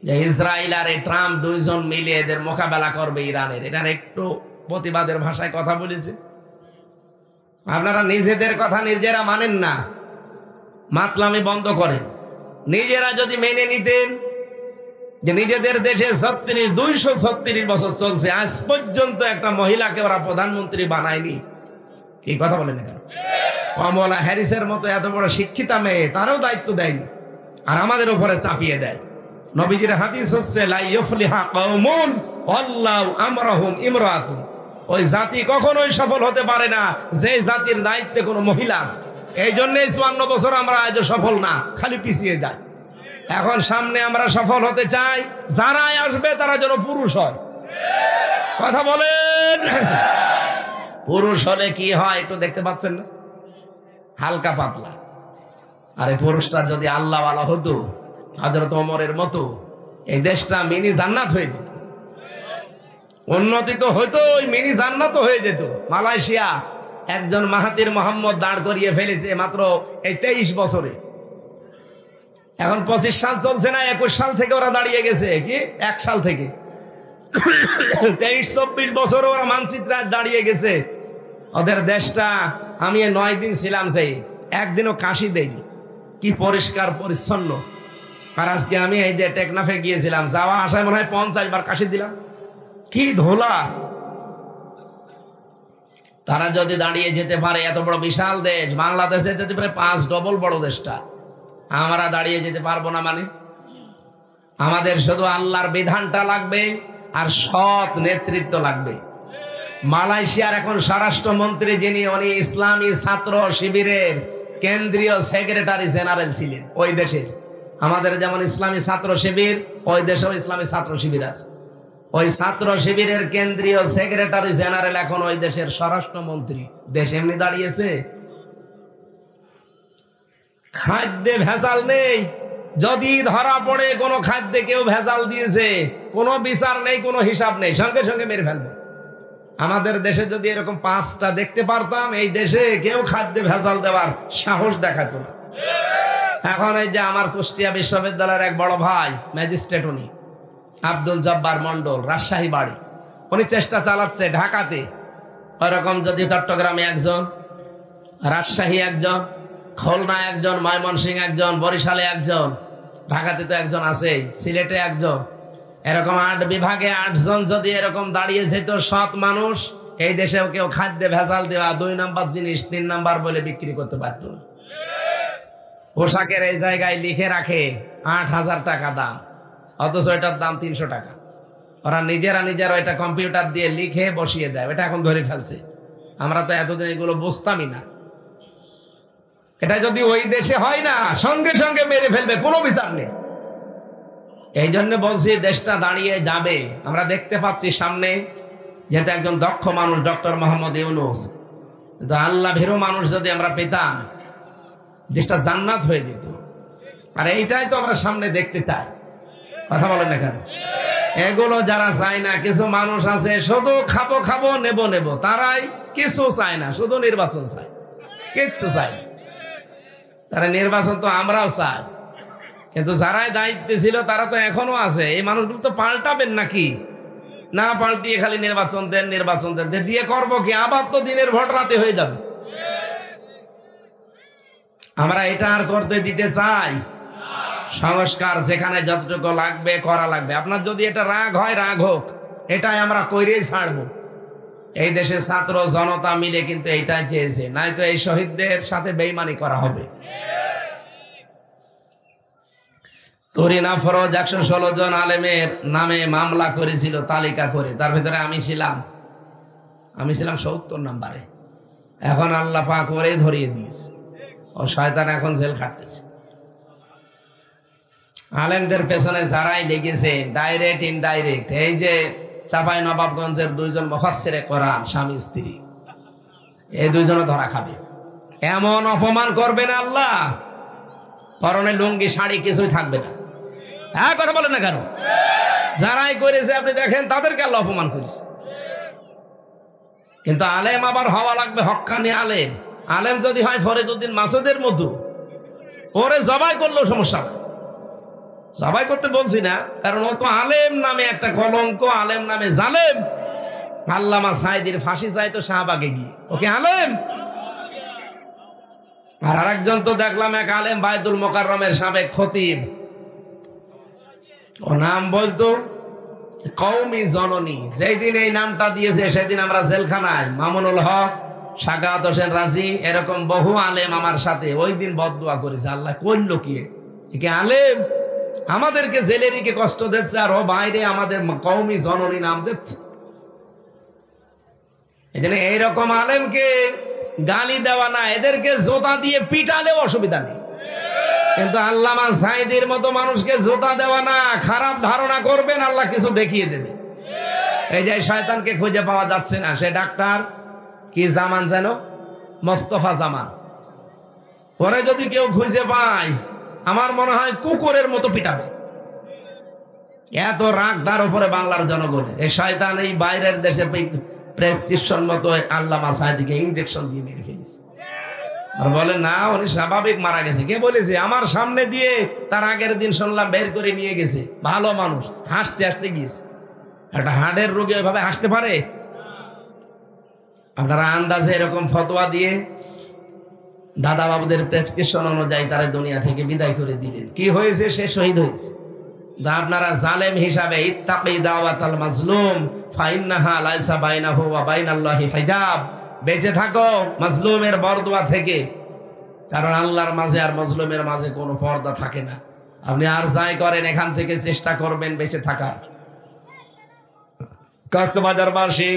যে ইসরায়েল আর এই ট্রাম্প দুইজন মিলে এদের মোকাবেলা করবে ইরানের। এটার একটু প্রতিবাদের ভাষায় কথা বলেছে। আপনারা নিজেদের কথা নিজেরা মানেন না, মাতলামি বন্ধ করেন। নিজেরা যদি মেনে নিতেন যে নিজেদের দেশে 236 বছর চলছে, আজ পর্যন্ত একটা মহিলাকে ওরা প্রধানমন্ত্রী বানায়নি। কি কথা বলেন এখানে? কমলা হ্যারিসের মতো এত বড় শিক্ষিতা মেয়ে, তারও দায়িত্ব দেয়নি, আর আমাদের উপরে চাপিয়ে দেয়। নবীজির হাদিস হচ্ছে লা ইফলিহা কওমুন আল্লাহু আমরাহুম ইমরাতুন। ওই জাতি কখনোই সফল হতে পারে না যে জাতির দায়িত্বে কোনো মহিলা আছে। এই জন্যই 54 বছর আমরা আজও সফল না, খালি পিছিয়ে যায়। এখন সামনে আমরা সফল হতে চাই, যারাই আসবে তারা যেন পুরুষ হয়। কথা বলেন। পুরুষ হলে কি হয় একটু দেখতে পাচ্ছেন না? হালকা পাতলা। আরে পুরুষটা যদি আল্লাহওয়ালা হতো, হযরত ওমরের মতো, এই দেশটা মিনি জান্নাত হয়ে যেত। উন্নতি তো হইতো, ওই মিনি জান্নাত হয়ে যেত। মালয়েশিয়া একজন মাহাতির মোহাম্মদ দাঁড় করিয়ে ফেলেছে মাত্র এই 23 বছরে। এখন 25 সাল চলছে না, 21 সাল থেকে ওরা দাঁড়িয়ে গেছে। কি 1 সাল থেকে 23-24 বছর ওরা মানচিত্রে দাঁড়িয়ে গেছে। ওদের দেশটা, আমি 9 দিন ছিলাম, সেই একদিনও কাশি দেয়নি। কি পরিষ্কার পরিচ্ছন্ন। আর আজকে আমি এই যে টেকনাফে গিয়েছিলাম, যাওয়া আসায় মনে হয় 50 বার কাশি দিলাম। কি ধোলা। তারা যদি দাঁড়িয়ে যেতে পারে, এত বড় বিশাল দেশ, বাংলাদেশে যেতে পারে 5 ডবল বড় দেশটা, আমরা দাঁড়িয়ে যেতে পারবো না? মানে আমাদের শুধু আল্লাহর বিধানটা লাগবে আর সৎ নেতৃত্ব লাগবে। মালয়েশিয়ার এখন স্বরাষ্ট্রমন্ত্রী যিনি, উনি ইসলামী ছাত্র শিবিরের কেন্দ্রীয় সেক্রেটারি জেনারেল ছিলেন ওই দেশের। আমাদের যেমন ইসলামী ছাত্র শিবির, ওই দেশেও ইসলামী ছাত্র শিবির আছে। ওই ছাত্র শিবিরের কেন্দ্রীয় সেক্রেটারি জেনারেল এখন ওই দেশের স্বরাষ্ট্রমন্ত্রী। দেশ এমনি দাঁড়িয়েছে। খাদ্যে ভেজাল নেই। যদি ধরা পড়ে কোনো খাদ্যে কেউ ভেজাল দিয়েছে, কোনো বিচার নেই, কোনো হিসাব নেই, সঙ্গে সঙ্গে মেরে ফেলবে। আমাদের দেশে যদি এরকম 5টা দেখতে পারতাম, এই দেশে কেউ খাদ্যে ভেজাল দেওয়ার সাহস দেখাতো না। এখন এই যে আমার কুষ্টিয়া বিশ্ববিদ্যালয়ের এক বড় ভাই ম্যাজিস্ট্রেট, উনি আব্দুল জব্বার মন্ডল, রাজশাহী বাড়ি, উনি চেষ্টা চালাচ্ছে ঢাকাতে ওরকম যদি চট্টগ্রামে একজন, রাজশাহী একজন, খুলনা একজন, ময়মনসিংহ একজন, বরিশালে একজন, ঢাকাতে তো একজন আছে, সিলেটে একজন, এরকম 8 বিভাগে 8 জন যদি এরকম দাঁড়িয়ে যেত সৎ মানুষ, এই দেশেও কেউ খাদ্যে ভেজাল দেওয়া 2 নাম্বার জিনিস 3 নাম্বার বলে বিক্রি করতে পারত না। পোশাকের এই জায়গায় লিখে রাখে 8,000 টাকা দাম, অথচ এটার দাম 300 টাকা। ওরা নিজেরা এটা কম্পিউটার দিয়ে লিখে বসিয়ে দেয়, এটা এখন ধরে ফেলছে। আমরা তো এতদিন এগুলো বুঝতামই না। এটা যদি ওই দেশে হয় না, সঙ্গে সঙ্গে মেরে ফেলবে, কোনো বিচার নেই। এই জন্য বলছি দেশটা দাঁড়িয়ে যাবে। আমরা দেখতে পাচ্ছি সামনে, যেহেতু একজন দক্ষ মানুষ ডক্টর মোহাম্মদ ইউনূস, কিন্তু আল্লাহ ভীরু মানুষ যদি আমরা পেতাম, দেশটা জান্নাত হয়ে যেত। আর এইটাই তো আমরা সামনে দেখতে চাই। কথা বলেন না কেন? এগুলো যারা চায় না, কিছু মানুষ আছে শুধু খাবো খাবো নেবো নেবো, তারাই কিছু চায় না, শুধু নির্বাচন চায়, কিচ্ছু চায় না। তারা নির্বাচন তো আমরাও চাই, কিন্তু যারাই দায়িত্বে ছিল তারা তো এখনো আছে। এই মানুষগুলো তো পাল্টাবেন নাকি? না পাল্টিয়ে খালি নির্বাচন দেন নির্বাচন দেন, দিয়ে করবো কি? আবার তো দিনের ভোট রাতে হয়ে যাবে। আমরা এটা আর করতে দিতে চাই? সংস্কার যেখানে যতটুকু লাগবে করা লাগবে। আপনার যদি এটা রাগ হয়, রাগ হোক, এটাই আমরা কইরেই ছাড়বো। এই দেশে ছাত্র জনতা মিলে কিন্তু এইটাই চেয়েছে, নাই তো এই শহীদদের সাথে বেইমানি করা হবে। তরিনা ফরজ 116 জন আলেমের নামে মামলা করেছিল তালিকা করে, তার ভিতরে আমি ছিলাম 70 নম্বরে। এখন আল্লাহ পাক করে ধরিয়ে দিয়েছে, ও শয়তান এখন জেল খাটতেছে। আলেমদের পেছনে যারাই লেগেছে, ডাইরেক্ট ইনডাইরেক্ট, এই যে চাপাই নবাবগঞ্জের 2 জন মুফাসসিরে কোরআন স্বামী স্ত্রী, এই 2 জনও ধরা খাবে। এমন অপমান করবেন আল্লাহ, পরনে লুঙ্গি শাড়ি কিছুই থাকবে না। হ্যাঁ, কথা বলেন না কেন? যারাই করেছে আপনি দেখেন, তাদেরকে আল্লাহ অপমান করেছে। কিন্তু আলেম আবার হওয়া লাগবে হক্কানি আলেম। আলেম যদি হয় ফরিদউদ্দিন মাসুদের মতো, ওরে জবাই করলেও সমস্যা না। জবাই করতে বলছি না, কারণ ও তো আলেম নামে একটা কলঙ্ক, আলেম নামে জালেম। আল্লামা সাঈদীর ফাঁসি চাইতো শাহবাগে গিয়ে, ওকে আলেম। আর আরেকজন তো দেখলাম এক আলেম, বায়তুল মোকাররমের সাবেক খতিব, ও নাম বলতো কওমি জননী। যেই দিন এই নামটা দিয়েছে সেদিন আমরা জেলখানায়। মামুনুল হক, সাকাওয়াত হোসেন রাজি, এরকম বহু আলেম আমার সাথে ওই দিন বদদুয়া করেছে। আল্লাহ করলো কি? একে আলেম আমাদেরকে জেলে রেখে কষ্ট দিচ্ছে, আর ও বাইরে আমাদের কওমি জননী নাম দিচ্ছে। এই জন্য এইরকম আলেমকে গালি দেওয়া না, এদেরকে জোতা দিয়ে পিটালেও অসুবিধা নেই, কিন্তু আল্লামা সাঈদীর মতো মানুষকে জোতা দেওয়া না। খারাপ ধারণা করবেন, আল্লাহ কিছু দেখিয়ে দেবে। এই যে শয়তানকে খুঁজে পাওয়া যাচ্ছে না, সে ডাক্তার কি জামান যেন, মোস্তফা জামান, পরে যদি কেউ খুঁজে পায়, আমার মনে হয় কুকুরের মতো পিটাবে। এত রাগ তার উপরে বাংলার জনগণের। এই শয়তান এই বাইরের দেশে প্রেসক্রিপশন মতো আল্লামা সাঈদীকে ইনজেকশন দিয়ে মেরে ফেলেছে। আর বলে না, উনি স্বাভাবিক মারা গেছে। কে বলেছে? আমার সামনে দিয়ে তার আগের দিন শুনলাম বের করে নিয়ে গেছে। ভালো মানুষ, হাসতে হাসতে গিয়েছে। একটা হার্টের রোগী এভাবে হাসতে পারে? আপনারা আন্দাজে এরকম ফতোয়া দিয়ে দাদা বাবুদের প্রেসক্রিপশন অনুযায়ী তারা দুনিয়া থেকে বিদায় করে দিলেন। কি হয়েছে? সে শহীদ হয়েছে। আপনারা জালেম হিসাবে ইত্তাকি দাওয়াতাল মাজলুম ফাইন্নাহা লাইসা বাইনাহু ওয়া বাইনাল্লাহি হিজাব, বেঁচে থাকো মাজলুমের বরদোয়া থেকে, কারণ আল্লাহর মাঝে আর মাজলুমের মাঝে কোনো পর্দা থাকে না। আপনি আর যাই করেন, এখান থেকে চেষ্টা করবেন বেঁচে থাকার। কক্সবাজারবাসী,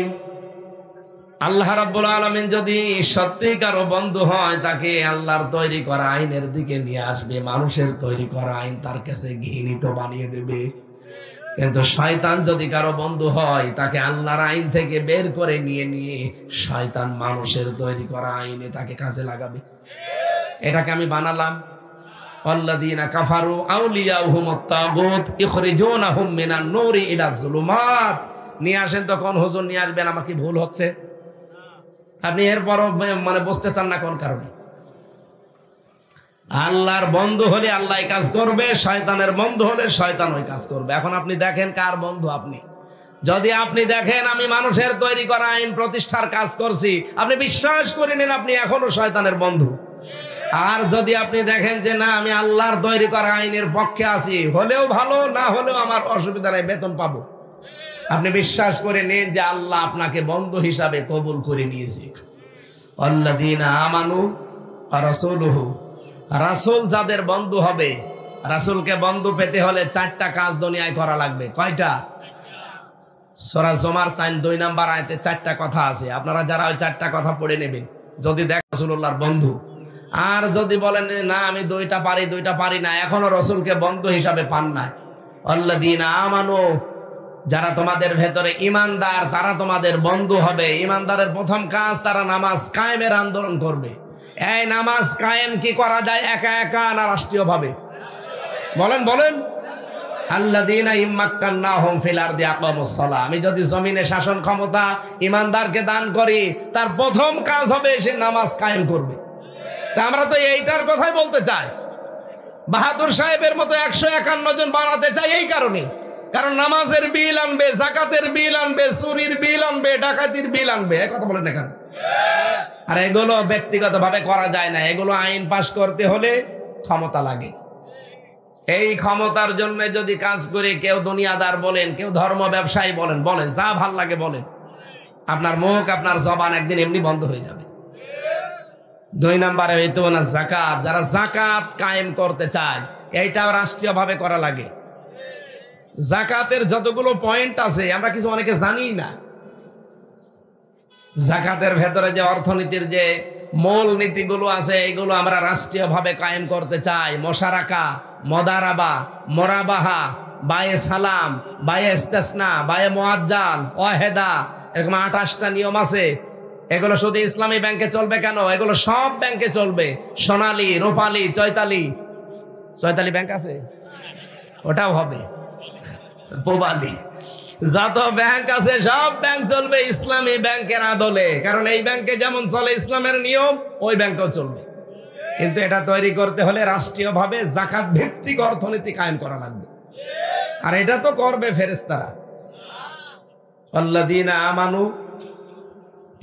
আল্লাহ রাব্বুল আলামিন যদি সত্যিকারও বন্ধু হয়, তাকে আল্লাহর তৈরি করা আইনের দিকে নিয়ে আসবে। মানুষের তৈরি করা আইন তার কাছে ঘৃণিত বানিয়ে দেবে। কিন্তু শয়তান যদি কারো বন্ধু হয়, তাকে আল্লাহর আইন থেকে বের করে নিয়ে শয়তান মানুষের তৈরি করা আইনে তাকে কাজে লাগাবে। এটাকে আমি বানালাম, আল্লাযীনা কাফারু আউলিয়াউহুমুত তাগুত ইখরিজুনাহুম মিনান নূরি ইলা যুলুমাত। নিয়ে আসেন তো, কোন হুজুর নিয়ে আসবেন? আমার কি ভুল হচ্ছে? আপনি এরপরও মানে বুঝতে চান না কোন কারণে? আল্লাহর বন্ধু হলে আল্লাহ কাজ করবে, শয়তানের বন্ধু হলে শয়তান ওই কাজ করবে। এখন আপনি দেখেন কার বন্ধু আপনি। যদি আপনি দেখেন আমি মানুষের তৈরি করা আইন প্রতিষ্ঠার কাজ করছি, আপনি বিশ্বাস করে নিন আপনি এখনো শয়তানের বন্ধু। আর যদি আপনি দেখেন যে না, আমি আল্লাহর তৈরি করা আইনের পক্ষে আছি, হলেও ভালো, না হলেও আমার অসুবিধা নেই, বেতন পাবো, আপনি বিশ্বাস করে নিন যে আল্লাহ আপনাকে বন্ধু হিসাবে কবুল করে নিয়েছে। আল্লাযীনা আমানু ওয়া রাসূলুহু, রাসূল যাদের বন্ধু হবে, রাসূলকে বন্ধু পেতে হলে 4টা কাজ দুনিয়ায় করা লাগবে। কয়টা? সূরা জুমার 2 নাম্বার আয়াতে 4টা কথা আছে। আপনারা যারা ওই 4টা কথা পড়ে নেবেন, যদি দেখেন রাসূলুল্লাহর বন্ধু। আর যদি বলেন না আমি 2টা পারি না, এখনো রাসূলকে বন্ধু হিসাবে পান না। আল্লাযীনা আমানু, যারা তোমাদের ভেতরে ঈমানদার তারা তোমাদের বন্ধু হবে। ঈমানদারের প্রথম কাজ, তারা নামাজ কায়েমের আন্দোলন করবে। এই নামাজ কায়েম কি করা যায় একা একা না রাষ্ট্রীয়ভাবে? বলেন। আল্লাযীনা ইম্মাক্কান্নাহুম ফিল আরদি আকামুস সালাহ, আমি যদি জমিনে শাসন ক্ষমতা ঈমানদারকে দান করি, তার প্রথম কাজ হবে সে নামাজ কায়েম করবে। তা আমরা তো এইটার কথাই বলতে চাই। বাহাদুর সাহেবের মতো 151 জন বানাতে চাই এই কারণে, কারণ নামাজের বিল আনবে, যাকাতের বিল আনবে, চুরির বিল আনবে, ডাকাতির বিল আনবে। এই কথা বলেন না কেন? আর এগুলো ব্যক্তিগতভাবে করা যায় না, এগুলো আইন পাস করতে হলে ক্ষমতা লাগে। এই ক্ষমতার জন্য যদি কাজ করে কেউ দুনিয়াদার বলেন, কেউ ধর্ম ব্যবসায়ী বলেন যা ভাল লাগে বলেন, আপনার মুখ আপনার জবান একদিন এমনি বন্ধ হয়ে যাবে। 2 নম্বরে হইতো না যাকাত, যারা যাকাত কায়েম করতে চায়, এইটাও রাষ্ট্রীয়ভাবে করা লাগে। যাকাতের যতগুলো পয়েন্ট আছে আমরা কিছু অনেকে জানি না। যাকাতের ভেতরে যে অর্থনীতির যে মূল নীতিগুলো আছে এইগুলো আমরা রাষ্ট্রীয়ভাবে কায়েম করতে চাই। মোশারাকা, মুদারাবা, মুরাবাহা, বায়ে সালাম, বায়ে ইস্তিসনা, বায়ে মুআজ্জাল, ওয়াহেদা, এরকম 28টা নিয়ম আছে। এগুলো শুধু ইসলামী ব্যাংকে চলবে কেন, এগুলো সব ব্যাংকে চলবে। সোনালী, রূপালী, চৈতালি ব্যাংক আছে, ওটাও হবে। পোবালি, যত ব্যাংক আছে সব ব্যাংক চলবে ইসলামী ব্যাংকের আদলে, কারণ এই ব্যাংকে যেমন চলে ইসলামের নিয়ম ওই ব্যাংকেও চলবে। কিন্তু এটা তৈরি করতে হলে রাষ্ট্রীয়ভাবে যাকাত ভিত্তিক অর্থনীতি কায়েম করা লাগবে। আর এটা তো করবে ফেরেশতারা। আল্লাযীনা আমানু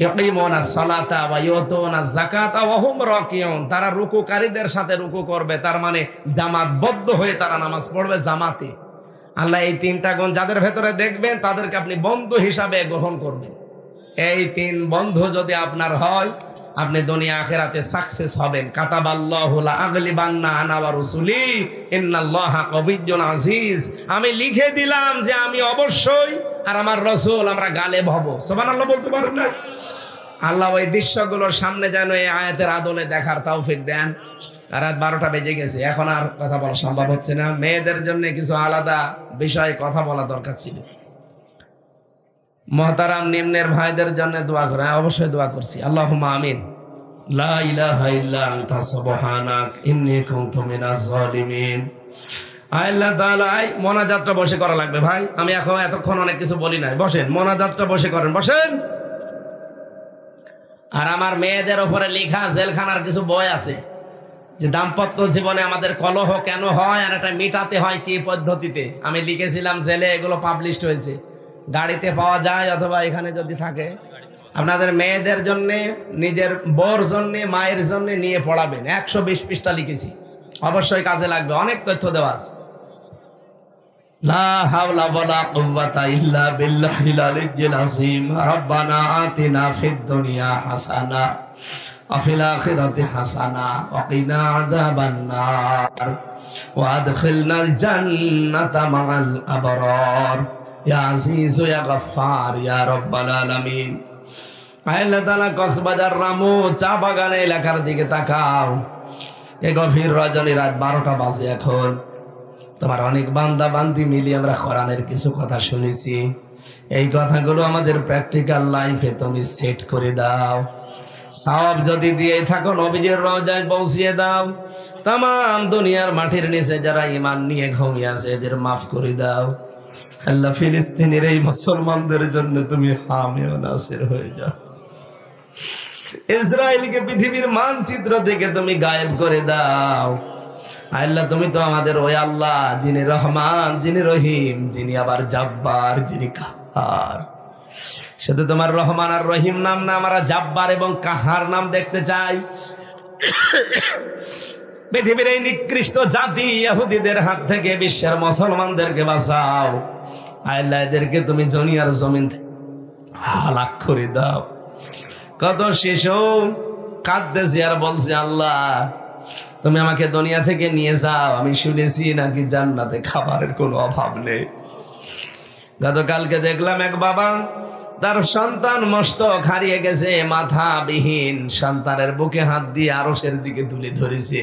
ইয়াকিমুনাস সালাতা ওয়া ইউতুনাজ যাকাতা ওয়া হুম রাকিউন, তারা রুকুকারীদের সাথে রুকু করবে, তার মানে জামাতবদ্ধ হয়ে তারা নামাজ পড়বে জামাতে। আল্লাহ এই 3টা গুণ যাদের ভেতরে দেখবেন তাদেরকে আপনি বন্ধু হিসাবে গ্রহণ করবেন। এই 3 বন্ধু যদি আপনার হয়, আপনি দুনিয়া আখিরাতে সাকসেস হবেন। কাতাবাল্লাহু লা আগলিবান্না আনা ওয়া রাসূলি ইন্নাল্লাহা কাবিয়্যুন আজিজ, আমি লিখে দিলাম যে আমি অবশ্যই আর আমার রাসূল আমরা গালেব হব। সুবহানাল্লাহ বলতে পারেন না? আল্লাহ ওই দৃশ্যগুলোর সামনে যেন এই আয়াতের আদলে দেখার তৌফিক দেন। রাত 12টা বেজে গেছে, এখন আর কথা বলা সম্ভব হচ্ছে না। মেয়েদের জন্য কিছু আলাদা বিষয়ে কথা বলা দরকার ছিল। মুহতারাম নিম্নের ভাইদের জন্য দোয়া করে, অবশ্যই দোয়া করছি। আল্লাহুম্মা আমিন। লা ইলাহা ইল্লা আনতা সুবহানাক ইন্নী কুনতু মিনাজ জালিমিন। আল্লাহ তাআলা, মোনাজাতটা বসে করা লাগবে ভাই। আমি এতক্ষণ অনেক কিছু বলি নাই, বসেন মোনাজাতটা বসে করেন, বসেন। আর আমার মেয়েদের উপরে লেখা জেলখানার কিছু বই আছে যে দাম্পত্য জীবনে আমাদের কলহ কেন হয় আর এটা মেটাতে হয় কি পদ্ধতিতে। আমি লিখেছিলাম জেলে, এগুলো পাবলিশড হয়েছে, গাড়িতে পাওয়া যায় অথবা এখানে যদি থাকে। আপনাদের মেয়েদের জন্য, নিজের বউর জন্য, মায়ের জন্য নিয়ে পড়াবেন। 120 পৃষ্ঠা লিখেছি, অবশ্যই কাজে লাগবে, অনেক তথ্য দেওয়া আছে। লা হাওলা ওয়ালা কুওয়াতা ইল্লা বিল্লাহিল আলিয়্যিল আযীম। রব্বানা আতিনা ফিদ দুনিয়া হাসানা ওয়া ফিল আখিরাতি হাসানা ওয়া কিনা আযাবান নার ওয়া আদখিলনাল জান্নাতা মা'আল আবরার ইয়া আজিজু ইয়া গফফার ইয়া রাব্বাল আলামিন। আল্লাহ তাআলা কক্সবাজার রামু চা বাগানে এলাকার দিকে তাকাও। এই গভীর রজনী, রাত 12টা বাজে এখন। তোমার অনেক বান্দা বান্দি মিলিয়ে আমরা কোরআনের কিছু কথা শুনেছি। এই কথাগুলো আমাদের প্র্যাকটিক্যাল লাইফে তুমি সেট করে দাও। সওয়াব যদি দিয়ে থাকো নবীজির রওজায় পৌঁছিয়ে দাও। তামাম দুনিয়ার মাটির নিচে যারা ঈমান নিয়ে ঘুমিয়ে আছে এদের মাফ করে দাও। আল্লাহ, ফিলিস্তিনের এই মুসলমানদের জন্য তুমি হামি ও নাসির হয়ে যাও। ইসরায়েলকে পৃথিবীর মানচিত্র থেকে তুমি গায়েব করে দাও। আল্লাহ, তুমি তো আমাদের ওই আল্লাহ যিনি রহমান, যিনি রহিম, যিনি আবার জাব্বার, যিনি কাহার। শুধু তোমার রহমান আর রহিম নাম না, আমরা জাব্বার এবং কাহার নাম দেখতে চাই। পৃথিবীর এই নিকৃষ্ট জাতি ইহুদিদের হাত থেকে বিশ্বের মুসলমানদেরকে বাঁচাও। আল্লাহ এদেরকে তুমি দুনিয়ার জমিন থেকে হালাক করে দাও। কত শিশু কাঁদতেছে আর বলছে, আল্লাহ তুমি আমাকে দুনিয়া থেকে নিয়ে যাও, আমি শুনেছি নাকি জান্নাতে খাবারের কোনো অভাব নেই। গতকালকে দেখলাম এক বাবা, তার সন্তান মস্তক হারিয়ে গেছে, মাথা বিহীন, সন্তানের বুকে হাত দিয়ে আরশের দিকে তুলে ধরেছে।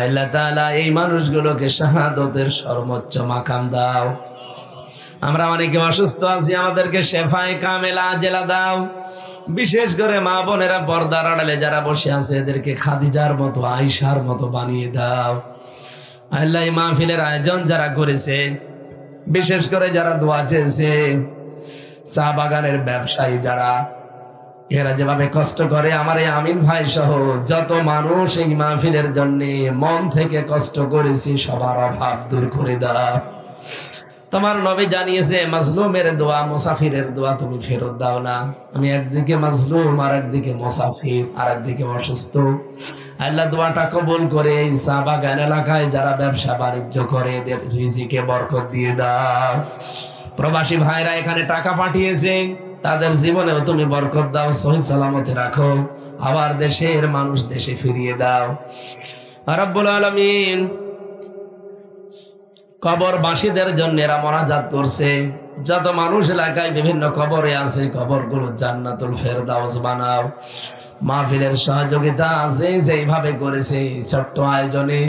আল্লাহ তাআলা এই মানুষগুলোকে শাহাদাতের সর্বোচ্চ মাকাম দাও। আমরা অনেকে অসুস্থ আছি, আমাদেরকে শেফায়ে কামেলা আজেলা দাও। বিশেষ করে মা বোনেরা পর্দার আড়ালে যারা বসে আছে, এদেরকে খাদিজার মতো, আয়েশার মতো বানিয়ে দাও। আল্লাহ এই মাহফিলের আয়োজন যারা করেছে, বিশেষ করে যারা দোয়া চেয়েছে, চা বাগানের ব্যবসায়ী যারা, এরা যেভাবে কষ্ট করে, আমার এই আমিন ভাই সহ যত মানুষ এই মাহফিলের জন্য মন থেকে কষ্ট করেছি, সবার অভাব দূর করে দাও। তোমার নবী জানিয়েছে, মাজলুমের দোয়া, মুসাফিরের দোয়া তুমি ফেরত দাও না। আমি একদিকে মাজলুম, আর একদিকে মুসাফির, আর একদিকে অসুস্থ। আল্লাহ দোয়াটা কবুল করে এই চা বাগান এলাকায় যারা ব্যবসা বাণিজ্য করে, এদের রিজিকে বরকত দিয়ে দাও। প্রবাসী ভাইরা এখানে টাকা পাঠিয়েছে, তাদের জীবনেও তুমি বরকত দাও, সহি সালামতে রাখো। আবার দেশের মানুষ দেশে ফিরিয়ে দাও রব্বুল আলামিন। কবরবাসীদের জন্য এরা মোনাজাত করছে, যত মানুষ এলাকায় বিভিন্ন কবরে আছে, কবরগুলো জান্নাতুল ফেরদাউস বানাও। মাহফিলের সহযোগিতা আছে যেইভাবে করেছে ছোট্ট আয়োজনে।